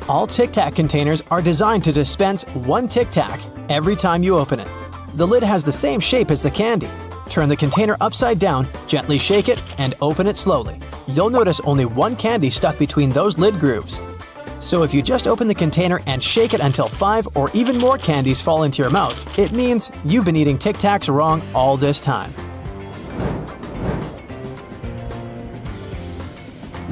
All Tic Tac containers are designed to dispense one Tic Tac every time you open it. The lid has the same shape as the candy. Turn the container upside down, gently shake it, and open it slowly. You'll notice only one candy stuck between those lid grooves. So if you just open the container and shake it until 5 or even more candies fall into your mouth, it means you've been eating Tic Tacs wrong all this time.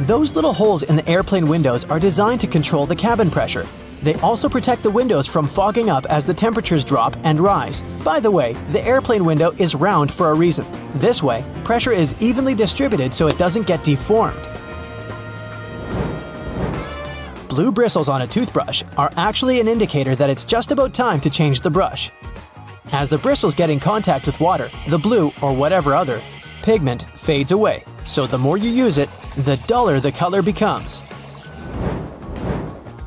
Those little holes in the airplane windows are designed to control the cabin pressure. They also protect the windows from fogging up as the temperatures drop and rise. By the way, the airplane window is round for a reason. This way, pressure is evenly distributed so it doesn't get deformed. Blue bristles on a toothbrush are actually an indicator that it's just about time to change the brush. As the bristles get in contact with water, the blue, or whatever other, pigment fades away, so the more you use it, the duller the color becomes.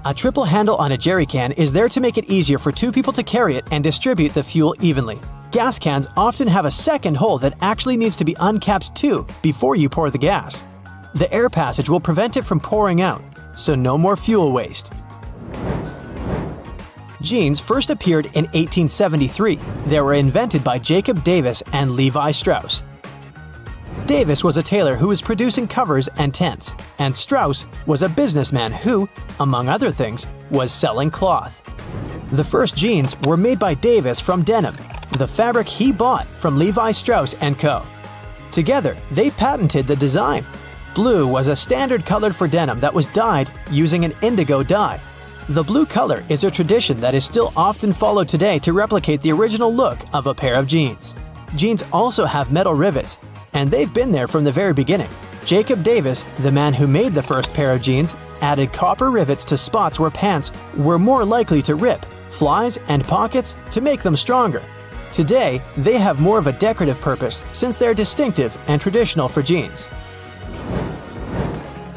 A triple handle on a jerry can is there to make it easier for two people to carry it and distribute the fuel evenly. Gas cans often have a second hole that actually needs to be uncapped too before you pour the gas. The air passage will prevent it from pouring out, so no more fuel waste. Jeans first appeared in 1873. They were invented by Jacob Davis and Levi Strauss. Davis was a tailor who was producing covers and tents, and Strauss was a businessman who, among other things, was selling cloth. The first jeans were made by Davis from denim, the fabric he bought from Levi Strauss & Co. Together, they patented the design. Blue was a standard color for denim that was dyed using an indigo dye. The blue color is a tradition that is still often followed today to replicate the original look of a pair of jeans. Jeans also have metal rivets, and they've been there from the very beginning. Jacob Davis, the man who made the first pair of jeans, added copper rivets to spots where pants were more likely to rip, flies, and pockets to make them stronger. Today, they have more of a decorative purpose since they're distinctive and traditional for jeans.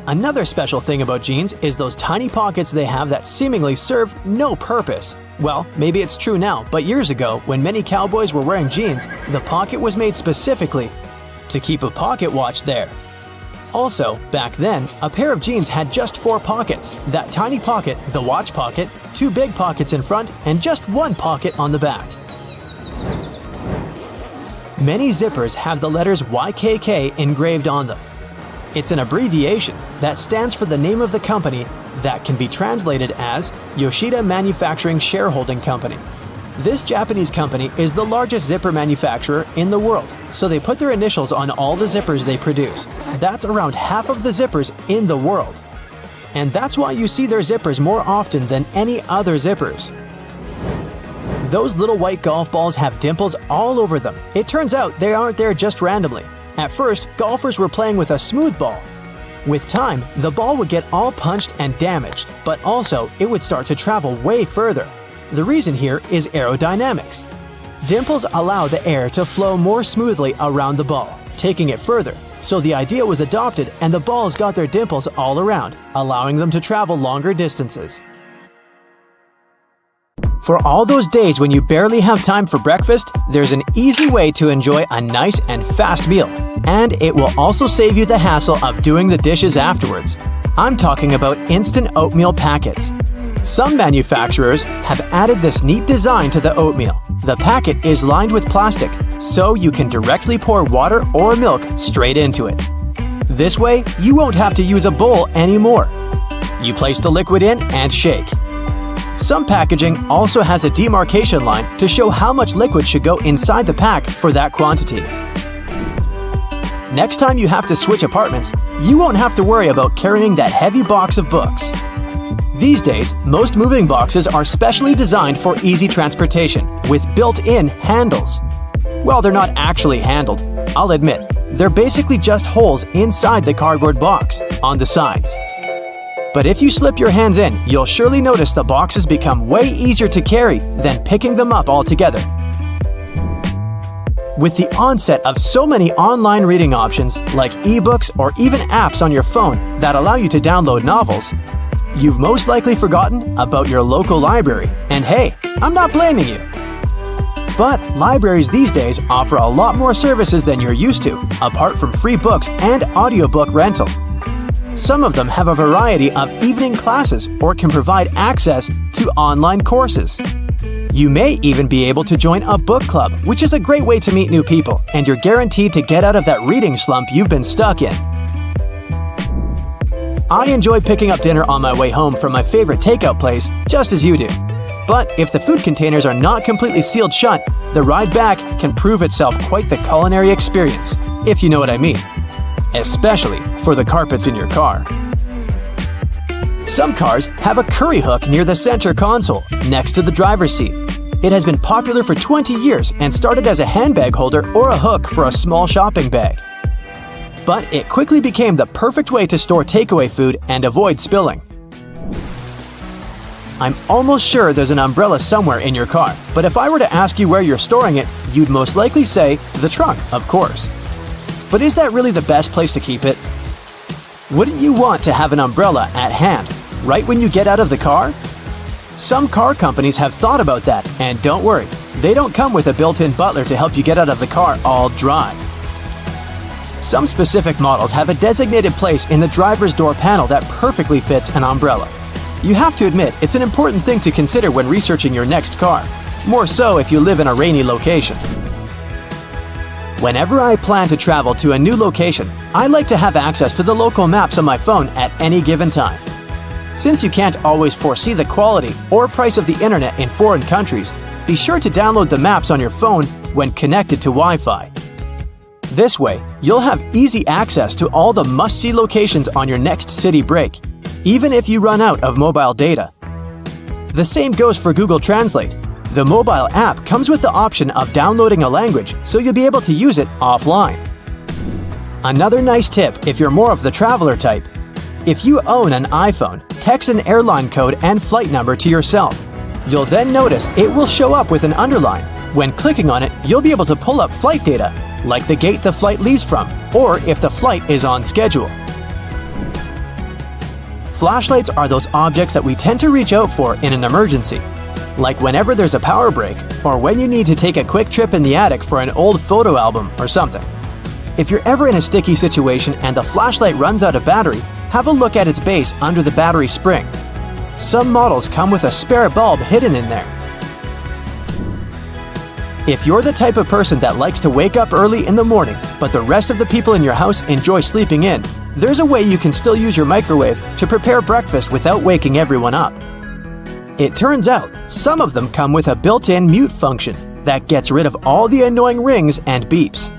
Another special thing about jeans is those tiny pockets they have that seemingly serve no purpose. Well, maybe it's true now, but years ago, when many cowboys were wearing jeans, the pocket was made specifically to keep a pocket watch there. Also, back then, a pair of jeans had just 4 pockets. That tiny pocket, the watch pocket, 2 big pockets in front, and just 1 pocket on the back. Many zippers have the letters YKK engraved on them. It's an abbreviation that stands for the name of the company that can be translated as Yoshida Manufacturing Shareholding Company. This Japanese company is the largest zipper manufacturer in the world, so they put their initials on all the zippers they produce. That's around half of the zippers in the world. And that's why you see their zippers more often than any other zippers. Those little white golf balls have dimples all over them. It turns out they aren't there just randomly. At first, golfers were playing with a smooth ball. With time, the ball would get all punched and damaged, but also it would start to travel way further. The reason here is aerodynamics. Dimples allow the air to flow more smoothly around the ball, taking it further, So the idea was adopted and the balls got their dimples all around, allowing them to travel longer distances. For all those days when you barely have time for breakfast, there's an easy way to enjoy a nice and fast meal. And it will also save you the hassle of doing the dishes afterwards. I'm talking about instant oatmeal packets. Some manufacturers have added this neat design to the oatmeal. The packet is lined with plastic, so you can directly pour water or milk straight into it. This way, you won't have to use a bowl anymore. You place the liquid in and shake. Some packaging also has a demarcation line to show how much liquid should go inside the pack for that quantity. Next time you have to switch apartments, you won't have to worry about carrying that heavy box of books. These days, most moving boxes are specially designed for easy transportation with built-in handles. Well, they're not actually handled, I'll admit. They're basically just holes inside the cardboard box, on the sides. But if you slip your hands in, you'll surely notice the boxes become way easier to carry than picking them up altogether. With the onset of so many online reading options like ebooks or even apps on your phone that allow you to download novels, you've most likely forgotten about your local library. And hey, I'm not blaming you. But libraries these days offer a lot more services than you're used to, apart from free books and audiobook rental. Some of them have a variety of evening classes or can provide access to online courses. You may even be able to join a book club, which is a great way to meet new people, and you're guaranteed to get out of that reading slump you've been stuck in. I enjoy picking up dinner on my way home from my favorite takeout place, just as you do. But if the food containers are not completely sealed shut, the ride back can prove itself quite the culinary experience, if you know what I mean. Especially for the carpets in your car. Some cars have a curry hook near the center console, next to the driver's seat. It has been popular for 20 years and started as a handbag holder or a hook for a small shopping bag. But it quickly became the perfect way to store takeaway food and avoid spilling. I'm almost sure there's an umbrella somewhere in your car, but if I were to ask you where you're storing it, you'd most likely say the trunk, of course. But is that really the best place to keep it? Wouldn't you want to have an umbrella at hand, right when you get out of the car? Some car companies have thought about that, and don't worry, they don't come with a built-in butler to help you get out of the car all dry. Some specific models have a designated place in the driver's door panel that perfectly fits an umbrella. You have to admit, it's an important thing to consider when researching your next car, more so if you live in a rainy location. Whenever I plan to travel to a new location, I like to have access to the local maps on my phone at any given time. Since you can't always foresee the quality or price of the internet in foreign countries, be sure to download the maps on your phone when connected to Wi-Fi. This way, you'll have easy access to all the must-see locations on your next city break, even if you run out of mobile data. The same goes for Google Translate. The mobile app comes with the option of downloading a language, so you'll be able to use it offline. Another nice tip if you're more of the traveler type. If you own an iPhone, text an airline code and flight number to yourself. You'll then notice it will show up with an underline. When clicking on it, you'll be able to pull up flight data, like the gate the flight leaves from, or if the flight is on schedule. Flashlights are those objects that we tend to reach out for in an emergency, like whenever there's a power break, or when you need to take a quick trip in the attic for an old photo album or something. If you're ever in a sticky situation and the flashlight runs out of battery, have a look at its base under the battery spring. Some models come with a spare bulb hidden in there. If you're the type of person that likes to wake up early in the morning, but the rest of the people in your house enjoy sleeping in, there's a way you can still use your microwave to prepare breakfast without waking everyone up. It turns out, some of them come with a built-in mute function that gets rid of all the annoying rings and beeps.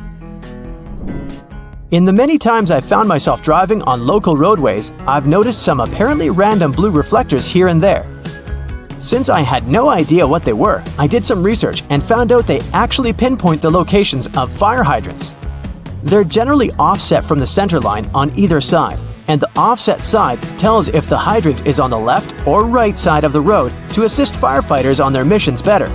In the many times I've found myself driving on local roadways, I've noticed some apparently random blue reflectors here and there. Since I had no idea what they were, I did some research and found out they actually pinpoint the locations of fire hydrants. They're generally offset from the center line on either side, and the offset side tells if the hydrant is on the left or right side of the road to assist firefighters on their missions better.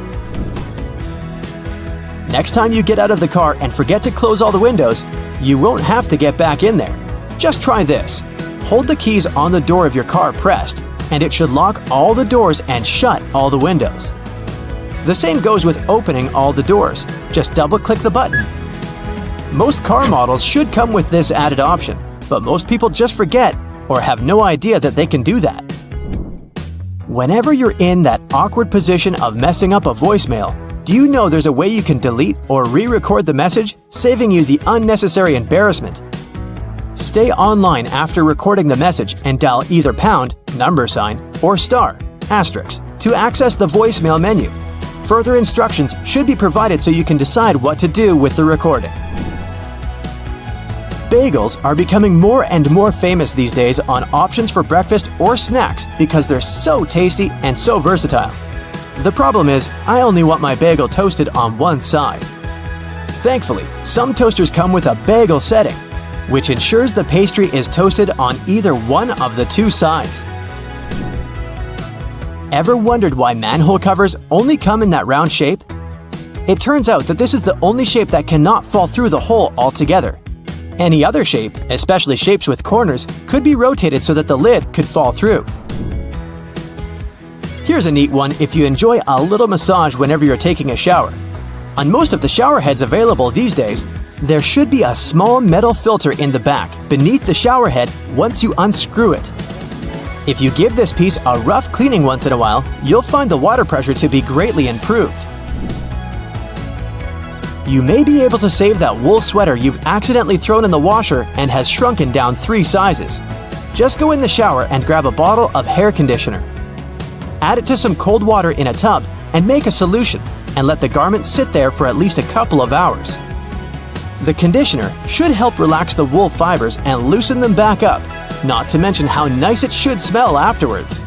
Next time you get out of the car and forget to close all the windows, You won't have to get back in there. Just try this. Hold the keys on the door of your car pressed, and it should lock all the doors and shut all the windows. The same goes with opening all the doors. Just double-click the button. Most car models should come with this added option, but most people just forget or have no idea that they can do that. Whenever you're in that awkward position of messing up a voicemail, do you know there's a way you can delete or re-record the message, saving you the unnecessary embarrassment? Stay online after recording the message and dial either pound, number sign, or star, asterisk, to access the voicemail menu. Further instructions should be provided so you can decide what to do with the recording. Bagels are becoming more and more famous these days on options for breakfast or snacks because they're so tasty and so versatile. The problem is, I only want my bagel toasted on one side. Thankfully, some toasters come with a bagel setting, which ensures the pastry is toasted on either one of the two sides. Ever wondered why manhole covers only come in that round shape? It turns out that this is the only shape that cannot fall through the hole altogether. Any other shape, especially shapes with corners, could be rotated so that the lid could fall through. Here's a neat one if you enjoy a little massage whenever you're taking a shower. On most of the shower heads available these days, there should be a small metal filter in the back beneath the shower head once you unscrew it. If you give this piece a rough cleaning once in a while, you'll find the water pressure to be greatly improved. You may be able to save that wool sweater you've accidentally thrown in the washer and has shrunken down 3 sizes. Just go in the shower and grab a bottle of hair conditioner. Add it to some cold water in a tub and make a solution, and let the garment sit there for at least a couple of hours. The conditioner should help relax the wool fibers and loosen them back up, not to mention how nice it should smell afterwards.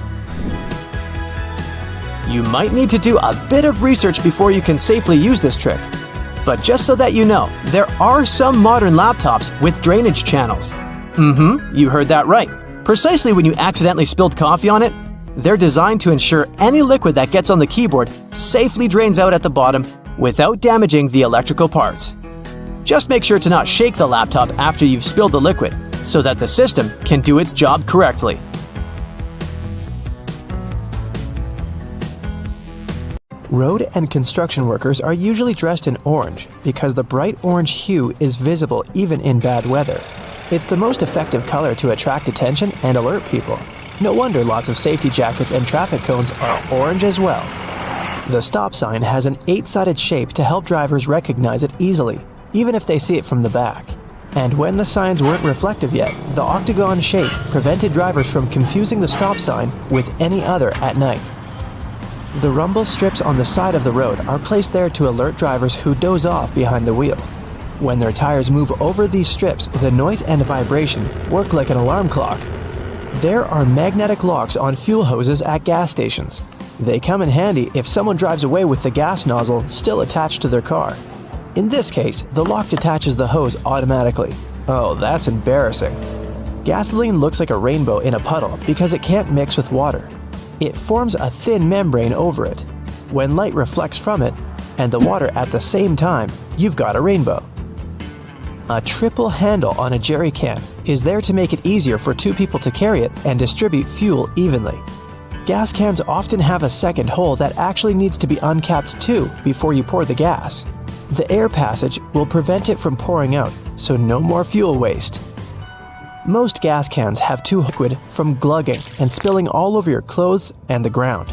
You might need to do a bit of research before you can safely use this trick. But just so that you know, there are some modern laptops with drainage channels. You heard that right. Precisely when you accidentally spilled coffee on it, they're designed to ensure any liquid that gets on the keyboard safely drains out at the bottom without damaging the electrical parts. Just make sure to not shake the laptop after you've spilled the liquid so that the system can do its job correctly. Road and construction workers are usually dressed in orange because the bright orange hue is visible even in bad weather. It's the most effective color to attract attention and alert people. No wonder lots of safety jackets and traffic cones are orange as well. The stop sign has an 8-sided shape to help drivers recognize it easily, even if they see it from the back. And when the signs weren't reflective yet, the octagon shape prevented drivers from confusing the stop sign with any other at night. The rumble strips on the side of the road are placed there to alert drivers who doze off behind the wheel. When their tires move over these strips, the noise and vibration work like an alarm clock. There are magnetic locks on fuel hoses at gas stations. They come in handy if someone drives away with the gas nozzle still attached to their car. In this case, the lock detaches the hose automatically. Oh, that's embarrassing. Gasoline looks like a rainbow in a puddle because it can't mix with water. It forms a thin membrane over it. When light reflects from it, and the water at the same time, you've got a rainbow. A triple handle on a jerry can is there to make it easier for 2 people to carry it and distribute fuel evenly. Gas cans often have a second hole that actually needs to be uncapped too before you pour the gas. The air passage will prevent it from pouring out, so no more fuel waste. Most gas cans have too liquid from glugging and spilling all over your clothes and the ground.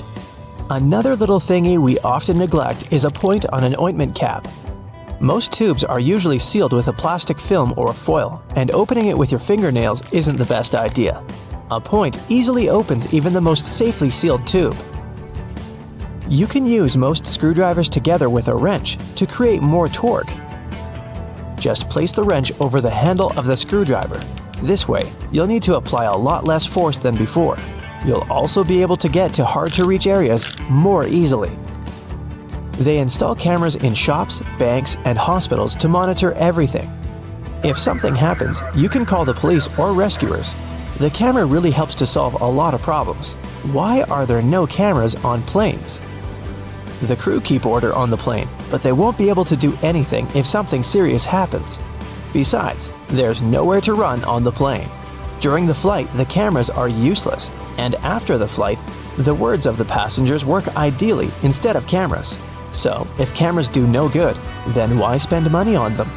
Another little thingy we often neglect is a point on an ointment cap. Most tubes are usually sealed with a plastic film or foil, and opening it with your fingernails isn't the best idea. A point easily opens even the most safely sealed tube. You can use most screwdrivers together with a wrench to create more torque. Just place the wrench over the handle of the screwdriver. This way, you'll need to apply a lot less force than before. You'll also be able to get to hard-to-reach areas more easily. They install cameras in shops, banks, and hospitals to monitor everything. If something happens, you can call the police or rescuers. The camera really helps to solve a lot of problems. Why are there no cameras on planes? The crew keep order on the plane, but they won't be able to do anything if something serious happens. Besides, there's nowhere to run on the plane. During the flight, the cameras are useless, and after the flight, the words of the passengers work ideally instead of cameras. So, if cameras do no good, then why spend money on them?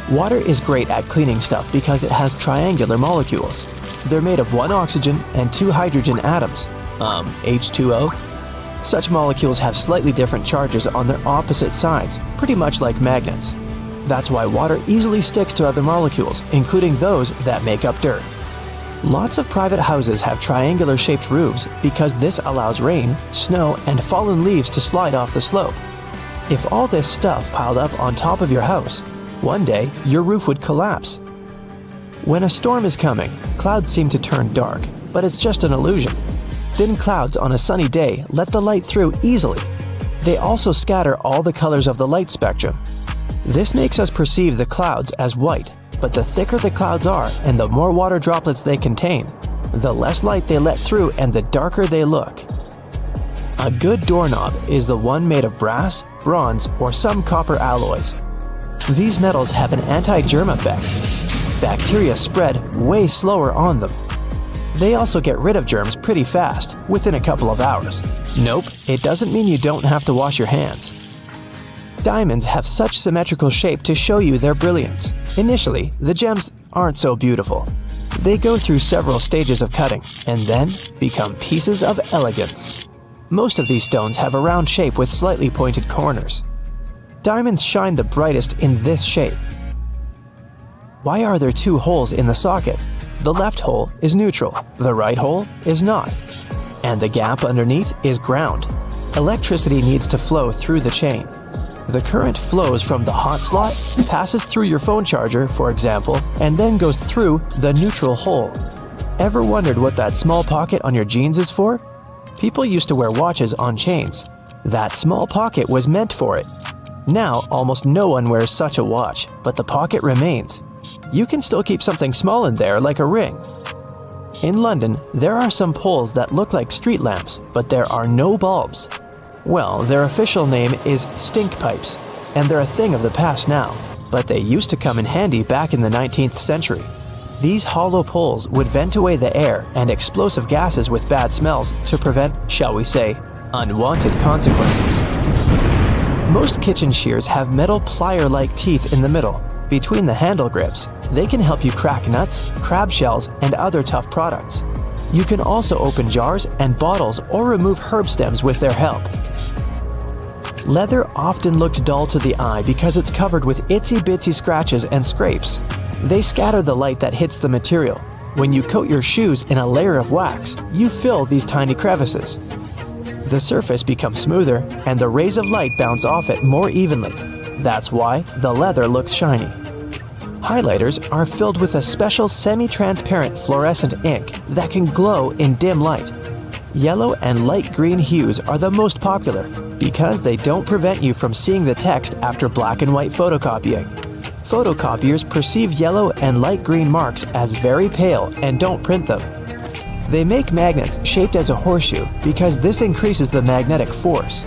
Water is great at cleaning stuff because it has triangular molecules. They're made of one oxygen and two hydrogen atoms, H2O. Such molecules have slightly different charges on their opposite sides, pretty much like magnets. That's why water easily sticks to other molecules, including those that make up dirt. Lots of private houses have triangular-shaped roofs because this allows rain, snow, and fallen leaves to slide off the slope. If all this stuff piled up on top of your house, one day your roof would collapse. When a storm is coming, clouds seem to turn dark, but it's just an illusion. Thin clouds on a sunny day let the light through easily. They also scatter all the colors of the light spectrum. This makes us perceive the clouds as white, but the thicker the clouds are and the more water droplets they contain, the less light they let through and the darker they look. A good doorknob is the one made of brass, bronze, or some copper alloys. These metals have an anti-germ effect. Bacteria spread way slower on them. They also get rid of germs pretty fast, within a couple of hours. Nope, it doesn't mean you don't have to wash your hands. Diamonds have such symmetrical shape to show you their brilliance. Initially, the gems aren't so beautiful. They go through several stages of cutting, and then become pieces of elegance. Most of these stones have a round shape with slightly pointed corners. Diamonds shine the brightest in this shape. Why are there two holes in the socket? The left hole is neutral, the right hole is not. And the gap underneath is ground. Electricity needs to flow through the chain. The current flows from the hot slot, passes through your phone charger, for example, and then goes through the neutral hole. Ever wondered what that small pocket on your jeans is for? People used to wear watches on chains. That small pocket was meant for it. Now, almost no one wears such a watch, but the pocket remains. You can still keep something small in there, like a ring. In London, there are some poles that look like street lamps, but there are no bulbs. Well, their official name is stink pipes, and they're a thing of the past now, but they used to come in handy back in the 19th century. These hollow poles would vent away the air and explosive gases with bad smells to prevent, shall we say, unwanted consequences. Most kitchen shears have metal plier-like teeth in the middle, between the handle grips. They can help you crack nuts, crab shells, and other tough products. You can also open jars and bottles or remove herb stems with their help. Leather often looks dull to the eye because it's covered with itsy-bitsy scratches and scrapes. They scatter the light that hits the material. When you coat your shoes in a layer of wax, you fill these tiny crevices. The surface becomes smoother and the rays of light bounce off it more evenly. That's why the leather looks shiny. Highlighters are filled with a special semi-transparent fluorescent ink that can glow in dim light. Yellow and light green hues are the most popular because they don't prevent you from seeing the text after black and white photocopying. Photocopiers perceive yellow and light green marks as very pale and don't print them. They make magnets shaped as a horseshoe because this increases the magnetic force.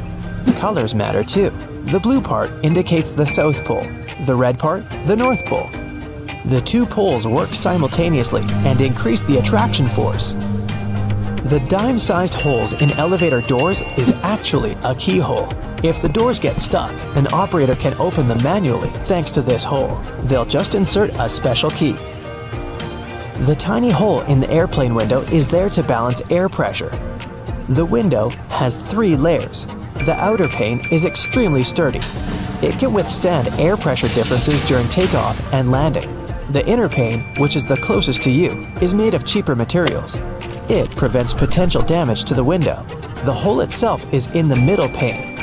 Colors matter too. The blue part indicates the South Pole, the red part, the North Pole. The two poles work simultaneously and increase the attraction force. The dime-sized holes in elevator doors is actually a keyhole. If the doors get stuck, an operator can open them manually thanks to this hole. They'll just insert a special key. The tiny hole in the airplane window is there to balance air pressure. The window has 3 layers. The outer pane is extremely sturdy. It can withstand air pressure differences during takeoff and landing. The inner pane, which is the closest to you, is made of cheaper materials. It prevents potential damage to the window. The hole itself is in the middle pane.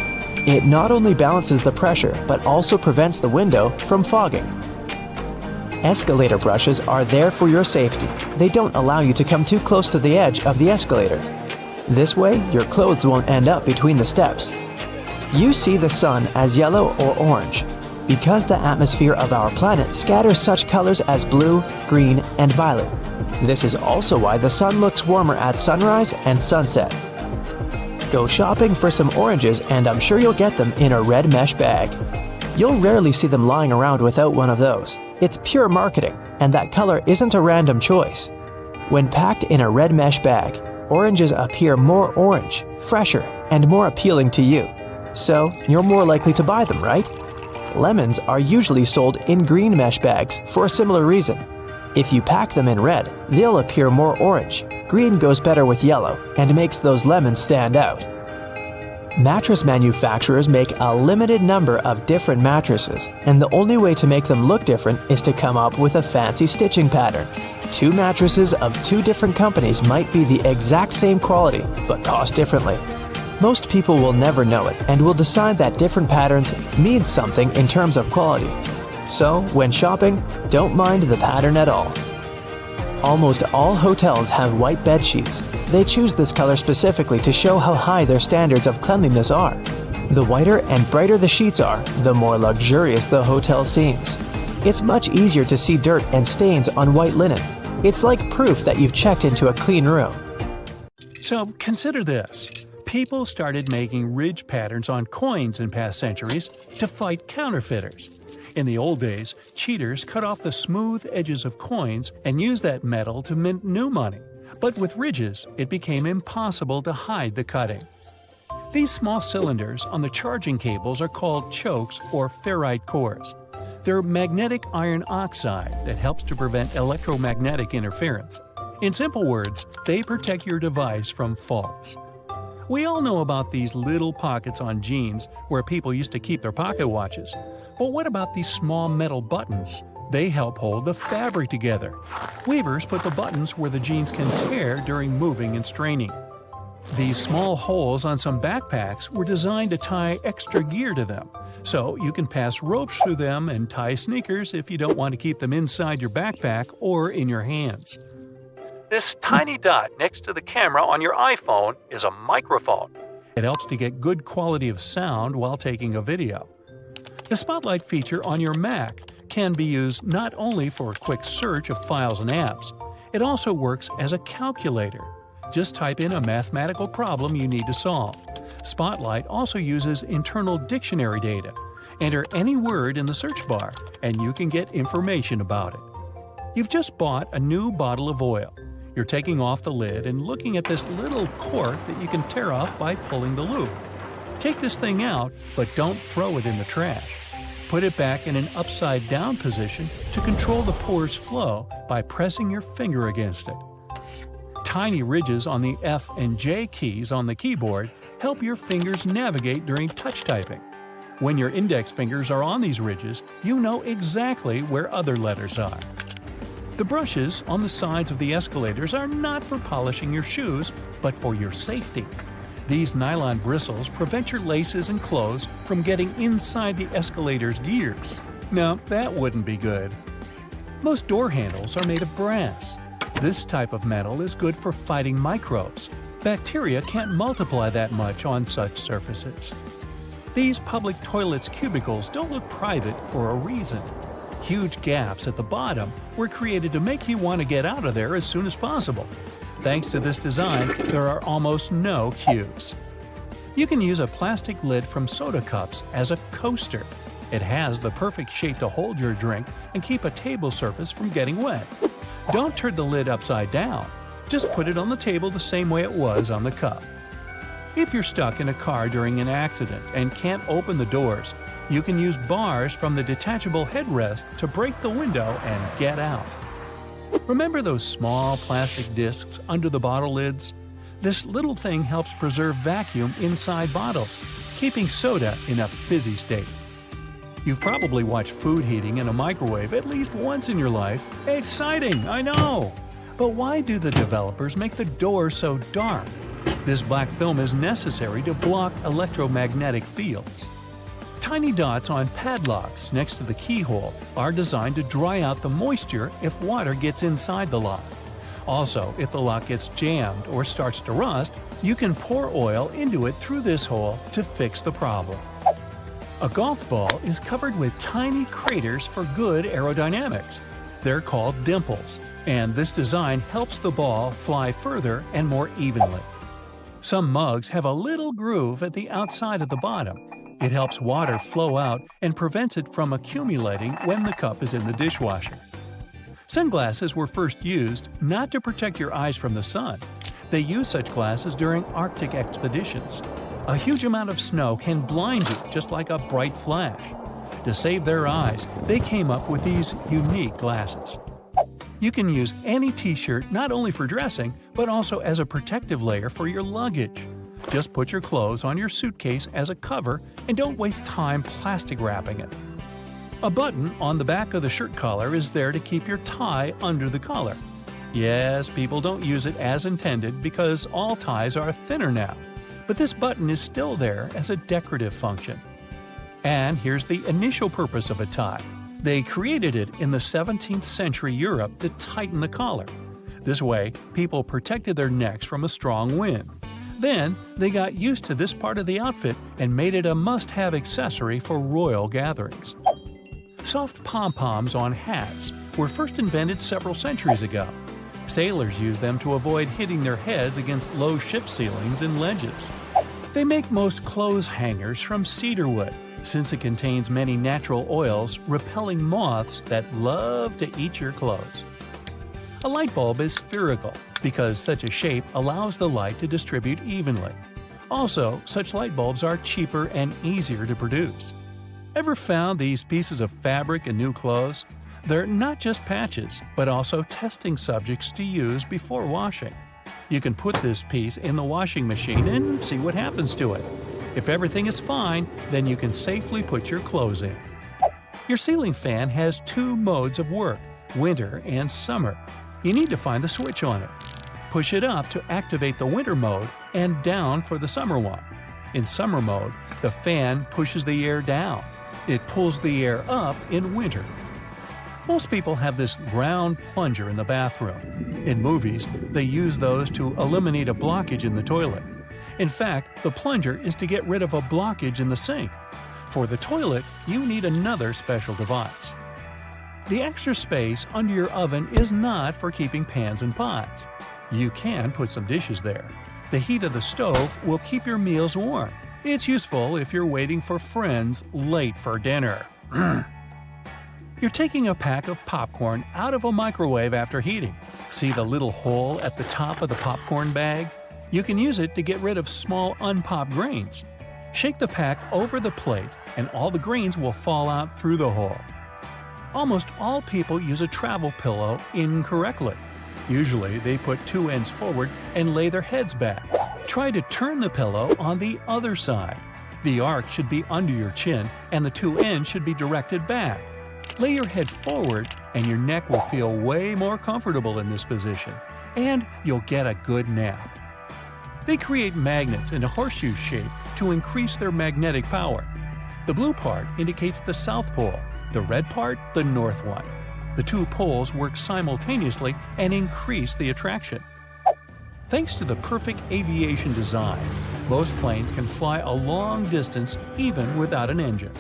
It not only balances the pressure, but also prevents the window from fogging. Escalator brushes are there for your safety. They don't allow you to come too close to the edge of the escalator. This way, your clothes won't end up between the steps. You see the sun as yellow or orange because the atmosphere of our planet scatters such colors as blue, green, and violet. This is also why the sun looks warmer at sunrise and sunset. Go shopping for some oranges and I'm sure you'll get them in a red mesh bag. You'll rarely see them lying around without one of those. It's pure marketing, and that color isn't a random choice. When packed in a red mesh bag, oranges appear more orange, fresher, and more appealing to you. So, you're more likely to buy them, right? Lemons are usually sold in green mesh bags for a similar reason. If you pack them in red, they'll appear more orange. Green goes better with yellow and makes those lemons stand out. Mattress manufacturers make a limited number of different mattresses, and the only way to make them look different is to come up with a fancy stitching pattern. Two mattresses of two different companies might be the exact same quality, but cost differently. Most people will never know it and will decide that different patterns mean something in terms of quality. So, when shopping, don't mind the pattern at all. Almost all hotels have white bed sheets. They choose this color specifically to show how high their standards of cleanliness are. The whiter and brighter the sheets are, the more luxurious the hotel seems. It's much easier to see dirt and stains on white linen. It's like proof that you've checked into a clean room. So consider this. People started making ridge patterns on coins in past centuries to fight counterfeiters. In the old days, cheaters cut off the smooth edges of coins and used that metal to mint new money. But with ridges, it became impossible to hide the cutting. These small cylinders on the charging cables are called chokes or ferrite cores. They're magnetic iron oxide that helps to prevent electromagnetic interference. In simple words, they protect your device from faults. We all know about these little pockets on jeans where people used to keep their pocket watches. But what about these small metal buttons? They help hold the fabric together. Weavers put the buttons where the jeans can tear during moving and straining. These small holes on some backpacks were designed to tie extra gear to them, so you can pass ropes through them and tie sneakers if you don't want to keep them inside your backpack or in your hands. This tiny dot next to the camera on your iPhone is a microphone. It helps to get good quality of sound while taking a video. The Spotlight feature on your Mac can be used not only for a quick search of files and apps, it also works as a calculator. Just type in a mathematical problem you need to solve. Spotlight also uses internal dictionary data. Enter any word in the search bar, and you can get information about it. You've just bought a new bottle of oil. You're taking off the lid and looking at this little cork that you can tear off by pulling the loop. Take this thing out, but don't throw it in the trash. Put it back in an upside-down position to control the pore's flow by pressing your finger against it. Tiny ridges on the F and J keys on the keyboard help your fingers navigate during touch typing. When your index fingers are on these ridges, you know exactly where other letters are. The brushes on the sides of the escalators are not for polishing your shoes, but for your safety. These nylon bristles prevent your laces and clothes from getting inside the escalator's gears. Now, that wouldn't be good. Most door handles are made of brass. This type of metal is good for fighting microbes. Bacteria can't multiply that much on such surfaces. These public toilets' cubicles don't look private for a reason. Huge gaps at the bottom were created to make you want to get out of there as soon as possible. Thanks to this design, there are almost no queues. You can use a plastic lid from soda cups as a coaster. It has the perfect shape to hold your drink and keep a table surface from getting wet. Don't turn the lid upside down. Just put it on the table the same way it was on the cup. If you're stuck in a car during an accident and can't open the doors, you can use bars from the detachable headrest to break the window and get out. Remember those small plastic discs under the bottle lids? This little thing helps preserve vacuum inside bottles, keeping soda in a fizzy state. You've probably watched food heating in a microwave at least once in your life. Exciting, I know! But why do the developers make the door so dark? This black film is necessary to block electromagnetic fields. Tiny dots on padlocks next to the keyhole are designed to dry out the moisture if water gets inside the lock. Also, if the lock gets jammed or starts to rust, you can pour oil into it through this hole to fix the problem. A golf ball is covered with tiny craters for good aerodynamics. They're called dimples, and this design helps the ball fly further and more evenly. Some mugs have a little groove at the outside of the bottom. It helps water flow out and prevents it from accumulating when the cup is in the dishwasher. Sunglasses were first used not to protect your eyes from the sun. They used such glasses during Arctic expeditions. A huge amount of snow can blind you just like a bright flash. To save their eyes, they came up with these unique glasses. You can use any t-shirt not only for dressing, but also as a protective layer for your luggage. Just put your clothes on your suitcase as a cover and don't waste time plastic wrapping it. A button on the back of the shirt collar is there to keep your tie under the collar. Yes, people don't use it as intended because all ties are thinner now, but this button is still there as a decorative function. And here's the initial purpose of a tie. They created it in the 17th century Europe to tighten the collar. This way, people protected their necks from a strong wind. Then, they got used to this part of the outfit and made it a must-have accessory for royal gatherings. Soft pom-poms on hats were first invented several centuries ago. Sailors used them to avoid hitting their heads against low ship ceilings and ledges. They make most clothes hangers from cedar wood, since it contains many natural oils repelling moths that love to eat your clothes. A light bulb is spherical because such a shape allows the light to distribute evenly. Also, such light bulbs are cheaper and easier to produce. Ever found these pieces of fabric in new clothes? They're not just patches, but also testing subjects to use before washing. You can put this piece in the washing machine and see what happens to it. If everything is fine, then you can safely put your clothes in. Your ceiling fan has two modes of work, winter and summer. You need to find the switch on it. Push it up to activate the winter mode and down for the summer one. In summer mode, the fan pushes the air down. It pulls the air up in winter. Most people have this round plunger in the bathroom. In movies, they use those to eliminate a blockage in the toilet. In fact, the plunger is to get rid of a blockage in the sink. For the toilet, you need another special device. The extra space under your oven is not for keeping pans and pots. You can put some dishes there. The heat of the stove will keep your meals warm. It's useful if you're waiting for friends late for dinner. You're taking a pack of popcorn out of a microwave after heating. See the little hole at the top of the popcorn bag? You can use it to get rid of small unpopped grains. Shake the pack over the plate and all the grains will fall out through the hole. Almost all people use a travel pillow incorrectly. Usually, they put two ends forward and lay their heads back. Try to turn the pillow on the other side. The arc should be under your chin and the two ends should be directed back. Lay your head forward and your neck will feel way more comfortable in this position, and you'll get a good nap. They create magnets in a horseshoe shape to increase their magnetic power. The blue part indicates the South Pole, the red part the North one. The two poles work simultaneously and increase the attraction. Thanks to the perfect aviation design, most planes can fly a long distance even without an engine.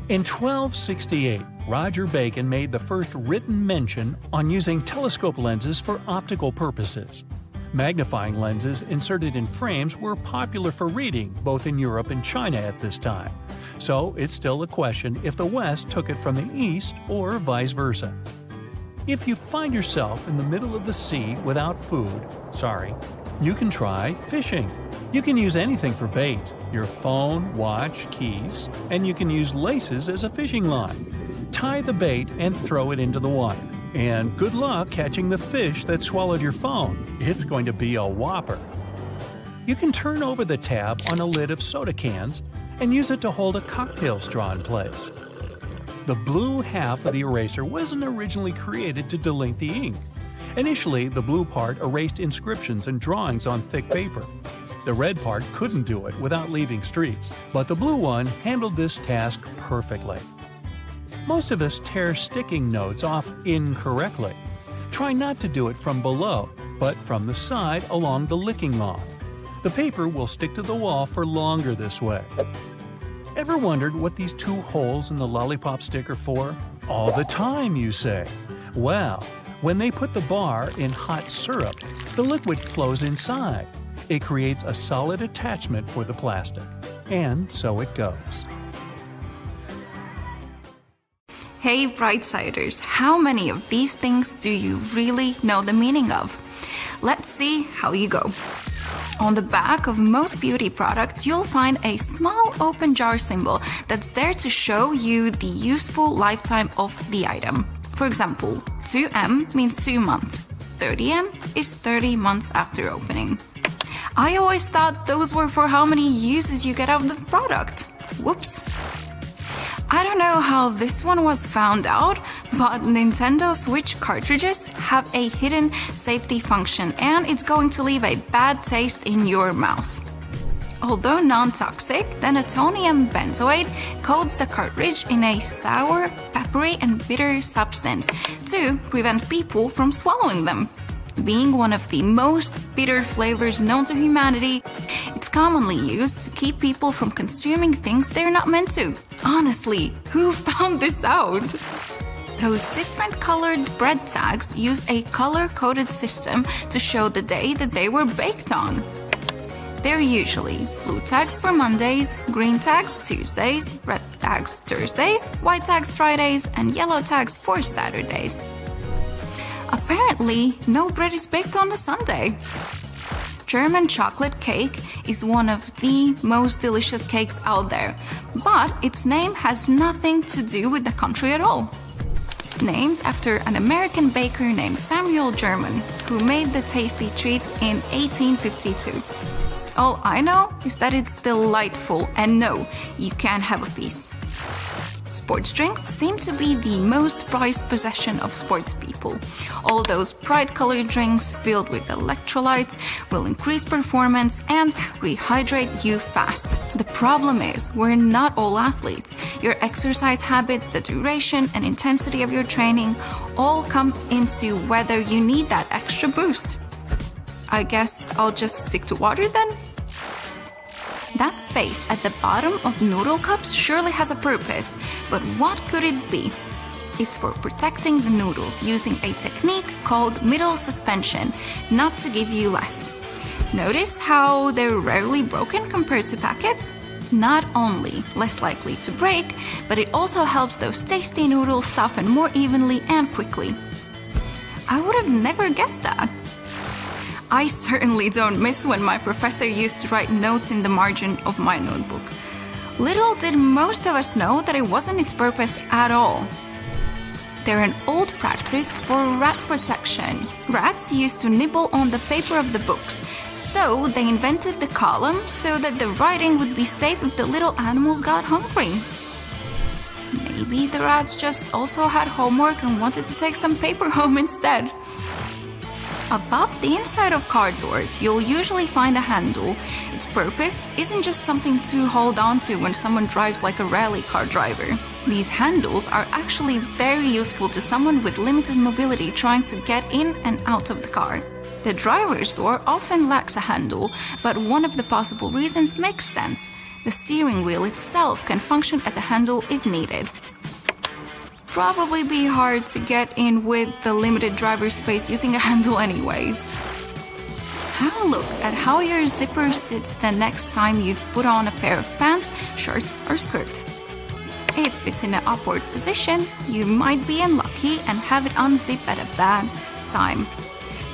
In 1268, Roger Bacon made the first written mention on using telescope lenses for optical purposes. Magnifying lenses inserted in frames were popular for reading both in Europe and China at this time, so it's still a question if the West took it from the East or vice versa. If you find yourself in the middle of the sea without food, you can try fishing. You can use anything for bait, your phone, watch, keys, and you can use laces as a fishing line. Tie the bait and throw it into the water. And good luck catching the fish that swallowed your phone. It's going to be a whopper. You can turn over the tab on a lid of soda cans and use it to hold a cocktail straw in place. The blue half of the eraser wasn't originally created to delink the ink. Initially, the blue part erased inscriptions and drawings on thick paper. The red part couldn't do it without leaving streaks, but the blue one handled this task perfectly. Most of us tear sticking notes off incorrectly. Try not to do it from below, but from the side along the licking log. The paper will stick to the wall for longer this way. Ever wondered what these two holes in the lollipop stick are for? All the time, you say. Well, when they put the bar in hot syrup, the liquid flows inside. It creates a solid attachment for the plastic. And so it goes. Hey Brightsiders, how many of these things do you really know the meaning of? Let's see how you go. On the back of most beauty products, you'll find a small open jar symbol that's there to show you the useful lifetime of the item. For example, 2M means 2 months. 30M is 30 months after opening. I always thought those were for how many uses you get out of the product. Whoops. I don't know how this one was found out, but Nintendo Switch cartridges have a hidden safety function and it's going to leave a bad taste in your mouth. Although non-toxic, the natonium benzoate coats the cartridge in a sour, peppery and bitter substance to prevent people from swallowing them. Being one of the most bitter flavors known to humanity, it's commonly used to keep people from consuming things they're not meant to. Honestly, who found this out? Those different colored bread tags use a color-coded system to show the day that they were baked on. They're usually blue tags for Mondays, green tags Tuesdays, red tags Thursdays, white tags Fridays, and yellow tags for Saturdays. Apparently, no bread is baked on a Sunday. German chocolate cake is one of the most delicious cakes out there, but its name has nothing to do with the country at all. Named after an American baker named Samuel German, who made the tasty treat in 1852. All I know is that it's delightful, and no, you can't have a piece. Sports drinks seem to be the most prized possession of sports people. All those bright-colored drinks filled with electrolytes will increase performance and rehydrate you fast. The problem is, we're not all athletes. Your exercise habits, the duration and intensity of your training all come into whether you need that extra boost. I guess I'll just stick to water then? That space at the bottom of noodle cups surely has a purpose, but what could it be? It's for protecting the noodles using a technique called middle suspension, not to give you less. Notice how they're rarely broken compared to packets? Not only less likely to break, but it also helps those tasty noodles soften more evenly and quickly. I would have never guessed that. I certainly don't miss when my professor used to write notes in the margin of my notebook. Little did most of us know that it wasn't its purpose at all. They're an old practice for rat protection. Rats used to nibble on the paper of the books, so they invented the column so that the writing would be safe if the little animals got hungry. Maybe the rats just also had homework and wanted to take some paper home instead. Above the inside of car doors, you'll usually find a handle. Its purpose isn't just something to hold on to when someone drives like a rally car driver. These handles are actually very useful to someone with limited mobility trying to get in and out of the car. The driver's door often lacks a handle, but one of the possible reasons makes sense. The steering wheel itself can function as a handle if needed. Probably be hard to get in with the limited driver space using a handle anyways. Have a look at how your zipper sits the next time you've put on a pair of pants, shirts or skirt. If it's in an upward position, you might be unlucky and have it unzip at a bad time.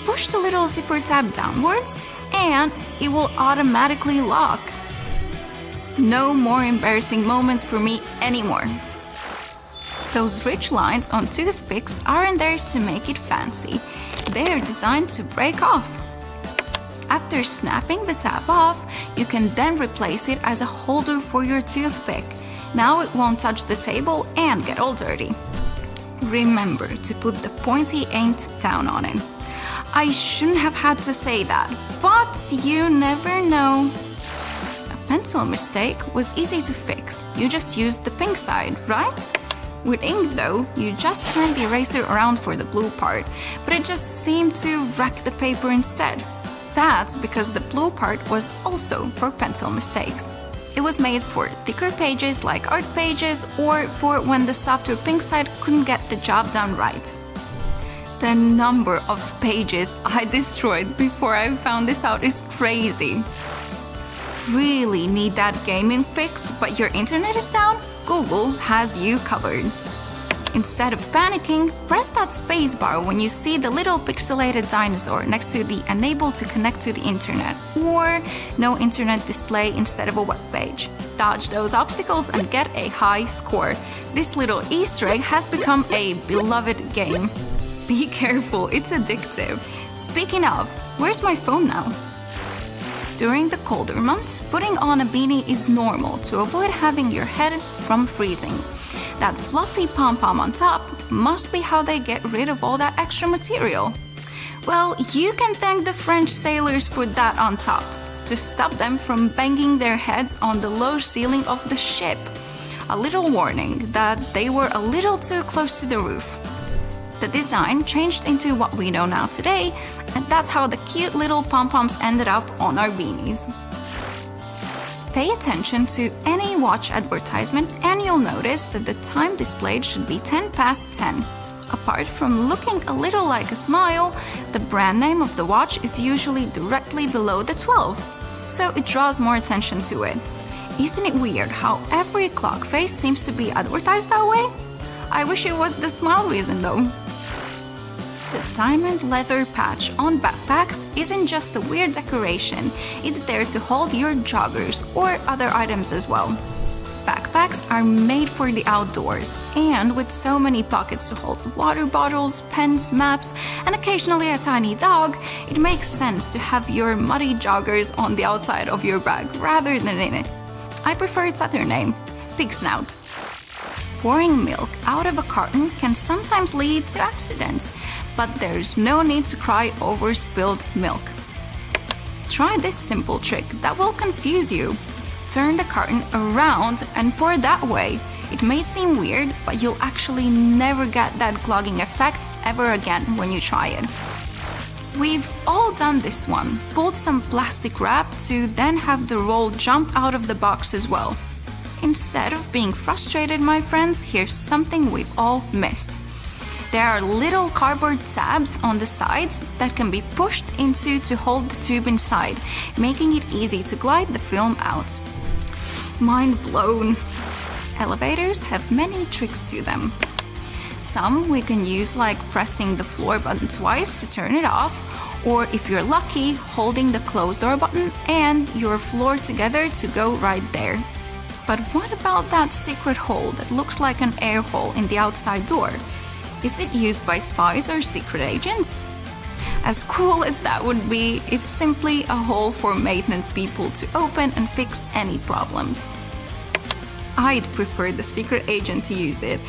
Push the little zipper tab downwards and it will automatically lock. No more embarrassing moments for me anymore. Those ridge lines on toothpicks aren't there to make it fancy. They're designed to break off. After snapping the tab off, you can then replace it as a holder for your toothpick. Now it won't touch the table and get all dirty. Remember to put the pointy end down on it. I shouldn't have had to say that, but you never know. A pencil mistake was easy to fix. You just used the pink side, right? With ink though, you just turned the eraser around for the blue part, but it just seemed to wreck the paper instead. That's because the blue part was also for pencil mistakes. It was made for thicker pages like art pages or for when the softer pink side couldn't get the job done right. The number of pages I destroyed before I found this out is crazy. really need that gaming fix but your internet is down, Google has you covered. Instead of panicking, press that spacebar when you see the little pixelated dinosaur next to the Unable to connect to the internet or no internet display instead of a web page. Dodge those obstacles and get a high score. This little Easter egg has become a beloved game. Be careful, it's addictive. Speaking of, where's my phone now? During the colder months, putting on a beanie is normal to avoid having your head from freezing. That fluffy pom-pom on top must be how they get rid of all that extra material. Well, you can thank the French sailors for that on top, to stop them from banging their heads on the low ceiling of the ship. A little warning that they were a little too close to the roof. The design changed into what we know now today, and that's how the cute little pom-poms ended up on our beanies. Pay attention to any watch advertisement and you'll notice that the time displayed should be 10 past 10. Apart from looking a little like a smile, the brand name of the watch is usually directly below the 12, so it draws more attention to it. Isn't it weird how every clock face seems to be advertised that way? I wish it was the smile reason though. The diamond leather patch on backpacks isn't just a weird decoration, it's there to hold your joggers or other items as well. Backpacks are made for the outdoors, and with so many pockets to hold water bottles, pens, maps, and occasionally a tiny dog, it makes sense to have your muddy joggers on the outside of your bag rather than in it. I prefer its other name, pig snout. Pouring milk out of a carton can sometimes lead to accidents, but there's no need to cry over spilled milk. Try this simple trick that will confuse you. Turn the carton around and pour that way. It may seem weird, but you'll actually never get that clogging effect ever again when you try it. We've all done this one. Pulled some plastic wrap to then have the roll jump out of the box as well. Instead of being frustrated, my friends, here's something we've all missed. There are little cardboard tabs on the sides that can be pushed into to hold the tube inside, making it easy to glide the film out. Mind blown. Elevators have many tricks to them. Some we can use like pressing the floor button twice to turn it off, or if you're lucky, holding the close door button and your floor together to go right there. But what about that secret hole that looks like an air hole in the outside door? Is it used by spies or secret agents? As cool as that would be, it's simply a hole for maintenance people to open and fix any problems. I'd prefer the secret agent to use it,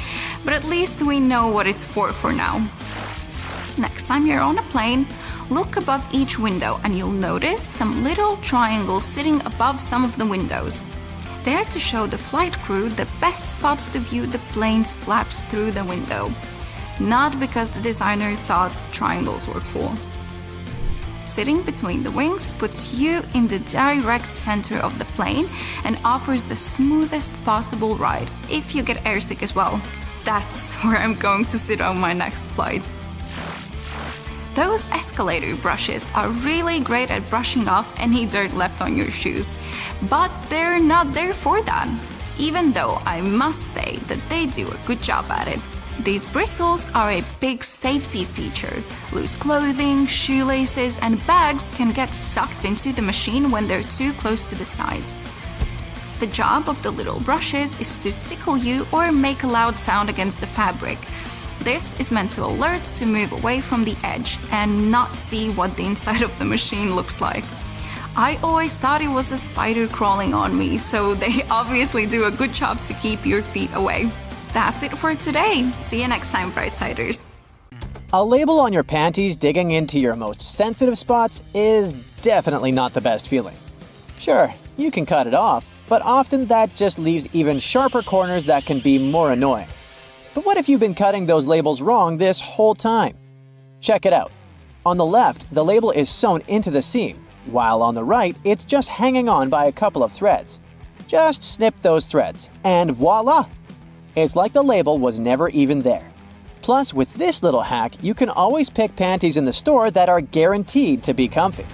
but at least we know what it's for now. Next time you're on a plane, look above each window and you'll notice some little triangles sitting above some of the windows. They're to show the flight crew the best spots to view the plane's flaps through the window. Not because the designer thought triangles were cool. Sitting between the wings puts you in the direct center of the plane and offers the smoothest possible ride if you get airsick as well. That's where I'm going to sit on my next flight. Those escalator brushes are really great at brushing off any dirt left on your shoes, but they're not there for that, even though I must say that they do a good job at it. These bristles are a big safety feature. Loose clothing, shoelaces, and bags can get sucked into the machine when they're too close to the sides. The job of the little brushes is to tickle you or make a loud sound against the fabric. This is meant to alert to move away from the edge and not see what the inside of the machine looks like. I always thought it was a spider crawling on me, so they obviously do a good job to keep your feet away. That's it for today. See you next time, Brightsiders. A label on your panties digging into your most sensitive spots is definitely not the best feeling. Sure, you can cut it off, but often that just leaves even sharper corners that can be more annoying. But what if you've been cutting those labels wrong this whole time? Check it out. On the left, the label is sewn into the seam, while on the right, it's just hanging on by a couple of threads. Just snip those threads, and voila! It's like the label was never even there. Plus, with this little hack, you can always pick panties in the store that are guaranteed to be comfy.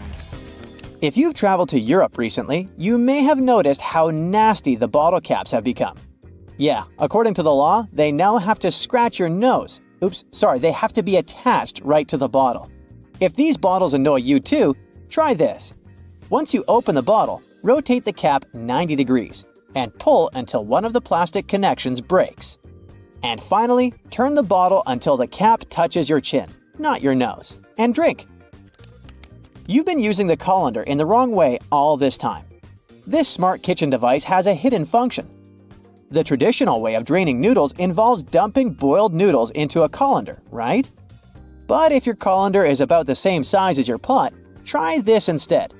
If you've traveled to Europe recently, you may have noticed how nasty the bottle caps have become. Yeah, according to the law, they now have to scratch your nose. They have to be attached right to the bottle. If these bottles annoy you too, try this. Once you open the bottle, rotate the cap 90 degrees and pull until one of the plastic connections breaks. And finally, turn the bottle until the cap touches your chin, not your nose, and drink. You've been using the colander in the wrong way all this time. This smart kitchen device has a hidden function. The traditional way of draining noodles involves dumping boiled noodles into a colander, right? But if your colander is about the same size as your pot, try this instead.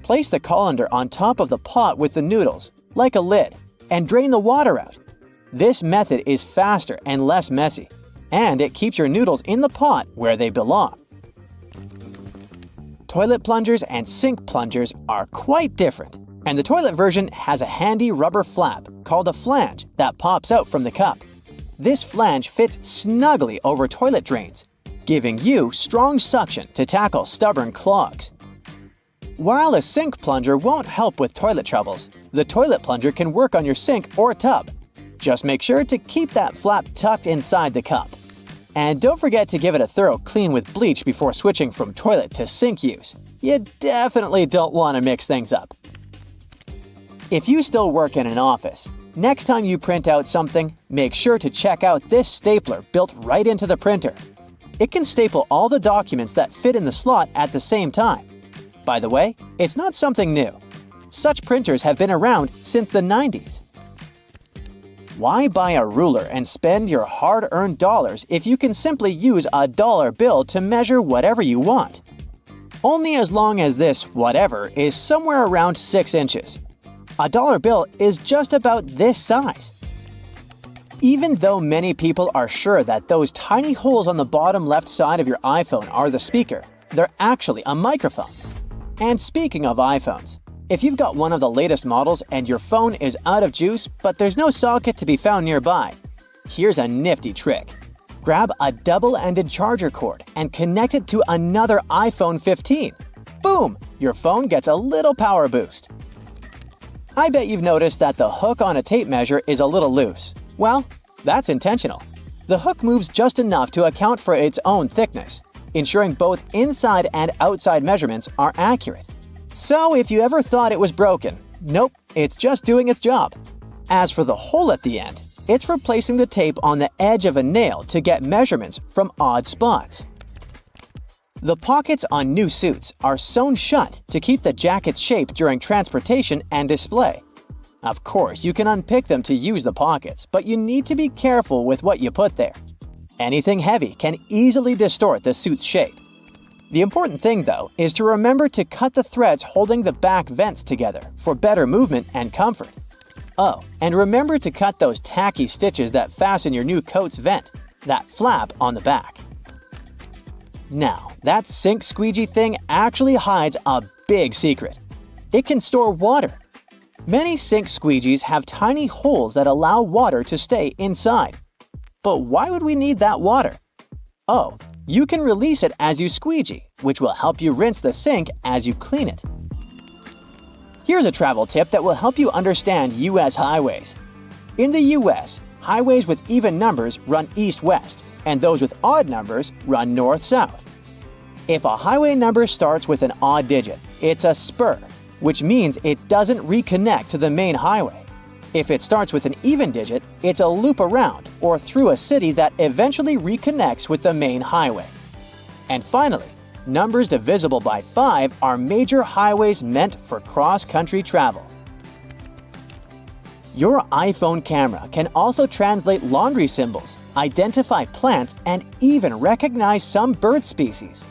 Place the colander on top of the pot with the noodles, like a lid, and drain the water out. This method is faster and less messy, and it keeps your noodles in the pot where they belong. Toilet plungers and sink plungers are quite different, and the toilet version has a handy rubber flap called a flange that pops out from the cup. This flange fits snugly over toilet drains, giving you strong suction to tackle stubborn clogs. While a sink plunger won't help with toilet troubles, the toilet plunger can work on your sink or tub. Just make sure to keep that flap tucked inside the cup. And don't forget to give it a thorough clean with bleach before switching from toilet to sink use. You definitely don't want to mix things up. If you still work in an office, next time you print out something, make sure to check out this stapler built right into the printer. It can staple all the documents that fit in the slot at the same time. By the way, it's not something new. Such printers have been around since the 90s. Why buy a ruler and spend your hard-earned dollars if you can simply use a dollar bill to measure whatever you want? Only as long as this whatever is somewhere around 6 inches. A dollar bill is just about this size. Even though many people are sure that those tiny holes on the bottom left side of your iPhone are the speaker, they're actually a microphone. And speaking of iPhones, if you've got one of the latest models and your phone is out of juice but there's no socket to be found nearby, here's a nifty trick. Grab a double-ended charger cord and connect it to another iPhone 15. Boom! Your phone gets a little power boost. I bet you've noticed that the hook on a tape measure is a little loose. Well, that's intentional. The hook moves just enough to account for its own thickness, ensuring both inside and outside measurements are accurate. So if you ever thought it was broken, nope, it's just doing its job. As for the hole at the end, it's replacing the tape on the edge of a nail to get measurements from odd spots. The pockets on new suits are sewn shut to keep the jacket's shape during transportation and display. Of course, you can unpick them to use the pockets, but you need to be careful with what you put there. Anything heavy can easily distort the suit's shape. The important thing, though, is to remember to cut the threads holding the back vents together for better movement and comfort. Oh, and remember to cut those tacky stitches that fasten your new coat's vent, that flap on the back. Now, that sink squeegee thing actually hides a big secret. It can store water. Many sink squeegees have tiny holes that allow water to stay inside. But why would we need that water? Oh, you can release it as you squeegee, which will help you rinse the sink as you clean it. Here's a travel tip that will help you understand U.S. highways. In the U.S., highways with even numbers run east-west, and those with odd numbers run north-south. If a highway number starts with an odd digit, it's a spur, which means it doesn't reconnect to the main highway. If it starts with an even digit, it's a loop around or through a city that eventually reconnects with the main highway. And finally, numbers divisible by 5 are major highways meant for cross-country travel. Your iPhone camera can also translate laundry symbols, identify plants, and even recognize some bird species.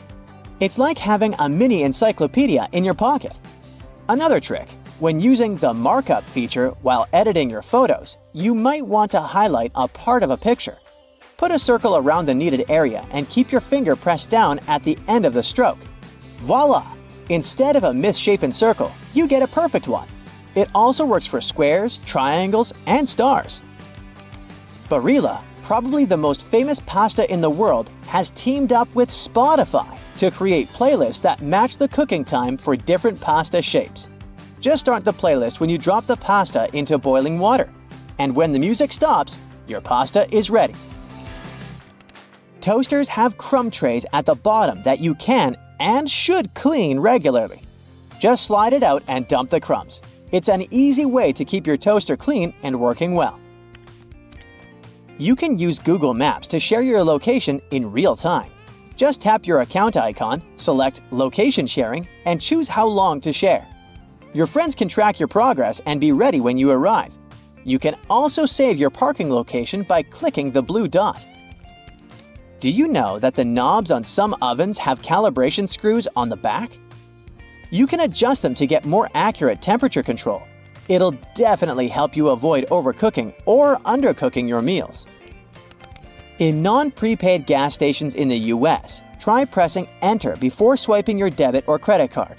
It's like having a mini encyclopedia in your pocket. Another trick, when using the markup feature while editing your photos, you might want to highlight a part of a picture. Put a circle around the needed area and keep your finger pressed down at the end of the stroke. Voila! Instead of a misshapen circle, you get a perfect one. It also works for squares, triangles, and stars. Barilla, probably the most famous pasta in the world, has teamed up with Spotify to create playlists that match the cooking time for different pasta shapes. Just start the playlist when you drop the pasta into boiling water. And when the music stops, your pasta is ready. Toasters have crumb trays at the bottom that you can and should clean regularly. Just slide it out and dump the crumbs. It's an easy way to keep your toaster clean and working well. You can use Google Maps to share your location in real time. Just tap your account icon, select Location Sharing, and choose how long to share. Your friends can track your progress and be ready when you arrive. You can also save your parking location by clicking the blue dot. Do you know that the knobs on some ovens have calibration screws on the back? You can adjust them to get more accurate temperature control. It'll definitely help you avoid overcooking or undercooking your meals. In non-prepaid gas stations in the US, try pressing Enter before swiping your debit or credit card.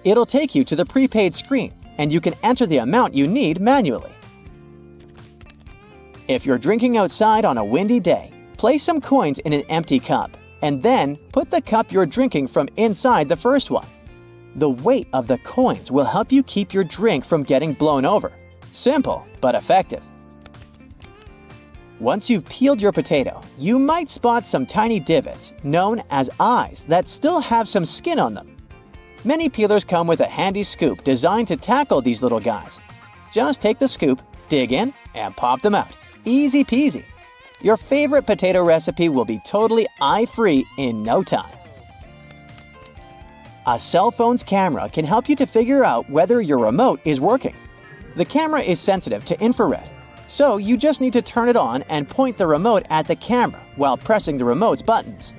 It'll take you to the prepaid screen, and you can enter the amount you need manually. If you're drinking outside on a windy day, place some coins in an empty cup, and then put the cup you're drinking from inside the first one. The weight of the coins will help you keep your drink from getting blown over. Simple, but effective. Once you've peeled your potato, you might spot some tiny divots, known as eyes, that still have some skin on them. Many peelers come with a handy scoop designed to tackle these little guys. Just take the scoop, dig in, and pop them out. Easy peasy. Your favorite potato recipe will be totally eye-free in no time. A cell phone's camera can help you to figure out whether your remote is working. The camera is sensitive to infrared, so you just need to turn it on and point the remote at the camera while pressing the remote's buttons.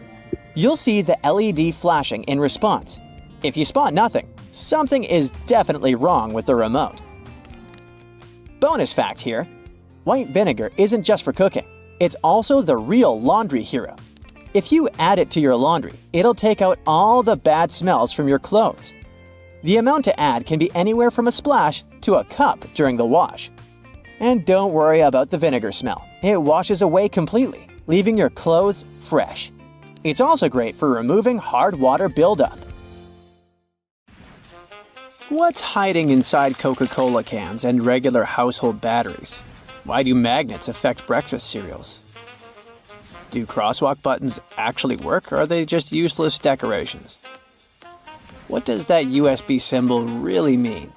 You'll see the LED flashing in response. If you spot nothing, something is definitely wrong with the remote. Bonus fact here: white vinegar isn't just for cooking. It's also the real laundry hero. If you add it to your laundry, it'll take out all the bad smells from your clothes. The amount to add can be anywhere from a splash to a cup during the wash. And don't worry about the vinegar smell. It washes away completely, leaving your clothes fresh. It's also great for removing hard water buildup. What's hiding inside Coca-Cola cans and regular household batteries? Why do magnets affect breakfast cereals? Do crosswalk buttons actually work, or are they just useless decorations? What does that USB symbol really mean?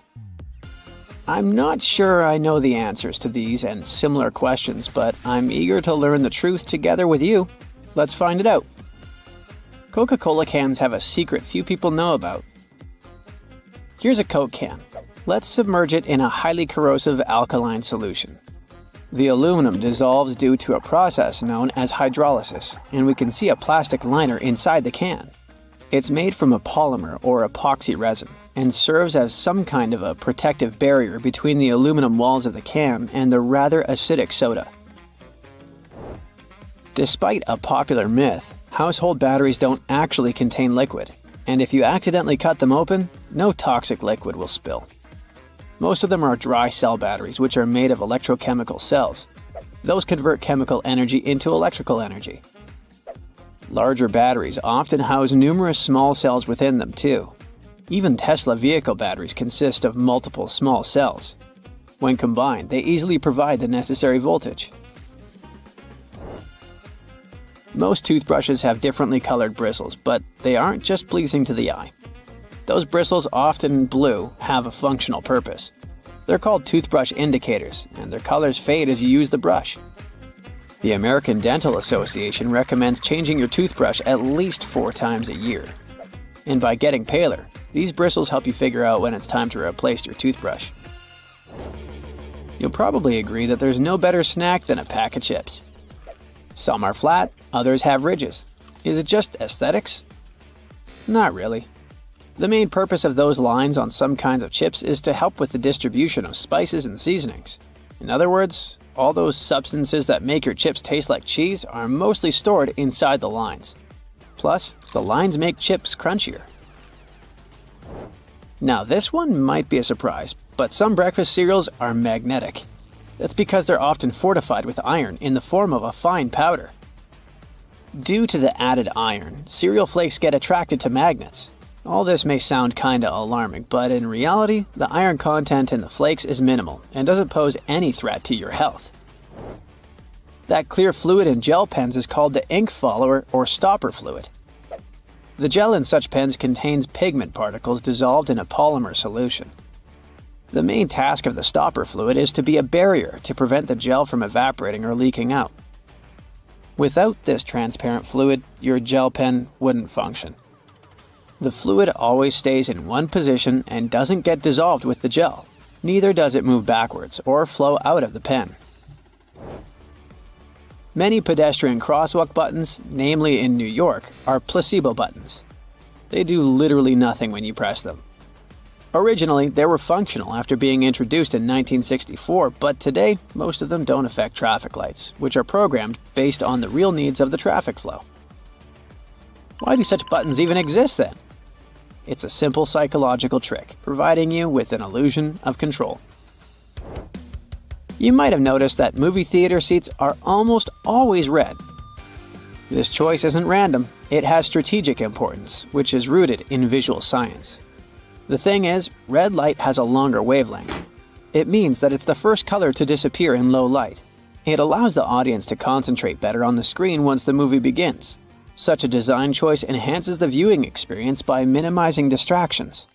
I'm not sure I know the answers to these and similar questions, but I'm eager to learn the truth together with you. Let's find it out. Coca-Cola cans have a secret few people know about. Here's a Coke can. Let's submerge it in a highly corrosive alkaline solution. The aluminum dissolves due to a process known as hydrolysis, and we can see a plastic liner inside the can. It's made from a polymer or epoxy resin and serves as some kind of a protective barrier between the aluminum walls of the can and the rather acidic soda. Despite a popular myth, household batteries don't actually contain liquid, and if you accidentally cut them open, no toxic liquid will spill. Most of them are dry cell batteries, which are made of electrochemical cells. Those convert chemical energy into electrical energy. Larger batteries often house numerous small cells within them too. Even Tesla vehicle batteries consist of multiple small cells. When combined, they easily provide the necessary voltage. Most toothbrushes have differently colored bristles, but they aren't just pleasing to the eye. Those bristles, often blue, have a functional purpose. They're called toothbrush indicators, and their colors fade as you use the brush. The American Dental Association recommends changing your toothbrush at least 4 times a year. And by getting paler, these bristles help you figure out when it's time to replace your toothbrush. You'll probably agree that there's no better snack than a pack of chips. Some are flat, others have ridges. Is it just aesthetics? Not really. The main purpose of those lines on some kinds of chips is to help with the distribution of spices and seasonings. In other words, all those substances that make your chips taste like cheese are mostly stored inside the lines. Plus, the lines make chips crunchier. Now this one might be a surprise, but some breakfast cereals are magnetic. That's because they're often fortified with iron in the form of a fine powder. Due to the added iron, cereal flakes get attracted to magnets. All this may sound kinda alarming, but in reality, the iron content in the flakes is minimal and doesn't pose any threat to your health. That clear fluid in gel pens is called the ink follower or stopper fluid. The gel in such pens contains pigment particles dissolved in a polymer solution. The main task of the stopper fluid is to be a barrier to prevent the gel from evaporating or leaking out. Without this transparent fluid, your gel pen wouldn't function. The fluid always stays in one position and doesn't get dissolved with the gel. Neither does it move backwards or flow out of the pen. Many pedestrian crosswalk buttons, namely in New York, are placebo buttons. They do literally nothing when you press them. Originally, they were functional after being introduced in 1964, but today, most of them don't affect traffic lights, which are programmed based on the real needs of the traffic flow. Why do such buttons even exist then? It's a simple psychological trick, providing you with an illusion of control. You might have noticed that movie theater seats are almost always red. This choice isn't random, it has strategic importance, which is rooted in visual science. The thing is, red light has a longer wavelength. It means that it's the first color to disappear in low light. It allows the audience to concentrate better on the screen once the movie begins. Such a design choice enhances the viewing experience by minimizing distractions.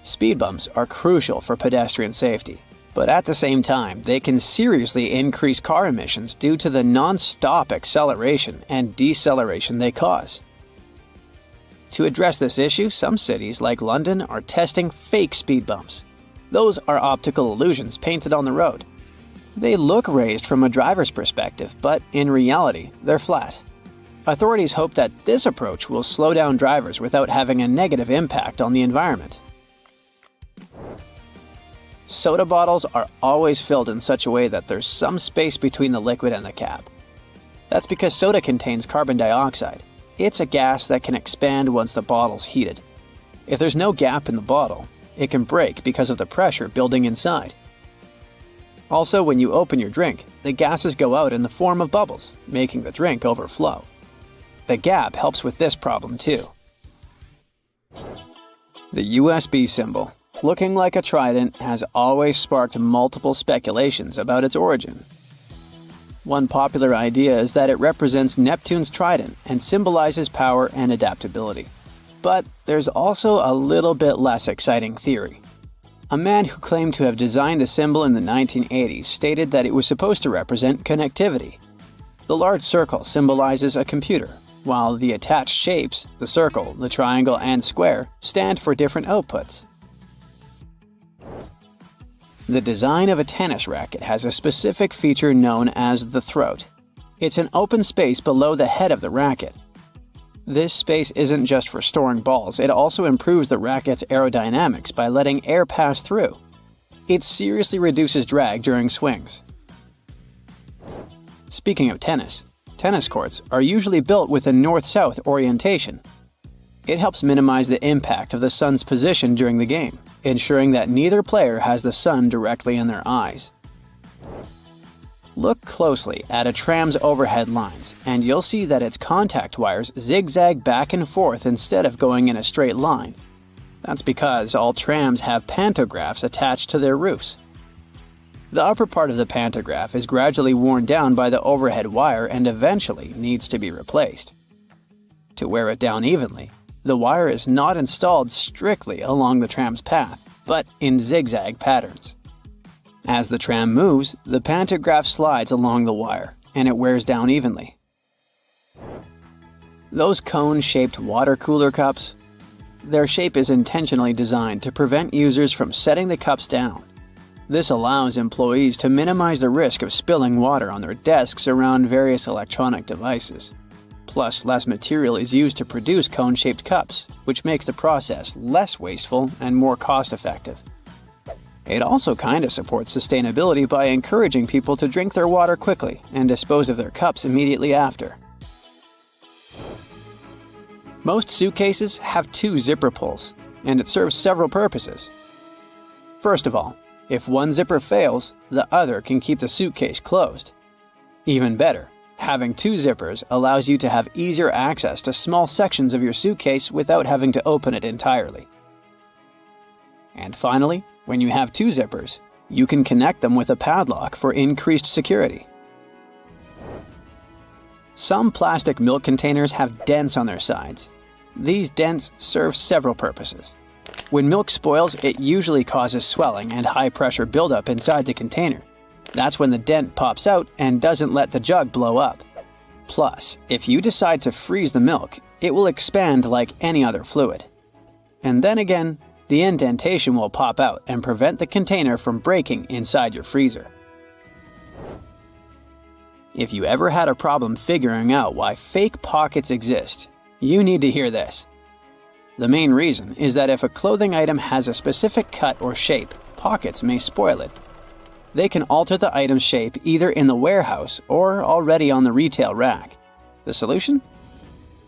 Speed bumps are crucial for pedestrian safety, but at the same time, they can seriously increase car emissions due to the non-stop acceleration and deceleration they cause. To address this issue, some cities like London are testing fake speed bumps. Those are optical illusions painted on the road. They look raised from a driver's perspective, but in reality, they're flat. Authorities hope that this approach will slow down drivers without having a negative impact on the environment. Soda bottles are always filled in such a way that there's some space between the liquid and the cap. That's because soda contains carbon dioxide. It's a gas that can expand once the bottle's heated. If there's no gap in the bottle, it can break because of the pressure building inside. Also, when you open your drink, the gases go out in the form of bubbles, making the drink overflow. The gap helps with this problem too. The USB symbol, looking like a trident, has always sparked multiple speculations about its origin. One popular idea is that it represents Neptune's trident and symbolizes power and adaptability. But there's also a little bit less exciting theory. A man who claimed to have designed the symbol in the 1980s stated that it was supposed to represent connectivity. The large circle symbolizes a computer, while the attached shapes, the circle, the triangle, and square, stand for different outputs. The design of a tennis racket has a specific feature known as the throat. It's an open space below the head of the racket. This space isn't just for storing balls, it also improves the racket's aerodynamics by letting air pass through. It seriously reduces drag during swings. Speaking of tennis courts are usually built with a north-south orientation. It helps minimize the impact of the sun's position during the game, ensuring that neither player has the sun directly in their eyes. Look closely at a tram's overhead lines, and you'll see that its contact wires zigzag back and forth instead of going in a straight line. That's because all trams have pantographs attached to their roofs. The upper part of the pantograph is gradually worn down by the overhead wire and eventually needs to be replaced. To wear it down evenly, the wire is not installed strictly along the tram's path, but in zigzag patterns. As the tram moves, the pantograph slides along the wire, and it wears down evenly. Those cone-shaped water cooler cups? Their shape is intentionally designed to prevent users from setting the cups down. This allows employees to minimize the risk of spilling water on their desks around various electronic devices. Plus, less material is used to produce cone-shaped cups, which makes the process less wasteful and more cost-effective. It also kinda supports sustainability by encouraging people to drink their water quickly and dispose of their cups immediately after. Most suitcases have 2 zipper pulls, and it serves several purposes. First of all, if one zipper fails, the other can keep the suitcase closed. Even better, Having two zippers allows you to have easier access to small sections of your suitcase without having to open it entirely. And finally, when you have two zippers, you can connect them with a padlock for increased security. Some plastic milk containers have dents on their sides. These dents serve several purposes. When milk spoils, it usually causes swelling and high-pressure buildup inside the container. That's when the dent pops out and doesn't let the jug blow up. Plus, if you decide to freeze the milk, it will expand like any other fluid. And then again, the indentation will pop out and prevent the container from breaking inside your freezer. If you ever had a problem figuring out why fake pockets exist, you need to hear this. The main reason is that if a clothing item has a specific cut or shape, pockets may spoil it. They can alter the item's shape either in the warehouse or already on the retail rack. The solution?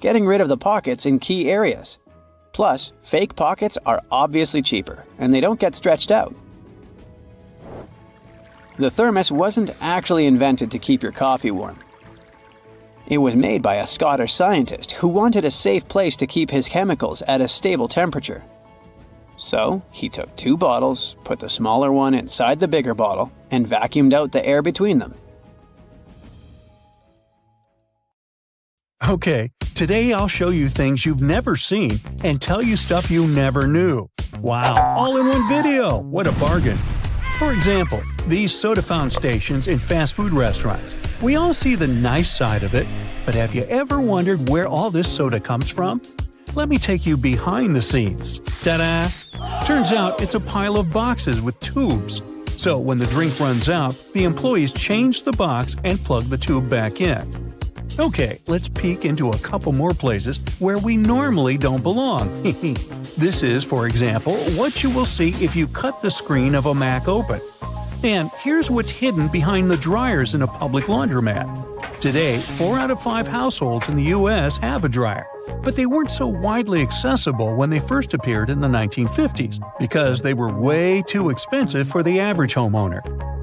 Getting rid of the pockets in key areas. Plus, fake pockets are obviously cheaper, and they don't get stretched out. The thermos wasn't actually invented to keep your coffee warm. It was made by a Scottish scientist who wanted a safe place to keep his chemicals at a stable temperature. So, he took two bottles, put the smaller one inside the bigger bottle, and vacuumed out the air between them. Okay, today I'll show you things you've never seen and tell you stuff you never knew. Wow, all in one video! What a bargain! For example, these soda fountain stations in fast food restaurants. We all see the nice side of it, but have you ever wondered where all this soda comes from? Let me take you behind the scenes. Ta-da! Turns out it's a pile of boxes with tubes. So when the drink runs out, the employees change the box and plug the tube back in. Okay, let's peek into a couple more places where we normally don't belong. This is, for example, what you will see if you cut the screen of a Mac open. And here's what's hidden behind the dryers in a public laundromat. Today, 4 out of 5 households in the US have a dryer, but they weren't so widely accessible when they first appeared in the 1950s because they were way too expensive for the average homeowner.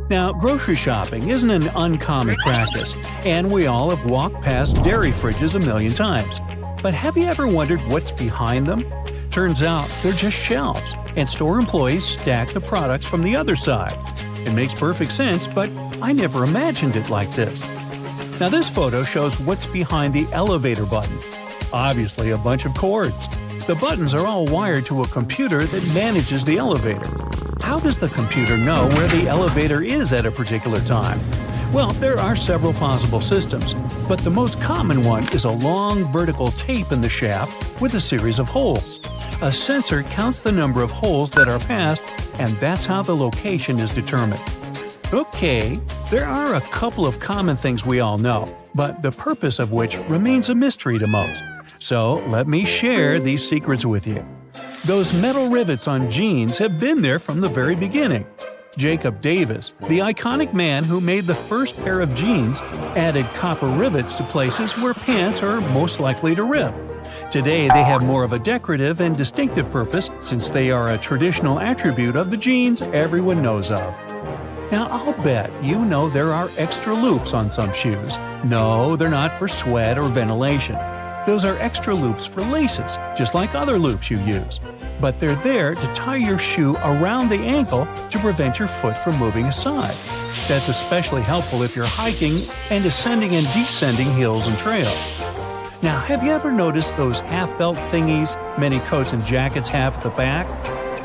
Now, grocery shopping isn't an uncommon practice, and we all have walked past dairy fridges a million times. But have you ever wondered what's behind them? Turns out they're just shelves, and store employees stack the products from the other side. It makes perfect sense, but I never imagined it like this. Now this photo shows what's behind the elevator buttons. Obviously a bunch of cords. The buttons are all wired to a computer that manages the elevator. How does the computer know where the elevator is at a particular time? Well, there are several possible systems, but the most common one is a long vertical tape in the shaft with a series of holes. A sensor counts the number of holes that are passed, and that's how the location is determined. Okay, there are a couple of common things we all know, but the purpose of which remains a mystery to most. So let me share these secrets with you. Those metal rivets on jeans have been there from the very beginning. Jacob Davis, the iconic man who made the first pair of jeans, added copper rivets to places where pants are most likely to rip. Today they have more of a decorative and distinctive purpose since they are a traditional attribute of the jeans everyone knows of. Now I'll bet you know there are extra loops on some shoes. No, they're not for sweat or ventilation. Those are extra loops for laces, just like other loops you use. But they're there to tie your shoe around the ankle to prevent your foot from moving aside. That's especially helpful if you're hiking and ascending and descending hills and trails. Now, have you ever noticed those half-belt thingies many coats and jackets have at the back?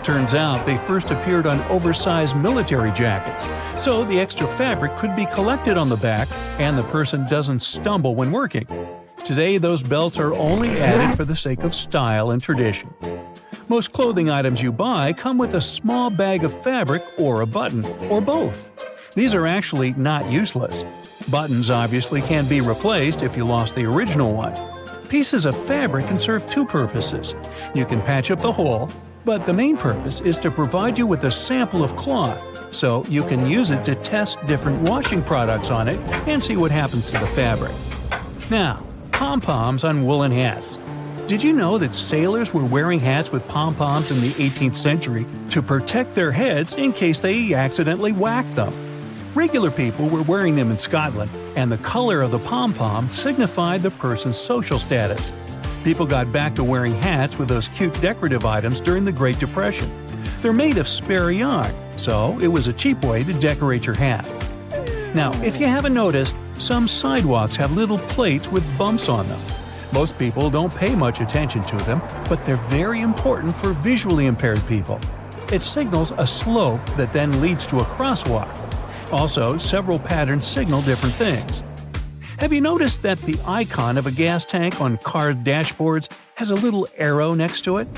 Turns out they first appeared on oversized military jackets, so the extra fabric could be collected on the back and the person doesn't stumble when working. Today, those belts are only added for the sake of style and tradition. Most clothing items you buy come with a small bag of fabric or a button, or both. These are actually not useless. Buttons obviously can be replaced if you lost the original one. Pieces of fabric can serve two purposes. You can patch up the hole, but the main purpose is to provide you with a sample of cloth, so you can use it to test different washing products on it and see what happens to the fabric. Now, pom-poms on woolen hats. Did you know that sailors were wearing hats with pom-poms in the 18th century to protect their heads in case they accidentally whacked them? Regular people were wearing them in Scotland, and the color of the pom-pom signified the person's social status. People got back to wearing hats with those cute decorative items during the Great Depression. They're made of spare yarn, so it was a cheap way to decorate your hat. Now, if you haven't noticed, some sidewalks have little plates with bumps on them. Most people don't pay much attention to them, but they're very important for visually impaired people. It signals a slope that then leads to a crosswalk. Also, several patterns signal different things. Have you noticed that the icon of a gas tank on car dashboards has a little arrow next to it?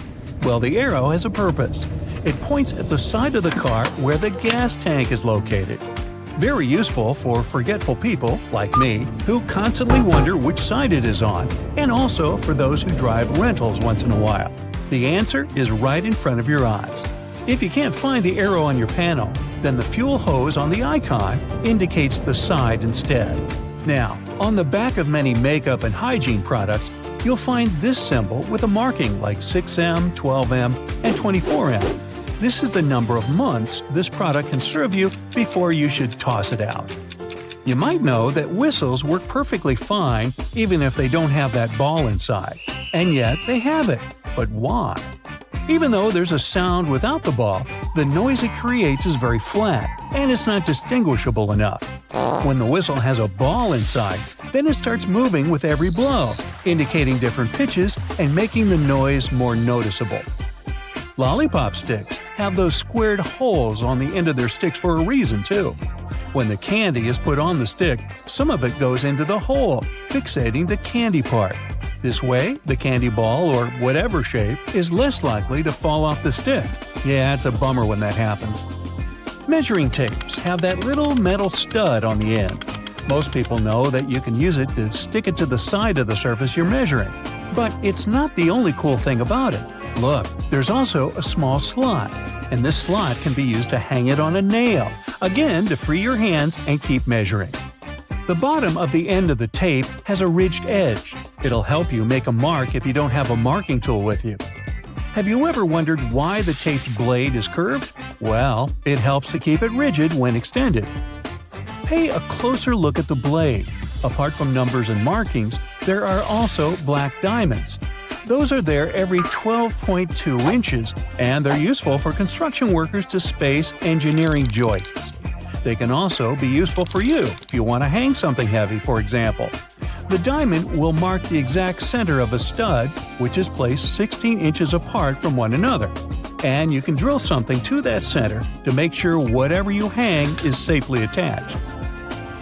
Well, the arrow has a purpose. It points at the side of the car where the gas tank is located. Very useful for forgetful people, like me, who constantly wonder which side it is on, and also for those who drive rentals once in a while. The answer is right in front of your eyes. If you can't find the arrow on your panel, then the fuel hose on the icon indicates the side instead. Now, on the back of many makeup and hygiene products, you'll find this symbol with a marking like 6M, 12M, and 24M. This is the number of months this product can serve you before you should toss it out. You might know that whistles work perfectly fine even if they don't have that ball inside. And yet they have it. But why? Even though there's a sound without the ball, the noise it creates is very flat, and it's not distinguishable enough. When the whistle has a ball inside, then it starts moving with every blow, indicating different pitches and making the noise more noticeable. Lollipop sticks have those squared holes on the end of their sticks for a reason, too. When the candy is put on the stick, some of it goes into the hole, fixating the candy part. This way, the candy ball, or whatever shape, is less likely to fall off the stick. Yeah, it's a bummer when that happens. Measuring tapes have that little metal stud on the end. Most people know that you can use it to stick it to the side of the surface you're measuring. But it's not the only cool thing about it. Look, there's also a small slot, and this slot can be used to hang it on a nail, again to free your hands and keep measuring. The bottom of the end of the tape has a ridged edge. It'll help you make a mark if you don't have a marking tool with you. Have you ever wondered why the tape's blade is curved? Well, it helps to keep it rigid when extended. Pay a closer look at the blade. Apart from numbers and markings, there are also black diamonds. Those are there every 12.2 inches, and they're useful for construction workers to space engineering joists. They can also be useful for you if you want to hang something heavy, for example. The diamond will mark the exact center of a stud, which is placed 16 inches apart from one another. And you can drill something to that center to make sure whatever you hang is safely attached.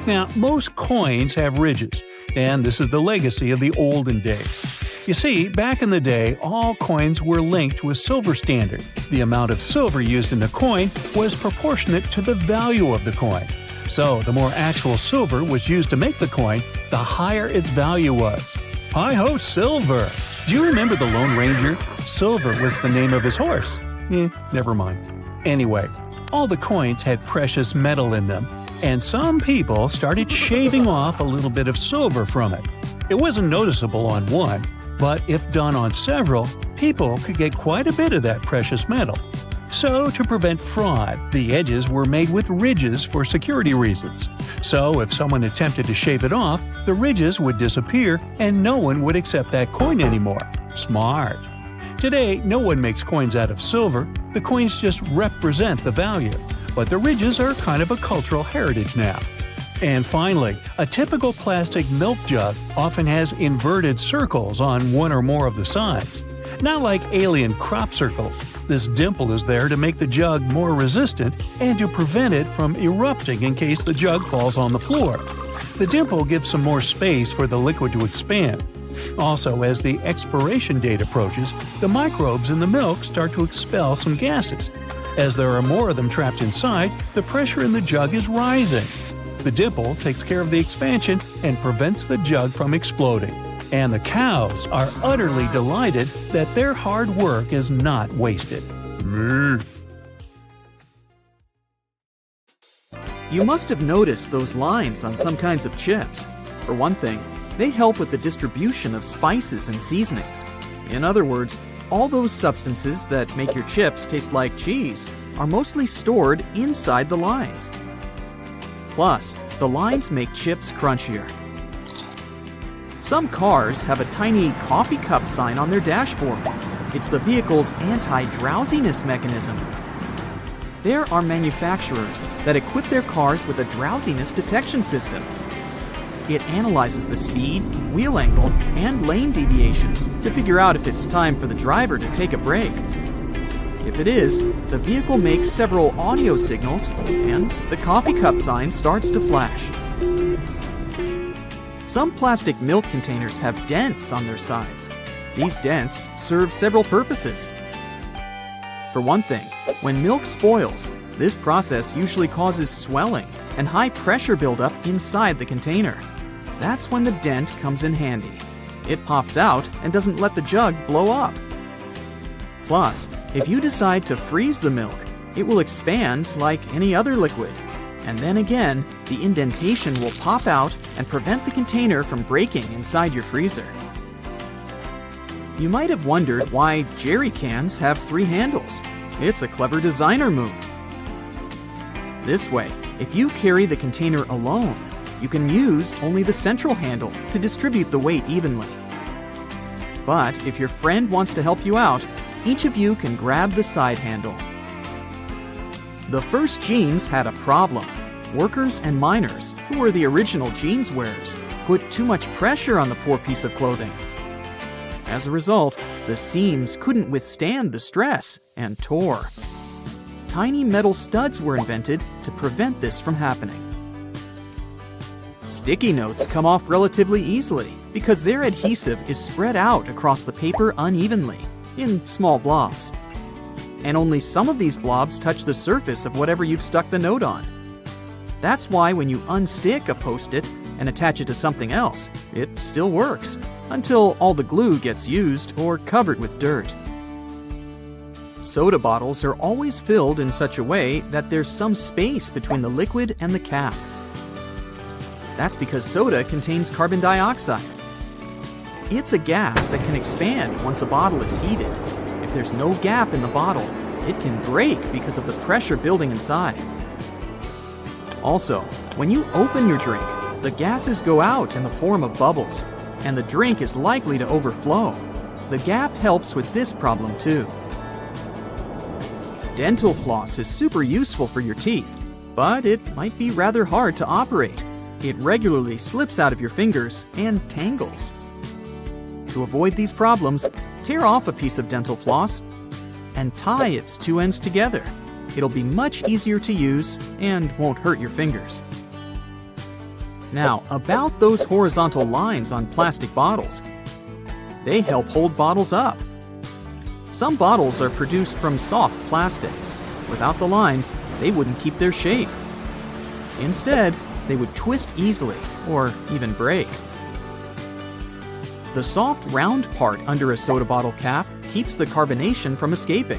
Now, most coins have ridges, and this is the legacy of the olden days. You see, back in the day, all coins were linked to a silver standard. The amount of silver used in the coin was proportionate to the value of the coin. So, the more actual silver was used to make the coin, the higher its value was. Hi-ho, Silver! Do you remember the Lone Ranger? Silver was the name of his horse. Never mind. Anyway, all the coins had precious metal in them, and some people started shaving off a little bit of silver from it. It wasn't noticeable on one, but if done on several, people could get quite a bit of that precious metal. So, to prevent fraud, the edges were made with ridges for security reasons. So, if someone attempted to shave it off, the ridges would disappear and no one would accept that coin anymore. Smart. Today, no one makes coins out of silver. The coins just represent the value. But the ridges are kind of a cultural heritage now. And finally, a typical plastic milk jug often has inverted circles on one or more of the sides. Not like alien crop circles, this dimple is there to make the jug more resistant and to prevent it from erupting in case the jug falls on the floor. The dimple gives some more space for the liquid to expand. Also, as the expiration date approaches, the microbes in the milk start to expel some gases. As there are more of them trapped inside, the pressure in the jug is rising. The dimple takes care of the expansion and prevents the jug from exploding. And the cows are utterly delighted that their hard work is not wasted. You must have noticed those lines on some kinds of chips. For one thing, they help with the distribution of spices and seasonings. In other words, all those substances that make your chips taste like cheese are mostly stored inside the lines. Plus, the lines make chips crunchier. Some cars have a tiny coffee cup sign on their dashboard. It's the vehicle's anti-drowsiness mechanism. There are manufacturers that equip their cars with a drowsiness detection system. It analyzes the speed, wheel angle, and lane deviations to figure out if it's time for the driver to take a break. If it is, the vehicle makes several audio signals and the coffee cup sign starts to flash. Some plastic milk containers have dents on their sides. These dents serve several purposes. For one thing, when milk spoils, this process usually causes swelling and high pressure buildup inside the container. That's when the dent comes in handy. It pops out and doesn't let the jug blow up. Plus, if you decide to freeze the milk, it will expand like any other liquid. And then again, the indentation will pop out and prevent the container from breaking inside your freezer. You might have wondered why jerry cans have 3 handles. It's a clever designer move. This way, if you carry the container alone, you can use only the central handle to distribute the weight evenly. But if your friend wants to help you out, each of you can grab the side handle. The first jeans had a problem. Workers and miners, who were the original jeans wearers, put too much pressure on the poor piece of clothing. As a result, the seams couldn't withstand the stress and tore. Tiny metal studs were invented to prevent this from happening. Sticky notes come off relatively easily because their adhesive is spread out across the paper unevenly, in small blobs. And only some of these blobs touch the surface of whatever you've stuck the note on. That's why when you unstick a Post-it and attach it to something else, it still works, until all the glue gets used or covered with dirt. Soda bottles are always filled in such a way that there's some space between the liquid and the cap. That's because soda contains carbon dioxide. It's a gas that can expand once a bottle is heated. If there's no gap in the bottle, it can break because of the pressure building inside. Also, when you open your drink, the gases go out in the form of bubbles, and the drink is likely to overflow. The gap helps with this problem too. Dental floss is super useful for your teeth, but it might be rather hard to operate. It regularly slips out of your fingers and tangles. To avoid these problems, tear off a piece of dental floss and tie its 2 ends together. It'll be much easier to use and won't hurt your fingers. Now, about those horizontal lines on plastic bottles. They help hold bottles up. Some bottles are produced from soft plastic. Without the lines, they wouldn't keep their shape. Instead, they would twist easily or even break. The soft round part under a soda bottle cap keeps the carbonation from escaping.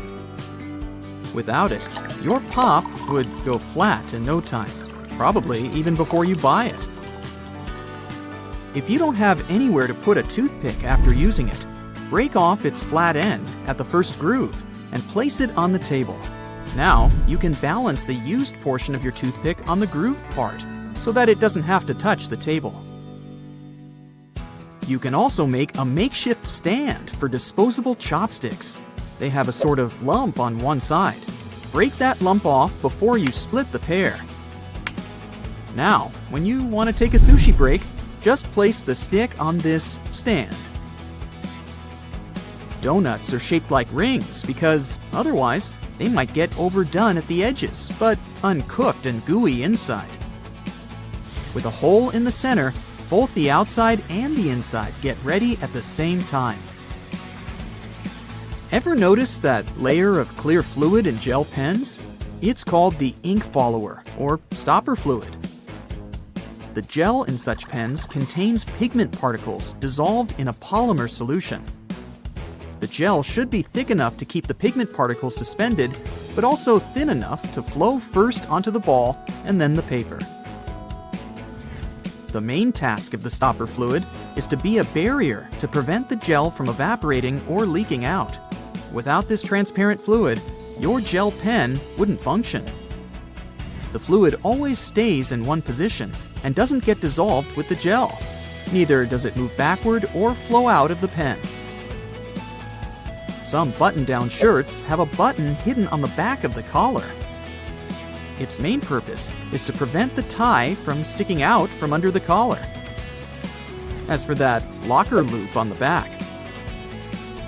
Without it, your pop would go flat in no time, probably even before you buy it. If you don't have anywhere to put a toothpick after using it, break off its flat end at the first groove and place it on the table. Now, you can balance the used portion of your toothpick on the grooved part so that it doesn't have to touch the table. You can also make a makeshift stand for disposable chopsticks. They have a sort of lump on one side. Break that lump off before you split the pair. Now, when you want to take a sushi break, just place the stick on this stand. Donuts are shaped like rings because otherwise they might get overdone at the edges, but uncooked and gooey inside. With a hole in the center, both the outside and the inside get ready at the same time. Ever notice that layer of clear fluid in gel pens? It's called the ink follower, or stopper fluid. The gel in such pens contains pigment particles dissolved in a polymer solution. The gel should be thick enough to keep the pigment particles suspended, but also thin enough to flow first onto the ball and then the paper. The main task of the stopper fluid is to be a barrier to prevent the gel from evaporating or leaking out. Without this transparent fluid, your gel pen wouldn't function. The fluid always stays in one position and doesn't get dissolved with the gel. Neither does it move backward or flow out of the pen. Some button-down shirts have a button hidden on the back of the collar. Its main purpose is to prevent the tie from sticking out from under the collar. As for that locker loop on the back,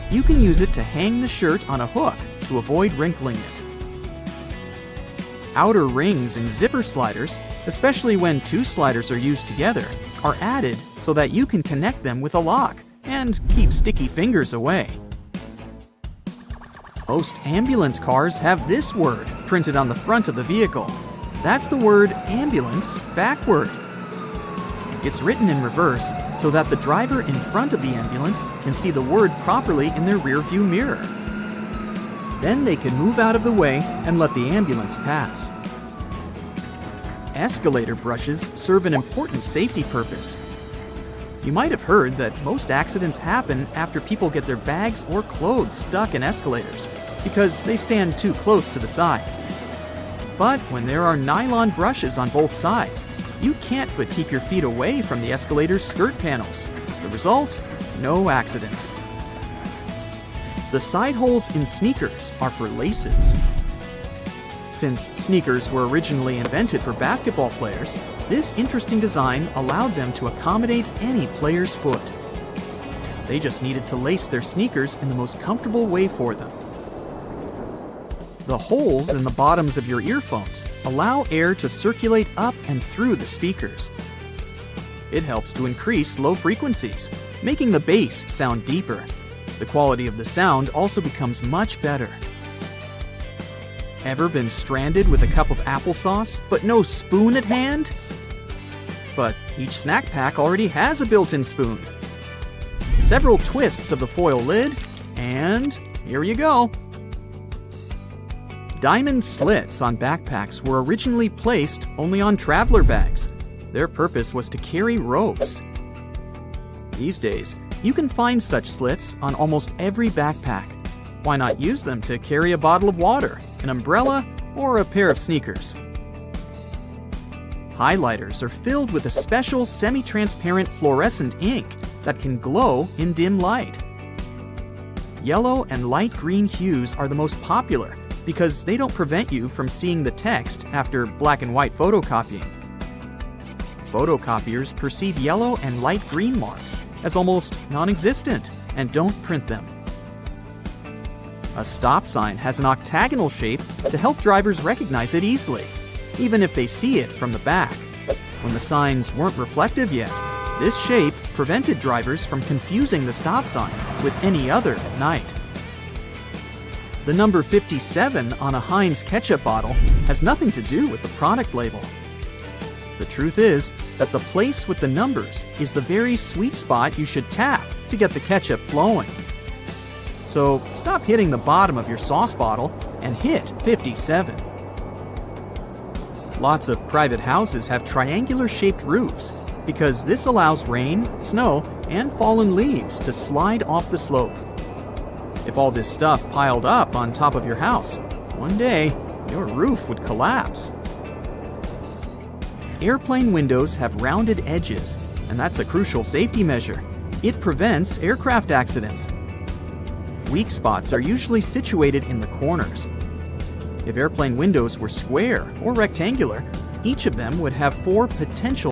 you can use it to hang the shirt on a hook to avoid wrinkling it. Outer rings and zipper sliders, especially when two sliders are used together, are added so that you can connect them with a lock and keep sticky fingers away. Most ambulance cars have this word printed on the front of the vehicle. That's the word ambulance backward. It's written in reverse so that the driver in front of the ambulance can see the word properly in their rearview mirror. Then they can move out of the way and let the ambulance pass. Escalator brushes serve an important safety purpose. You might have heard that most accidents happen after people get their bags or clothes stuck in escalators because they stand too close to the sides. But when there are nylon brushes on both sides, you can't but keep your feet away from the escalator's skirt panels. The result? No accidents. The side holes in sneakers are for laces. Since sneakers were originally invented for basketball players, this interesting design allowed them to accommodate any player's foot. They just needed to lace their sneakers in the most comfortable way for them. The holes in the bottoms of your earphones allow air to circulate up and through the speakers. It helps to increase low frequencies, making the bass sound deeper. The quality of the sound also becomes much better. Ever been stranded with a cup of applesauce, but no spoon at hand? But each snack pack already has a built-in spoon. Several twists of the foil lid, and here you go. Diamond slits on backpacks were originally placed only on traveler bags. Their purpose was to carry ropes. These days, you can find such slits on almost every backpack. Why not use them to carry a bottle of water, an umbrella, or a pair of sneakers? Highlighters are filled with a special semi-transparent fluorescent ink that can glow in dim light. Yellow and light green hues are the most popular because they don't prevent you from seeing the text after black and white photocopying. Photocopiers perceive yellow and light green marks as almost non-existent and don't print them. A stop sign has an octagonal shape to help drivers recognize it easily, even if they see it from the back. When the signs weren't reflective yet, this shape prevented drivers from confusing the stop sign with any other at night. The number 57 on a Heinz ketchup bottle has nothing to do with the product label. The truth is that the place with the numbers is the very sweet spot you should tap to get the ketchup flowing. So stop hitting the bottom of your sauce bottle and hit 57. Lots of private houses have triangular-shaped roofs because this allows rain, snow, and fallen leaves to slide off the slope. If all this stuff piled up on top of your house, one day your roof would collapse. Airplane windows have rounded edges, and that's a crucial safety measure. It prevents aircraft accidents. Weak spots are usually situated in the corners. If airplane windows were square or rectangular, each of them would have 4 potential